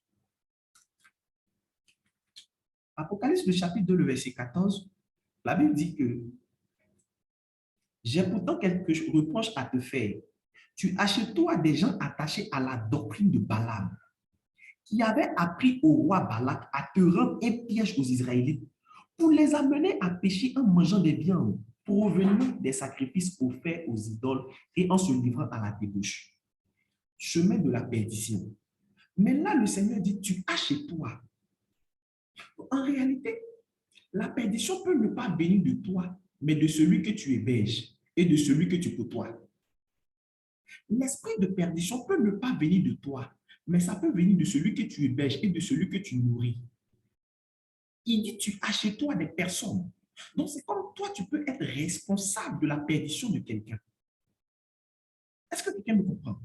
Apocalypse, le chapitre 2, le verset 14, la Bible dit que j'ai pourtant quelque reproche à te faire. Tu achètes-toi des gens attachés à la doctrine de Balaam, qui avait appris au roi Balak à te rendre un piège aux Israélites pour les amener à pécher en mangeant des viandes, provenant des sacrifices offerts aux idoles et en se livrant à la débauche. Chemin de la perdition. Mais là, le Seigneur dit, tu as chez toi. En réalité, la perdition peut ne pas venir de toi, mais de celui que tu héberges et de celui que tu côtoies. L'esprit de perdition peut ne pas venir de toi, mais ça peut venir de celui que tu héberges et de celui que tu nourris. Il dit, tu as chez toi des personnes. Donc, c'est comme toi, tu peux être responsable de la perdition de quelqu'un. Est-ce que quelqu'un me comprend?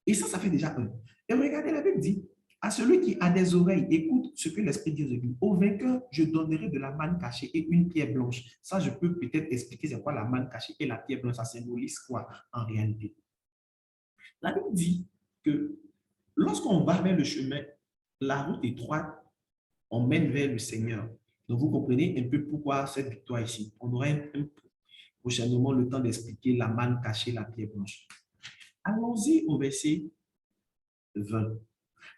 Et ça fait déjà un. Et regardez, la Bible dit, à celui qui a des oreilles, écoute ce que l'Esprit dit aux églises. Au vainqueur, je donnerai de la manne cachée et une pierre blanche. Ça, je peux peut-être expliquer c'est quoi la manne cachée et la pierre blanche. Ça symbolise quoi en réalité? La Bible dit que lorsqu'on va vers le chemin, la route étroite, on mène vers le Seigneur. Donc, vous comprenez un peu pourquoi cette victoire ici. On aura prochainement le temps d'expliquer la manne cachée, la pierre blanche. Allons-y au verset 20.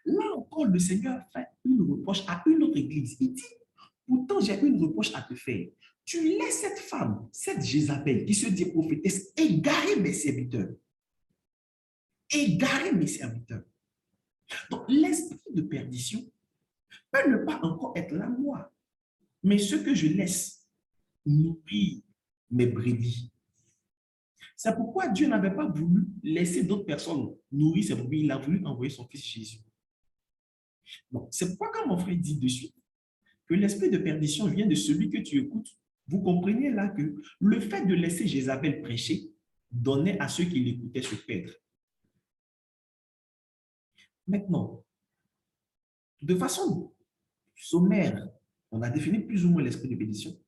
Là encore, le Seigneur fait une reproche à une autre église. Il dit, pourtant, j'ai une reproche à te faire. Tu laisses cette femme, cette Jézabel, qui se dit prophétesse, égarer mes serviteurs. Égarer mes serviteurs. Donc, l'esprit de perdition peut ne pas encore être là, moi. Mais ce que je laisse nourrir mes brebis. C'est pourquoi Dieu n'avait pas voulu laisser d'autres personnes nourrir ses brebis. Il a voulu envoyer son Fils Jésus. Donc, c'est pourquoi quand mon frère dit de suite que l'esprit de perdition vient de celui que tu écoutes, vous comprenez là que le fait de laisser Jézabel prêcher donnait à ceux qui l'écoutaient se perdre. Maintenant, de façon sommaire, on a défini plus ou moins l'esprit de perdition.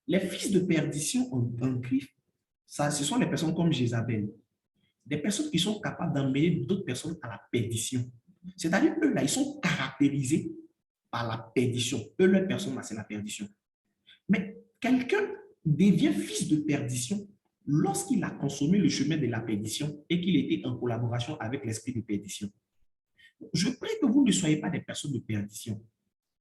Les fils de perdition en Christ, ce sont les personnes comme Jézabel, des personnes qui sont capables d'emmener d'autres personnes à la perdition. C'est-à-dire eux là, ils sont caractérisés par la perdition. Eux, leur personne là, c'est la perdition. Mais quelqu'un devient fils de perdition lorsqu'il a consommé le chemin de la perdition et qu'il était en collaboration avec l'esprit de perdition. Je prie que vous ne soyez pas des personnes de perdition,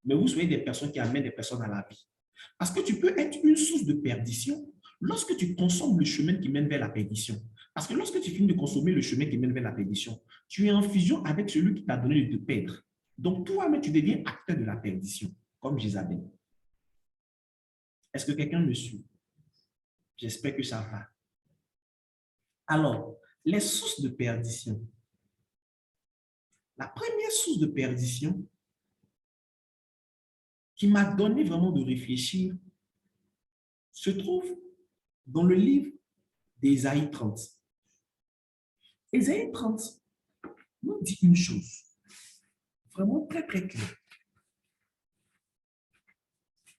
mais vous soyez des personnes qui amènent des personnes à la vie. Parce que tu peux être une source de perdition lorsque tu consommes le chemin qui mène vers la perdition. Parce que lorsque tu finis de consommer le chemin qui mène vers la perdition, tu es en fusion avec celui qui t'a donné de te perdre. Donc toi-même, tu deviens acteur de la perdition, comme Jézabel. Est-ce que quelqu'un me suit? J'espère que ça va. Alors, les sources de perdition. La première source de perdition qui m'a donné vraiment de réfléchir se trouve dans le livre d'Ésaïe 30. Ésaïe 30 nous dit une chose vraiment très très claire.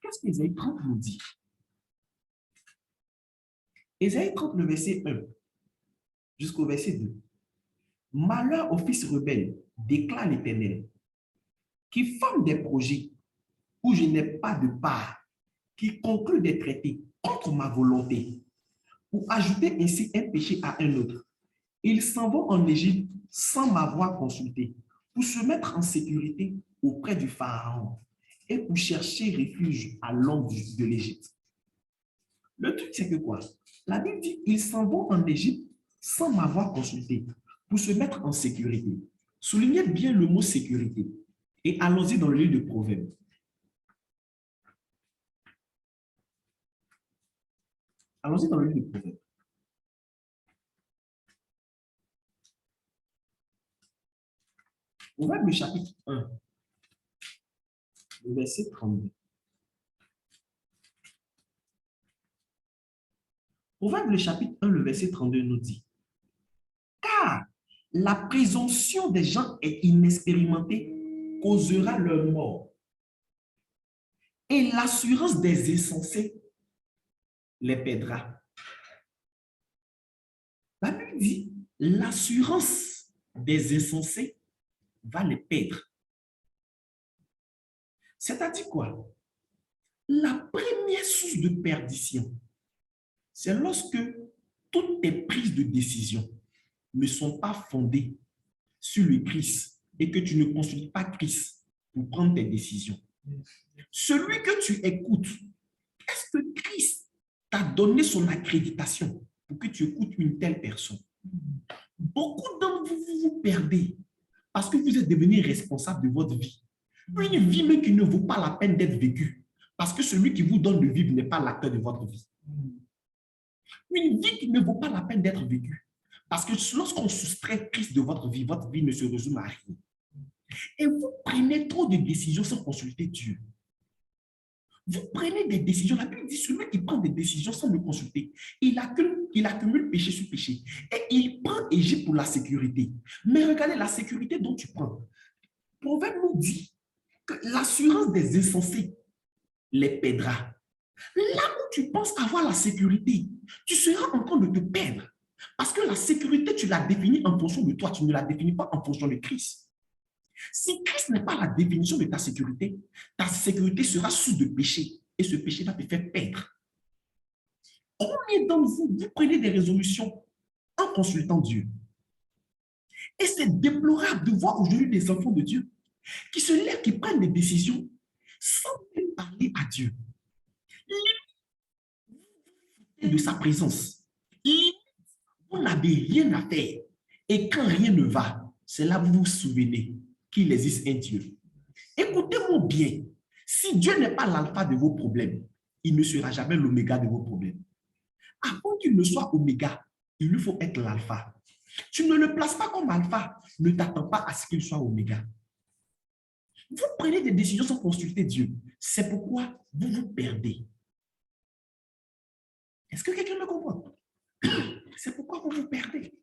Qu'est-ce qu'Ésaïe 30 nous dit? Ésaïe 30, le verset 1 jusqu'au verset 2. Malheur aux fils rebelles, déclare l'Éternel, qui forment des projets où je n'ai pas de part, qui concluent des traités contre ma volonté, pour ajouter ainsi un péché à un autre. Ils s'en vont en Égypte sans m'avoir consulté, pour se mettre en sécurité auprès du Pharaon et pour chercher refuge à l'ombre de l'Égypte. Le truc, c'est que quoi? La Bible dit, ils s'en vont en Égypte sans m'avoir consulté pour se mettre en sécurité. Soulignez bien le mot sécurité. Et allons-y dans le livre de Proverbes. Allons-y dans le livre de Proverbes. Proverbes, le chapitre 1, le verset 32. Proverbe, le chapitre 1, le verset 32 nous dit, car la présomption des gens est inexpérimentée causera leur mort. Et l'assurance des insensés les perdra. La Bible dit, l'assurance des insensés va les perdre. C'est-à-dire quoi? La première source de perdition, c'est lorsque toutes tes prises de décision ne sont pas fondées sur le Christ et que tu ne consultes pas Christ pour prendre tes décisions. Celui que tu écoutes, est-ce que Christ t'a donné son accréditation pour que tu écoutes une telle personne? Beaucoup d'entre vous vous perdez parce que vous êtes devenu responsable de votre vie. Une vie même qui ne vaut pas la peine d'être vécue parce que celui qui vous donne de vivre n'est pas l'acteur de votre vie. Une vie qui ne vaut pas la peine d'être vécue parce que lorsqu'on soustrait Christ de votre vie ne se résume à rien. Et vous prenez trop de décisions sans consulter Dieu. Vous prenez des décisions. La Bible dit celui qui prend des décisions sans le consulter, il accumule péché sur péché. Et il prend Égypte pour la sécurité. Mais regardez la sécurité dont tu prends. Proverbe nous dit que l'assurance des insensés les perdra. Là où tu penses avoir la sécurité, tu seras en train de te perdre. Parce que la sécurité, tu la définis en fonction de toi, tu ne la définis pas en fonction de Christ. Si Christ n'est pas la définition de ta sécurité sera source de péché et ce péché va te faire perdre. Combien d'entre vous, vous prenez des résolutions en consultant Dieu? Et c'est déplorable de voir aujourd'hui des enfants de Dieu qui se lèvent, qui prennent des décisions sans même parler à Dieu. De sa présence. Vous n'avez rien à faire. Et quand rien ne va, c'est là que vous vous souvenez qu'il existe un Dieu. Écoutez-moi bien. Si Dieu n'est pas l'alpha de vos problèmes, il ne sera jamais l'oméga de vos problèmes. Avant qu'il ne soit oméga, il lui faut être l'alpha. Tu ne le places pas comme alpha, ne t'attends pas à ce qu'il soit oméga. Vous prenez des décisions sans consulter Dieu. C'est pourquoi vous vous perdez. Est-ce que quelqu'un me comprend? C'est pourquoi vous vous perdez.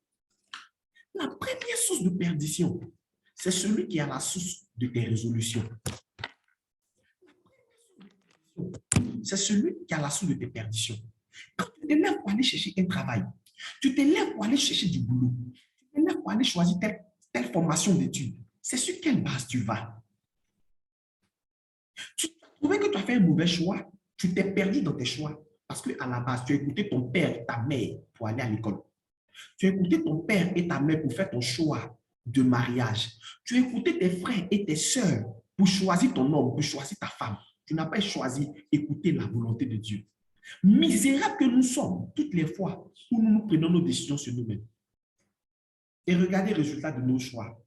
La première source de perdition, c'est celui qui a la source de tes résolutions. C'est celui qui a la source de tes perditions. Quand tu te lèves pour aller chercher un travail, tu te lèves pour aller chercher du boulot, tu te lèves pour aller choisir telle formation d'études, c'est sur quelle base tu vas? Tu as trouvé que tu as fait un mauvais choix, tu t'es perdu dans tes choix. Parce qu'à la base, tu as écouté ton père, ta mère pour aller à l'école. Tu as écouté ton père et ta mère pour faire ton choix de mariage. Tu as écouté tes frères et tes sœurs pour choisir ton homme, pour choisir ta femme. Tu n'as pas choisi écouter la volonté de Dieu. Misérables que nous sommes toutes les fois où nous prenons nos décisions sur nous-mêmes. Et regardez le résultat de nos choix.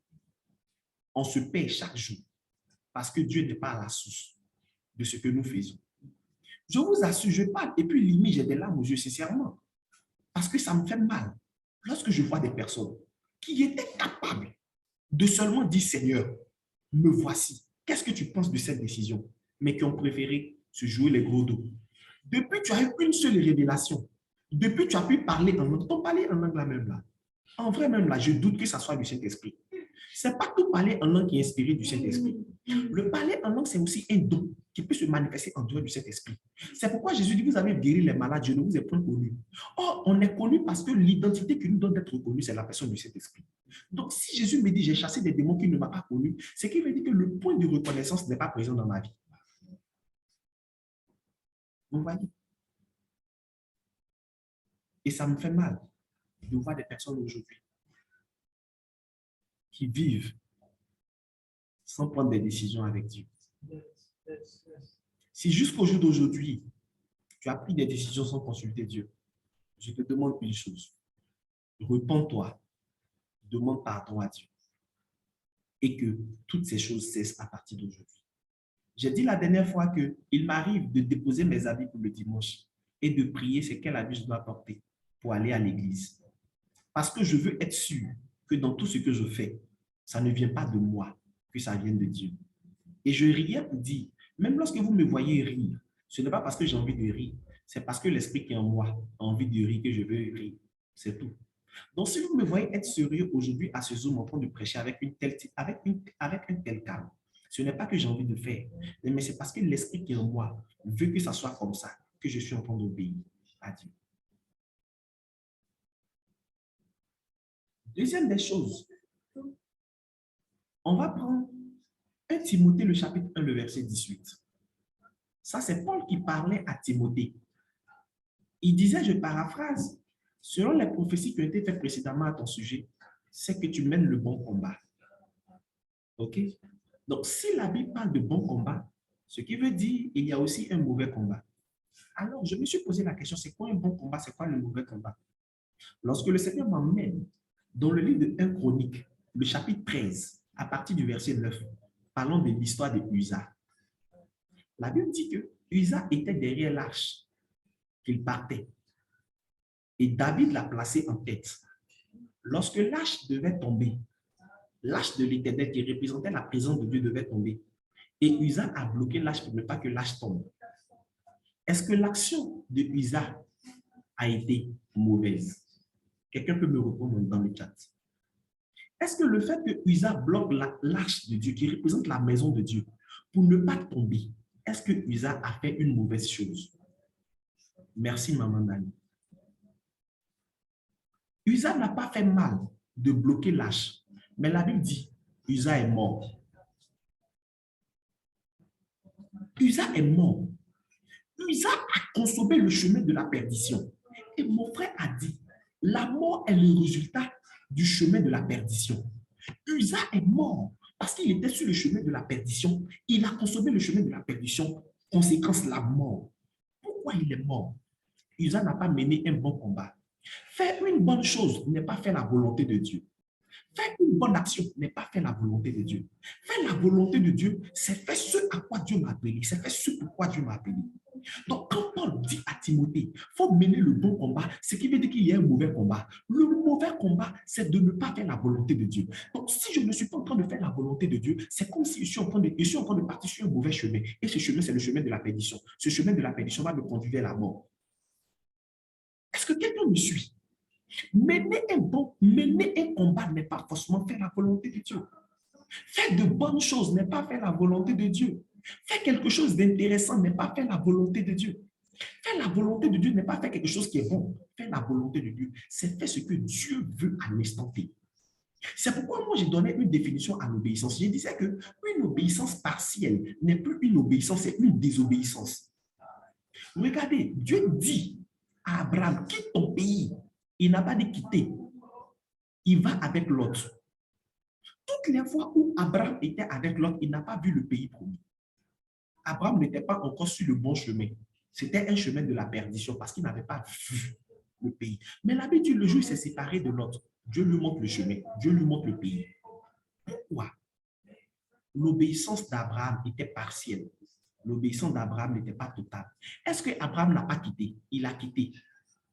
On se paie chaque jour parce que Dieu n'est pas à la source de ce que nous faisons. Je vous assure, je parle et puis limite, j'ai des larmes aux yeux, sincèrement. Parce que ça me fait mal. Lorsque je vois des personnes qui étaient capables de seulement dire, Seigneur, me voici. Qu'est-ce que tu penses de cette décision? Mais qui ont préféré se jouer les gros dos. Depuis, tu as eu une seule révélation. Depuis, tu as pu parler en langue. Ton parler en langue là même là. En vrai même là, je doute que ça soit du Saint-Esprit. Ce n'est pas tout parler en langue qui est inspiré du Saint-Esprit. Le parler en langue, c'est aussi un don qui peut se manifester en dehors du Saint-Esprit. C'est pourquoi Jésus dit, vous avez guéri les malades, je ne vous ai point connu. Or, on est connu parce que l'identité qui nous donne d'être reconnu, c'est la personne du Saint-Esprit. Donc, si Jésus me dit, j'ai chassé des démons qui ne m'ont pas connu, c'est qu'il veut dire que le point de reconnaissance n'est pas présent dans ma vie. Vous voyez? Et ça me fait mal de voir des personnes aujourd'hui qui vivent sans prendre des décisions avec Dieu. Si jusqu'au jour d'aujourd'hui, tu as pris des décisions sans consulter Dieu, je te demande une chose. Repends-toi, demande pardon à Dieu et que toutes ces choses cessent à partir d'aujourd'hui. J'ai dit la dernière fois qu'il m'arrive de déposer mes habits pour le dimanche et de prier c'est quel habit je dois porter pour aller à l'église. Parce que je veux être sûr que dans tout ce que je fais, ça ne vient pas de moi, que ça vient de Dieu. Et je riais pour dire, même lorsque vous me voyez rire, ce n'est pas parce que j'ai envie de rire, c'est parce que l'esprit qui est en moi a envie de rire que je veux rire. C'est tout. Donc, si vous me voyez être sérieux aujourd'hui à ce Zoom en train de prêcher avec un tel calme, ce n'est pas que j'ai envie de faire, mais c'est parce que l'esprit qui est en moi veut que ça soit comme ça, que je suis en train d'obéir à Dieu. Deuxième des choses, on va prendre 1 Timothée, le chapitre 1, le verset 18. Ça, c'est Paul qui parlait à Timothée. Il disait, je paraphrase, selon les prophéties qui ont été faites précédemment à ton sujet, c'est que tu mènes le bon combat. OK? Donc, si la Bible parle de bon combat, ce qui veut dire qu'il y a aussi un mauvais combat. Alors, je me suis posé la question, c'est quoi un bon combat, c'est quoi le mauvais combat? Lorsque le Seigneur m'emmène dans le livre de 1 Chronique, le chapitre 13, à partir du verset 9, parlant de l'histoire de Uza. La Bible dit que Uza était derrière l'arche, qu'il partait. Et David l'a placé en tête. Lorsque l'arche devait tomber, l'arche de l'Éternel qui représentait la présence de Dieu devait tomber. Et Uza a bloqué l'arche pour ne pas que l'arche tombe. Est-ce que l'action de Uza a été mauvaise? Quelqu'un peut me répondre dans le chat. Est-ce que le fait que Uza bloque l'arche de Dieu qui représente la maison de Dieu pour ne pas tomber, est-ce que Uza a fait une mauvaise chose? Merci, maman Dani. Uza n'a pas fait mal de bloquer l'arche, mais la Bible dit Uza est mort. Uza est mort. Uza a consommé le chemin de la perdition. Et mon frère a dit, la mort est le résultat du chemin de la perdition. Uza est mort parce qu'il était sur le chemin de la perdition. Il a consommé le chemin de la perdition. Conséquence, la mort. Pourquoi il est mort? Uza n'a pas mené un bon combat. Faire une bonne chose n'est pas faire la volonté de Dieu. Faire une bonne action n'est pas faire la volonté de Dieu. Faire la volonté de Dieu, c'est faire ce à quoi Dieu m'a appelé. C'est faire ce pourquoi Dieu m'a appelé. Donc, quand Paul dit à Timothée, il faut mener le bon combat, ce qui veut dire qu'il y a un mauvais combat. Le mauvais combat, c'est de ne pas faire la volonté de Dieu. Donc, si je ne suis pas en train de faire la volonté de Dieu, c'est comme si je suis en train de partir sur un mauvais chemin. Et ce chemin, c'est le chemin de la perdition. Ce chemin de la perdition va me conduire vers la mort. Est-ce que quelqu'un me suit? Mener un combat n'est pas forcément faire la volonté de Dieu. Faire de bonnes choses n'est pas faire la volonté de Dieu. Faire quelque chose d'intéressant n'est pas faire la volonté de Dieu. Faire la volonté de Dieu n'est pas faire quelque chose qui est bon. Faire la volonté de Dieu, c'est faire ce que Dieu veut à l'instant T. C'est pourquoi moi j'ai donné une définition à l'obéissance. Je disais qu'une obéissance partielle n'est plus une obéissance, c'est une désobéissance. Regardez, Dieu dit à Abraham, quitte ton pays. Il n'a pas dit quitter. Il va avec Lot. Toutes les fois où Abraham était avec Lot, il n'a pas vu le pays promis. Abraham n'était pas encore sur le bon chemin. C'était un chemin de la perdition parce qu'il n'avait pas vu le pays. Mais la Bible dit, le jour où il s'est séparé de Lot, Dieu lui montre le chemin, Dieu lui montre le pays. Pourquoi? L'obéissance d'Abraham était partielle. L'obéissance d'Abraham n'était pas totale. Est-ce qu'Abraham n'a pas quitté? Il a quitté.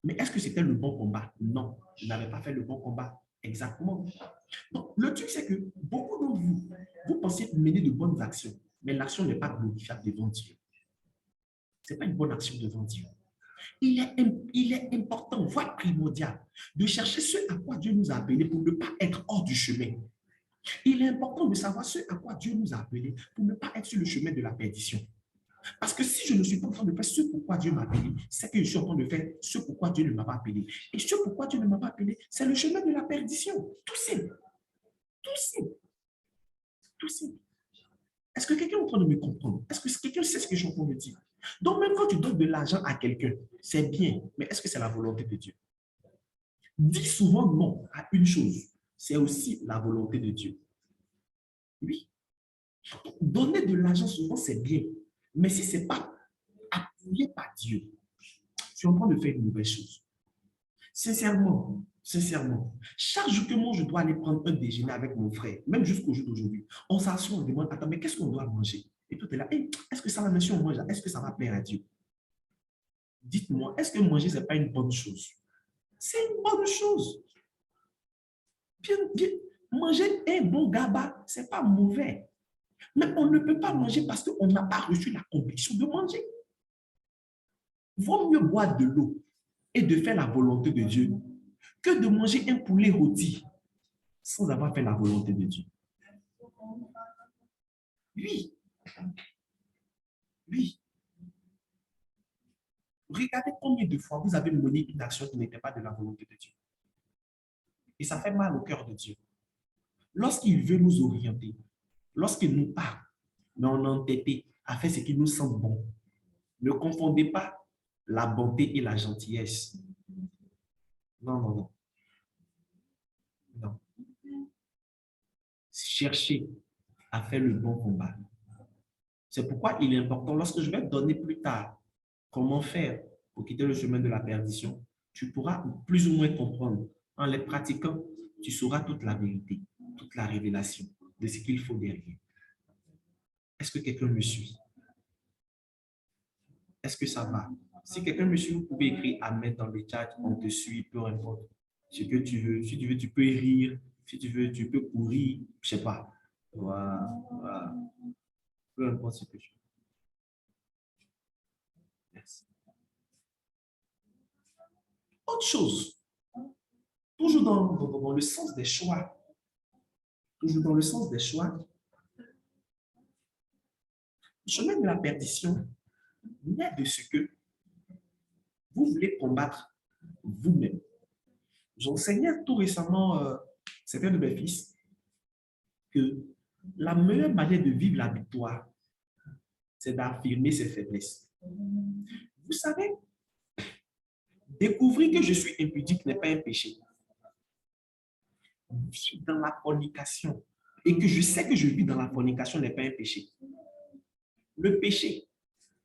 Mais est-ce que c'était le bon combat? Non, il n'avait pas fait le bon combat. Exactement. Donc, le truc, c'est que beaucoup d'entre vous, vous pensez mener de bonnes actions, mais l'action n'est pas glorifiable devant Dieu. Ce n'est pas une bonne action devant Dieu. Il est important, voire primordial, de chercher ce à quoi Dieu nous a appelés pour ne pas être hors du chemin. Il est important de savoir ce à quoi Dieu nous a appelés pour ne pas être sur le chemin de la perdition. Parce que si je ne suis pas en train de faire ce pourquoi Dieu m'a appelé, c'est que je suis en train de faire ce pourquoi Dieu ne m'a pas appelé. Et ce pourquoi Dieu ne m'a pas appelé, c'est le chemin de la perdition. Tout simple. Tout simple. Tout simple. Est-ce que quelqu'un est en train de me comprendre? Est-ce que quelqu'un sait ce que je suis en train de dire? Donc, même quand tu donnes de l'argent à quelqu'un, c'est bien, mais est-ce que c'est la volonté de Dieu? Dis souvent non à une chose, c'est aussi la volonté de Dieu. Oui. Donner de l'argent souvent, c'est bien. Mais si ce n'est pas appuyé par Dieu, suis en train de faire une mauvaise chose. Sincèrement, sincèrement, chaque jour que moi, je dois aller prendre un déjeuner avec mon frère, même jusqu'au jour d'aujourd'hui, on s'assoit, on demande, attends, mais qu'est-ce qu'on doit manger? Et toi, tu es là, hey, est-ce que ça va, monsieur, on mange là? Est-ce que ça va plaire à Dieu? Dites-moi, est-ce que manger, ce n'est pas une bonne chose? C'est une bonne chose. Bien, bien, manger un bon gaba, ce n'est pas mauvais. Mais on ne peut pas manger parce qu'on n'a pas reçu la conviction de manger. Vaut mieux boire de l'eau et de faire la volonté de Dieu que de manger un poulet rôti sans avoir fait la volonté de Dieu. Oui. Oui. Regardez combien de fois vous avez mené une action qui n'était pas de la volonté de Dieu. Et ça fait mal au cœur de Dieu. Lorsqu'il veut nous orienter, lorsqu'il nous parle, mais on est entêté à faire ce qui nous semble bon. Ne confondez pas la bonté et la gentillesse. Non, non, non. Non. Cherchez à faire le bon combat. C'est pourquoi il est important, lorsque je vais te donner plus tard comment faire pour quitter le chemin de la perdition, tu pourras plus ou moins comprendre. En les pratiquant, tu sauras toute la vérité, toute la révélation de ce qu'il faut derrière. Est-ce que quelqu'un me suit? Est-ce que ça va? Si quelqu'un me suit, vous pouvez écrire Amen dans le chat, on te suit, peu importe ce que tu veux. Si tu veux, tu peux rire. Si tu veux, tu peux courir. Je ne sais pas. Voilà, voilà. Peu importe ce que tu veux. Merci. Autre chose, toujours dans le sens des choix. Toujours dans le sens des choix. Le chemin de la perdition naît de ce que vous voulez combattre vous-même. J'enseignais tout récemment certains de mes fils que la meilleure manière de vivre la victoire, c'est d'affirmer ses faiblesses. Vous savez, découvrir que je suis impudique n'est pas un péché. Vivre dans la fornication et que je sais que je vis dans la fornication n'est pas un péché. Le péché,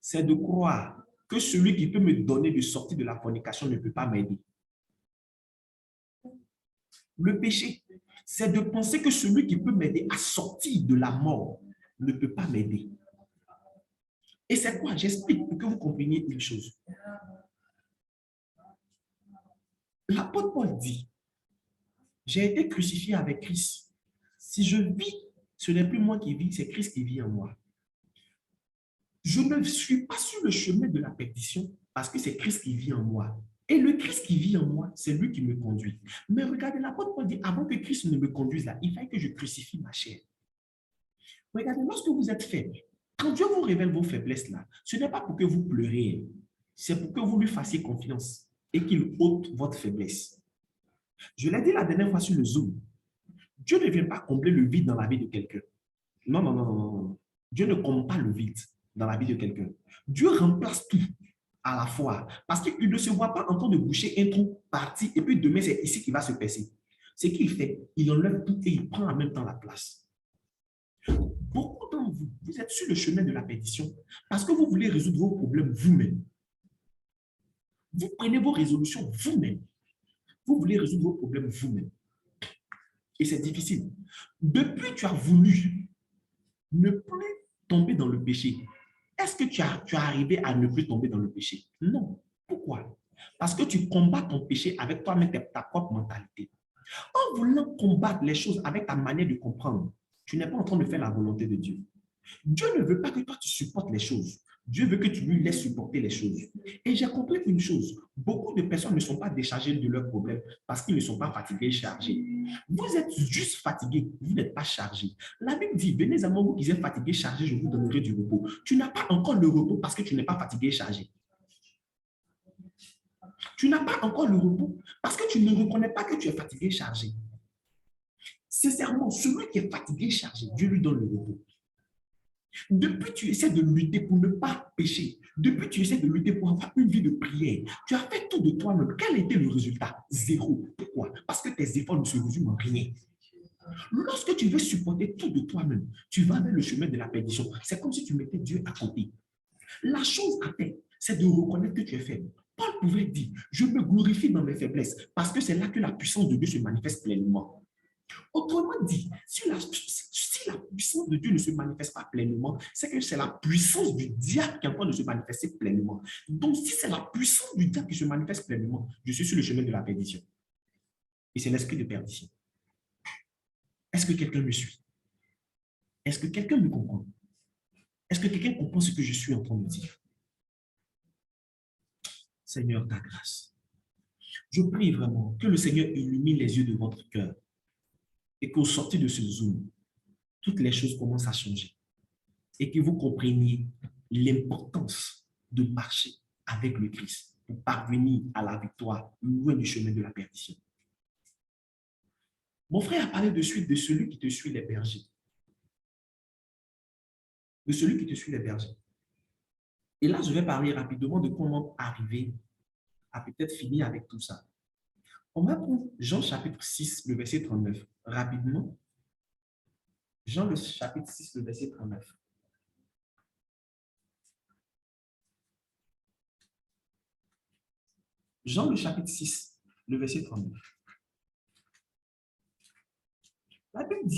c'est de croire que celui qui peut me donner de sortir de la fornication ne peut pas m'aider. Le péché, c'est de penser que celui qui peut m'aider à sortir de la mort ne peut pas m'aider. Et c'est quoi? J'explique pour que vous compreniez une chose. L'apôtre Paul dit, j'ai été crucifié avec Christ. Si je vis, ce n'est plus moi qui vis, c'est Christ qui vit en moi. Je ne suis pas sur le chemin de la perdition parce que c'est Christ qui vit en moi. Et le Christ qui vit en moi, c'est lui qui me conduit. Mais regardez, l'apôtre Paul dit, avant que Christ ne me conduise là, il fallait que je crucifie ma chair. Regardez, lorsque vous êtes faible, quand Dieu vous révèle vos faiblesses là, ce n'est pas pour que vous pleuriez, c'est pour que vous lui fassiez confiance et qu'il ôte votre faiblesse. Je l'ai dit la dernière fois sur le Zoom, Dieu ne vient pas combler le vide dans la vie de quelqu'un. Non, non, non, non, non. Dieu ne comble pas le vide dans la vie de quelqu'un. Dieu remplace tout à la fois parce qu'il ne se voit pas en train de boucher un trou parti et puis demain c'est ici qu'il va se percer. Ce qu'il fait, il enlève tout et il prend en même temps la place. Beaucoup d'entre vous, vous êtes sur le chemin de la perdition parce que vous voulez résoudre vos problèmes vous-même. Vous prenez vos résolutions vous-même. Vous voulez résoudre vos problèmes vous-même. Et c'est difficile. Depuis que tu as voulu ne plus tomber dans le péché, est-ce que tu as arrivé à ne plus tomber dans le péché? Non. Pourquoi? Parce que tu combats ton péché avec toi-même, ta propre mentalité. En voulant combattre les choses avec ta manière de comprendre, tu n'es pas en train de faire la volonté de Dieu. Dieu ne veut pas que toi tu supportes les choses. Dieu veut que tu lui laisses supporter les choses. Et j'ai compris une chose, beaucoup de personnes ne sont pas déchargées de leurs problèmes parce qu'ils ne sont pas fatigués, chargés. Vous êtes juste fatigués, vous n'êtes pas chargés. La Bible dit, venez à moi, vous qui êtes fatigués, chargés, je vous donnerai du repos. Tu n'as pas encore le repos parce que tu n'es pas fatigué, chargé. Tu n'as pas encore le repos parce que tu ne reconnais pas que tu es fatigué, chargé. Sincèrement, celui qui est fatigué, chargé, Dieu lui donne le repos. Depuis, tu essaies de lutter pour ne pas pécher. Depuis, tu essaies de lutter pour avoir une vie de prière. Tu as fait tout de toi-même. Quel était le résultat? Zéro. Pourquoi? Parce que tes efforts ne se résument en rien. Lorsque tu veux supporter tout de toi-même, tu vas vers le chemin de la perdition. C'est comme si tu mettais Dieu à côté. La chose à faire, c'est de reconnaître que tu es faible. Paul Paul pouvait dire, je me glorifie dans mes faiblesses parce que c'est là que la puissance de Dieu se manifeste pleinement. Autrement dit, si la puissance de Dieu ne se manifeste pas pleinement, c'est que c'est la puissance du diable qui est en train de se manifester pleinement. Donc, si c'est la puissance du diable qui se manifeste pleinement, je suis sur le chemin de la perdition. Et c'est l'esprit de perdition. Est-ce que quelqu'un me suit? Est-ce que quelqu'un me comprend? Est-ce que quelqu'un comprend ce que je suis en train de dire? Seigneur, ta grâce. Je prie vraiment que le Seigneur illumine les yeux de votre cœur et qu'au sortir de ce Zoom, toutes les choses commencent à changer et que vous compreniez l'importance de marcher avec le Christ pour parvenir à la victoire loin du chemin de la perdition. Mon frère a parlé de suite de celui qui te suit les bergers. De celui qui te suit les bergers. Et là, je vais parler rapidement de comment arriver à peut-être finir avec tout ça. On va prendre Jean chapitre 6, le verset 39. Rapidement. Jean le chapitre 6, le verset 39. Jean le chapitre 6, le verset 39. La Bible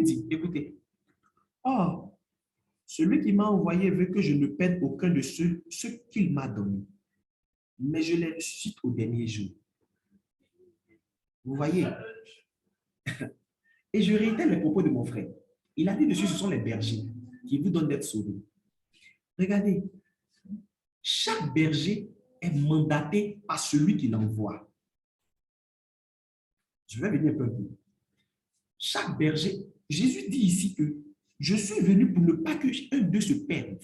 dit, écoutez, oh, celui qui m'a envoyé veut que je ne perde aucun de ceux qu'il m'a donné, mais je les ressuscite au dernier jour. Vous voyez? Et je réitère les propos de mon frère. Il a dit dessus, ce sont les bergers qui vous donnent d'être sauvés. Regardez, chaque berger est mandaté par celui qui l'envoie. Je vais venir un peu plus. Chaque berger, Jésus dit ici que je suis venu pour ne pas qu'un d'eux se perde.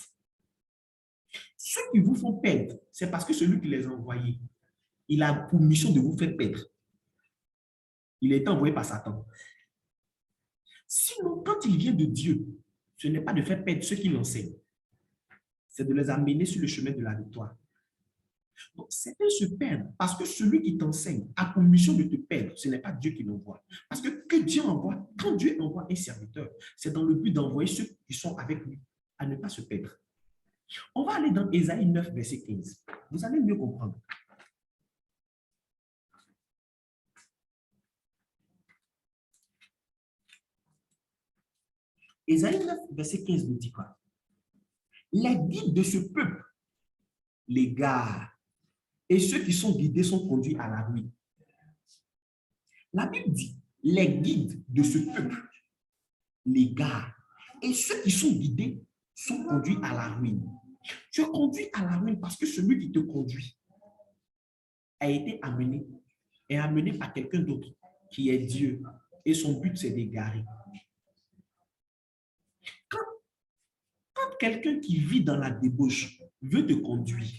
Ceux qui vous font perdre, c'est parce que celui qui les a envoyés, il a pour mission de vous faire perdre. Il a été envoyé par Satan. Sinon, quand il vient de Dieu, ce n'est pas de faire perdre ceux qui l'enseignent, c'est de les amener sur le chemin de la victoire. Donc, certains se perdent parce que celui qui t'enseigne a pour mission de te perdre. Ce n'est pas Dieu qui l'envoie. Parce que Dieu envoie, quand Dieu envoie un serviteur, c'est dans le but d'envoyer ceux qui sont avec lui à ne pas se perdre. On va aller dans Ésaïe 9, verset 15. Vous allez mieux comprendre. Ésaïe 9, verset 15 nous dit quoi? Les guides de ce peuple, les gars, et ceux qui sont guidés sont conduits à la ruine. La Bible dit, les guides de ce peuple, les gars, et ceux qui sont guidés sont conduits à la ruine. Tu es conduit à la ruine parce que celui qui te conduit a été amené par quelqu'un d'autre qui est Dieu. Et son but, c'est d'égarer. Quand quelqu'un qui vit dans la débauche veut te conduire,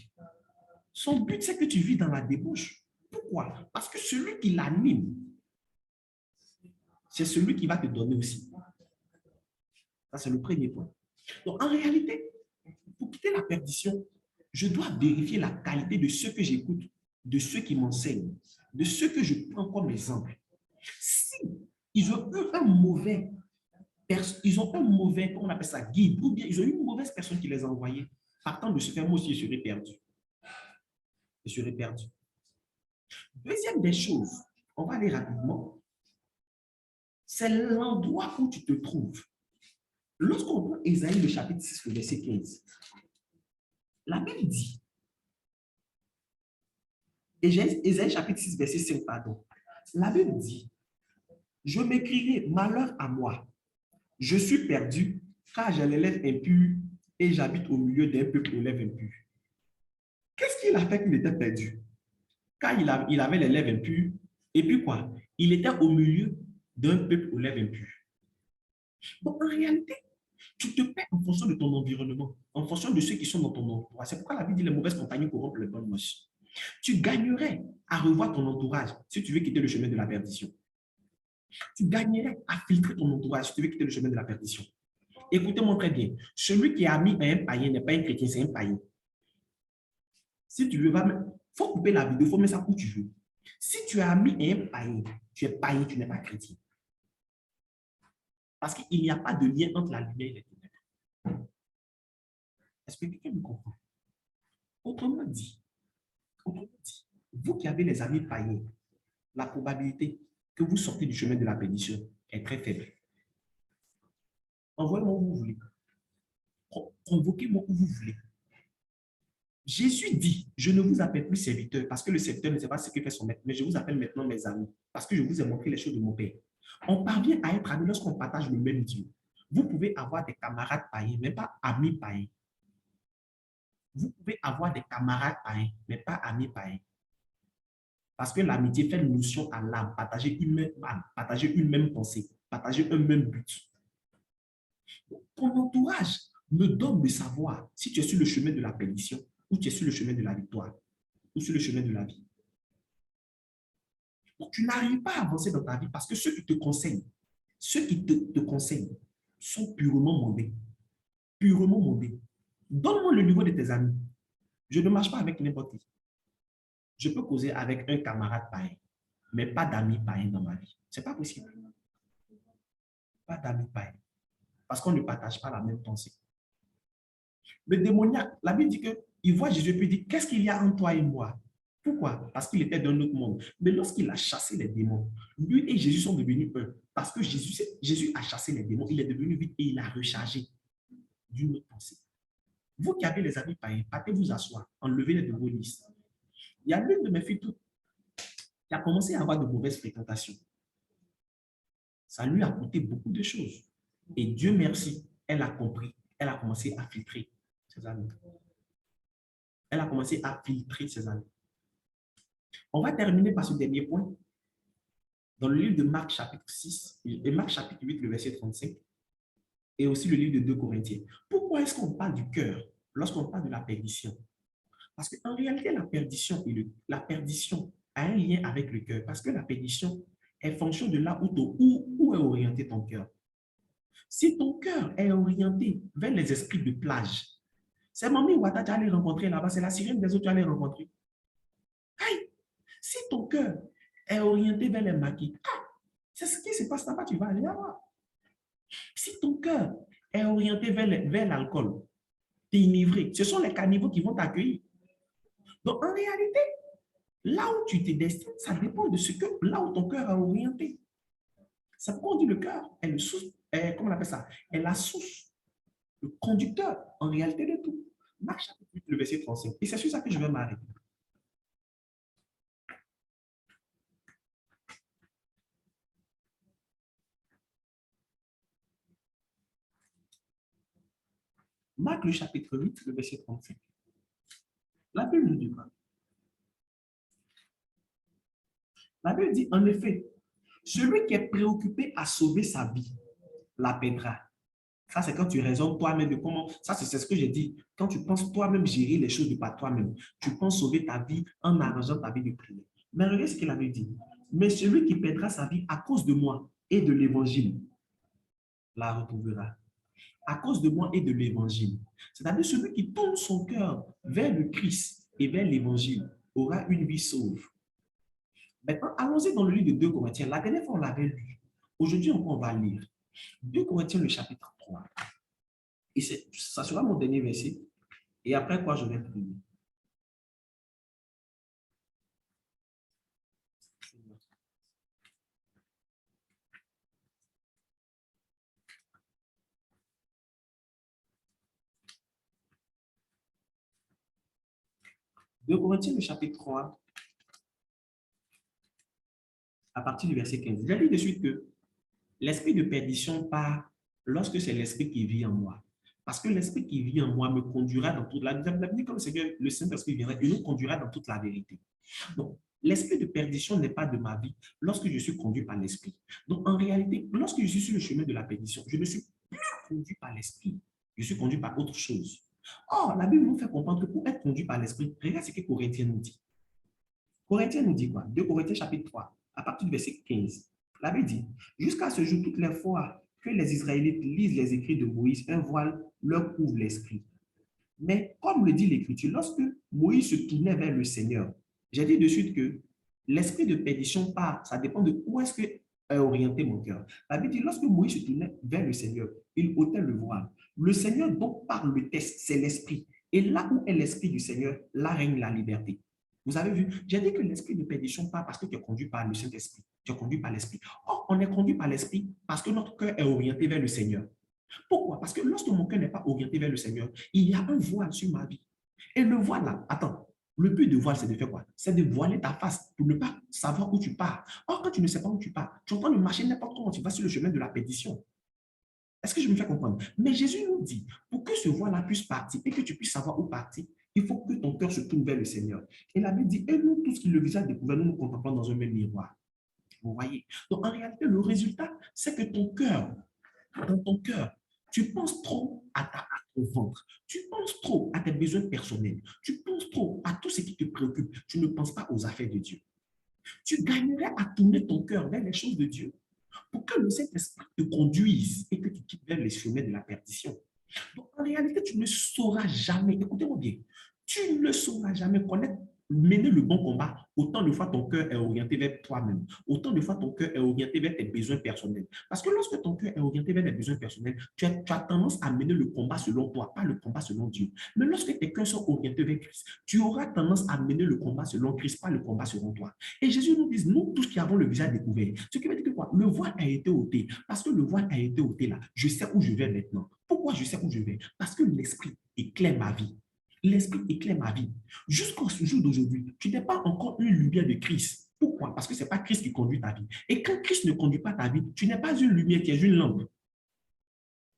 son but, c'est que tu vis dans la débauche. Pourquoi? Parce que celui qui l'anime, c'est celui qui va te donner aussi. Ça, c'est le premier point. Donc, en réalité, pour quitter la perdition, je dois vérifier la qualité de ceux que j'écoute, de ceux qui m'enseignent, de ceux que je prends comme exemple. Si ils ont eu un mauvais, comment on appelle ça, guide, ou bien ils ont eu une mauvaise personne qui les a envoyés, partant de ce fait, moi aussi, je serais perdu. Je serais perdu. Deuxième des choses, on va aller rapidement, c'est l'endroit où tu te trouves. Lorsqu'on prend Ésaïe, le chapitre 6, le verset 15, la Bible dit, Ésaïe chapitre 6, verset 5, pardon, la Bible dit, je m'écrierai malheur à moi, je suis perdu, car j'ai les lèvres impures et j'habite au milieu d'un peuple aux lèvres impures. Qu'est-ce qu'il a fait qu'il était perdu? Car il avait les lèvres impures, et puis quoi? Il était au milieu d'un peuple aux lèvres impures. Donc, en réalité, tu te perds en fonction de ton environnement, en fonction de ceux qui sont dans ton entourage. C'est pourquoi la Bible dit les mauvaises compagnies corrompent les bonnes mœurs. Tu gagnerais à revoir ton entourage si tu veux quitter le chemin de la perdition. Tu gagnerais à filtrer ton entourage si tu veux quitter le chemin de la perdition. Écoutez-moi très bien. Celui qui est ami à un païen n'est pas un chrétien, c'est un païen. Si tu veux, il faut couper la vidéo, il faut mettre ça où tu veux. Si tu es ami à un païen, tu es païen, tu n'es pas chrétien. Parce qu'il n'y a pas de lien entre la lumière et les ténèbres. Est-ce que quelqu'un me comprend? Autrement dit, vous qui avez les amis païens, la probabilité que vous sortez du chemin de la perdition est très faible. Envoyez-moi où vous voulez. Convoquez-moi où vous voulez. Jésus dit, je ne vous appelle plus serviteur parce que le serviteur ne sait pas ce que fait son maître, mais je vous appelle maintenant mes amis parce que je vous ai montré les choses de mon Père. On parvient à être amis lorsqu'on partage le même Dieu. Vous pouvez avoir des camarades païens, mais pas amis païens. Vous pouvez avoir des camarades païens, mais pas amis païens. Parce que l'amitié fait notion à l'âme, partager une même âme, partager une même pensée, partager un même but. Ton entourage me donne de savoir si tu es sur le chemin de la perdition ou tu es sur le chemin de la victoire ou sur le chemin de la vie. Donc, tu n'arrives pas à avancer dans ta vie parce que ceux qui te conseillent, sont purement mondains. Purement mondains. Donne-moi le niveau de tes amis. Je ne marche pas avec n'importe qui. Je peux causer avec un camarade païen, mais pas d'amis païens dans ma vie. Ce n'est pas possible. Pas d'amis païens. Parce qu'on ne partage pas la même pensée. Le démoniaque, la Bible dit qu'il voit Jésus et puis il dit, qu'est-ce qu'il y a entre toi et moi? Pourquoi? Parce qu'il était d'un autre monde. Mais lorsqu'il a chassé les démons, lui et Jésus sont devenus un. Parce que Jésus a chassé les démons, il est devenu vide et il a rechargé d'une autre pensée. Vous qui avez les amis païens, partez vous asseoir, enlevez-les de vos listes. Il y a l'une de mes filles qui a commencé à avoir de mauvaises fréquentations. Ça lui a coûté beaucoup de choses. Et Dieu merci, elle a compris. Elle a commencé à filtrer ses amis. Elle a commencé à filtrer ses amis. On va terminer par ce dernier point. Dans le livre de Marc chapitre 6 et Marc chapitre 8, le verset 35, et aussi le livre de 2 Corinthiens. Pourquoi est-ce qu'on parle du cœur lorsqu'on parle de la perdition? Parce qu'en réalité, la perdition a un lien avec le cœur. Parce que la perdition est fonction de là où est orienté ton cœur. Si ton cœur est orienté vers les esprits de plage, c'est Mami Ouattara que tu allais rencontrer là-bas, c'est la sirène des autres que tu allais rencontrer. Aïe! Si ton cœur est orienté vers les maquis, c'est ce qui se passe là-bas, tu vas aller là-bas. Si ton cœur est orienté vers l'alcool, tu es inivré, ce sont les cannibaux qui vont t'accueillir. Donc en réalité, là où tu te destines, ça dépend de là où ton cœur est orienté. C'est pourquoi on dit le cœur est le source, comment on appelle ça? Est la source, le conducteur en réalité de tout. Marc chapitre 8, le verset 35. Et c'est sur ça que je vais m'arrêter. Marc le chapitre 8, le verset 35. La Bible nous dit quoi? La Bible dit en effet, celui qui est préoccupé à sauver sa vie la perdra. Ça, c'est quand tu raisonnes toi-même de comment. Ça, c'est ce que j'ai dit. Quand tu penses toi-même gérer les choses de par toi-même, tu penses sauver ta vie en arrangeant ta vie de prière. Mais regarde ce qu'il avait dit. Mais celui qui perdra sa vie à cause de moi et de l'évangile la retrouvera. À cause de moi et de l'évangile. C'est-à-dire celui qui tourne son cœur vers le Christ et vers l'évangile aura une vie sauve. Maintenant, allons-y dans le livre de 2 Corinthiens. La dernière fois, on l'avait lu. Aujourd'hui, on va lire. 2 Corinthiens, le chapitre 3. Et ça sera mon dernier verset. Et après quoi, je vais prier. De Corinthiens, le chapitre 3, à partir du verset 15. J'ai dit de suite que l'esprit de perdition part lorsque c'est l'esprit qui vit en moi. Parce que l'esprit qui vit en moi me conduira dans toute la vérité. Comme c'est que le Saint-Esprit viendra et nous conduira dans toute la vérité. Donc, l'esprit de perdition n'est pas de ma vie lorsque je suis conduit par l'esprit. Donc, en réalité, lorsque je suis sur le chemin de la perdition, je ne suis plus conduit par l'esprit. Je suis conduit par autre chose. Or, la Bible nous fait comprendre que pour être conduit par l'esprit, regarde ce que Corinthiens nous dit. Corinthiens nous dit quoi? 2 Corinthiens chapitre 3, à partir du verset 15. La Bible dit, jusqu'à ce jour, toutes les fois que les Israélites lisent les écrits de Moïse, un voile leur couvre l'esprit. Mais comme le dit l'Écriture, lorsque Moïse se tournait vers le Seigneur, j'ai dit de suite que l'esprit de perdition part, ça dépend de où est-ce que a orienté mon cœur. La Bible dit, lorsque Moïse se tournait vers le Seigneur, il ôtait le voile. Le Seigneur dont parle le texte, c'est l'Esprit. Et là où est l'Esprit du Seigneur, là règne la liberté. Vous avez vu, j'ai dit que l'esprit de perdition part parce que tu es conduit par le Saint-Esprit. Tu es conduit par l'Esprit. Or, on est conduit par l'Esprit parce que notre cœur est orienté vers le Seigneur. Pourquoi? Parce que lorsque mon cœur n'est pas orienté vers le Seigneur, il y a un voile sur ma vie. Et le voile là, attends, le but de voile, c'est de faire quoi? C'est de voiler ta face pour ne pas savoir où tu pars. Or, quand tu ne sais pas où tu pars, tu es en train de marcher n'importe comment, tu vas sur le chemin de la perdition. Est-ce que je me fais comprendre? Mais Jésus nous dit, pour que ce voile-là puisse partir et que tu puisses savoir où partir, il faut que ton cœur se tourne vers le Seigneur. Et la Bible dit, et nous tous qui le visage découvert, nous nous contemplons dans un même miroir. Vous voyez? Donc, en réalité, le résultat, c'est que ton cœur, dans ton cœur, tu penses trop à ton ventre, tu penses trop à tes besoins personnels, tu penses trop à tout ce qui te préoccupe, tu ne penses pas aux affaires de Dieu. Tu gagnerais à tourner ton cœur vers les choses de Dieu pour que le Saint-Esprit te conduise et que tu quittes vers les chemins de la perdition. Donc, en réalité, tu ne sauras jamais, écoutez-moi bien, tu ne sauras jamais connaître, mener le bon combat autant de fois ton cœur est orienté vers toi-même, autant de fois ton cœur est orienté vers tes besoins personnels. Parce que lorsque ton cœur est orienté vers tes besoins personnels, tu as tendance à mener le combat selon toi, pas le combat selon Dieu. Mais lorsque tes cœurs sont orientés vers Christ, tu auras tendance à mener le combat selon Christ, pas le combat selon toi. Et Jésus nous dit, nous tous qui avons le visage découvert, ce qui veut dire que quoi? Le voile a été ôté. Parce que le voile a été ôté là, je sais où je vais maintenant. Pourquoi je sais où je vais? Parce que l'Esprit éclaire ma vie. L'Esprit éclaire ma vie. Jusqu'au jour d'aujourd'hui, tu n'es pas encore une lumière de Christ. Pourquoi? Parce que ce n'est pas Christ qui conduit ta vie. Et quand Christ ne conduit pas ta vie, tu n'es pas une lumière, tu es une lampe.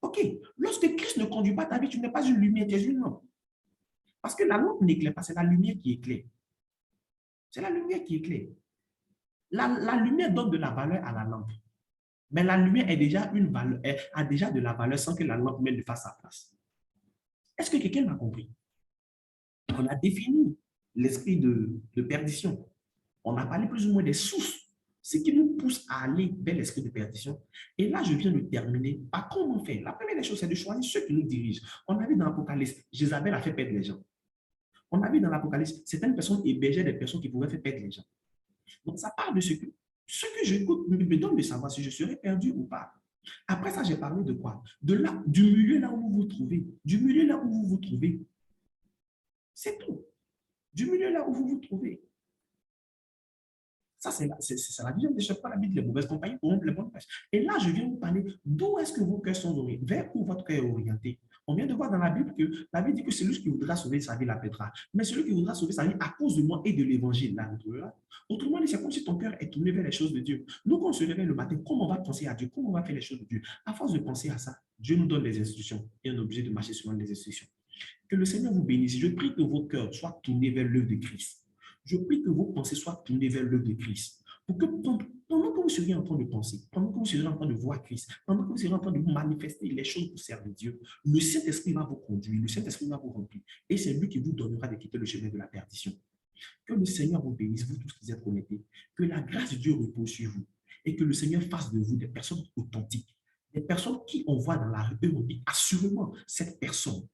OK. Lorsque Christ ne conduit pas ta vie, tu n'es pas une lumière, tu es une lampe. Parce que la lampe n'éclaire pas, c'est la lumière qui éclaire. C'est la lumière qui éclaire. La lumière donne de la valeur à la lampe. Mais la lumière est déjà une valeur, a déjà de la valeur sans que la lampe même ne fasse sa place. Est-ce que quelqu'un m'a compris? On a défini l'esprit de perdition. On a parlé plus ou moins des sources, ce qui nous pousse à aller vers l'esprit de perdition. Et là, je viens de terminer par comment faire. La première des choses, c'est de choisir ceux qui nous dirigent. On a vu dans l'Apocalypse, Jézabel a fait perdre les gens. On a vu dans l'Apocalypse, certaines personnes hébergeaient des personnes qui pouvaient faire perdre les gens. Donc, ça part de ce que j'écoute me donne de savoir si je serai perdu ou pas. Après ça, j'ai parlé de quoi? Du milieu là où vous vous trouvez. Du milieu là où vous vous trouvez. C'est tout. Du milieu là où vous vous trouvez. Ça, c'est la vision de chaque fois la Bible, les mauvaises compagnies corrompent les bonnes places. Et là, je viens vous parler d'où est-ce que vos cœurs sont orientés, vers où votre cœur est orienté. On vient de voir dans la Bible que la Bible dit que celui qui voudra sauver sa vie la perdra. Mais celui qui voudra sauver sa vie à cause de moi et de l'évangile, là, autrement dit, c'est comme si ton cœur est tourné vers les choses de Dieu. Nous, quand on se réveille le matin, comment on va penser à Dieu? Comment on va faire les choses de Dieu? À force de penser à ça, Dieu nous donne les instructions et on est obligé de marcher selon les instructions. Que le Seigneur vous bénisse. Je prie que vos cœurs soient tournés vers l'œuvre de Christ. Je prie que vos pensées soient tournées vers l'œuvre de Christ. Pour que pendant que vous seriez en train de penser, pendant que vous seriez en train de voir Christ, pendant que vous seriez en train de manifester les choses pour servir Dieu, le Saint-Esprit va vous conduire, le Saint-Esprit va vous remplir. Et c'est lui qui vous donnera de quitter le chemin de la perdition. Que le Seigneur vous bénisse, vous tous qui êtes connectés. Que la grâce de Dieu repose sur vous. Et que le Seigneur fasse de vous des personnes authentiques. Des personnes qui on voit dans la rue, on dit assurément, cette personne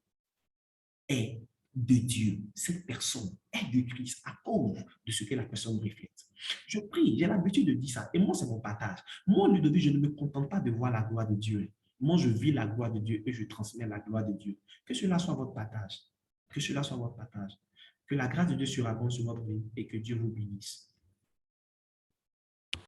est de Dieu. Cette personne est de Christ à cause de ce que la personne reflète. Je prie, j'ai l'habitude de dire ça, et moi, c'est mon partage. Moi, Ludovic, je ne me contente pas de voir la gloire de Dieu. Moi, je vis la gloire de Dieu et je transmets la gloire de Dieu. Que cela soit votre partage. Que cela soit votre partage. Que la grâce de Dieu surabonde sur votre vie et que Dieu vous bénisse.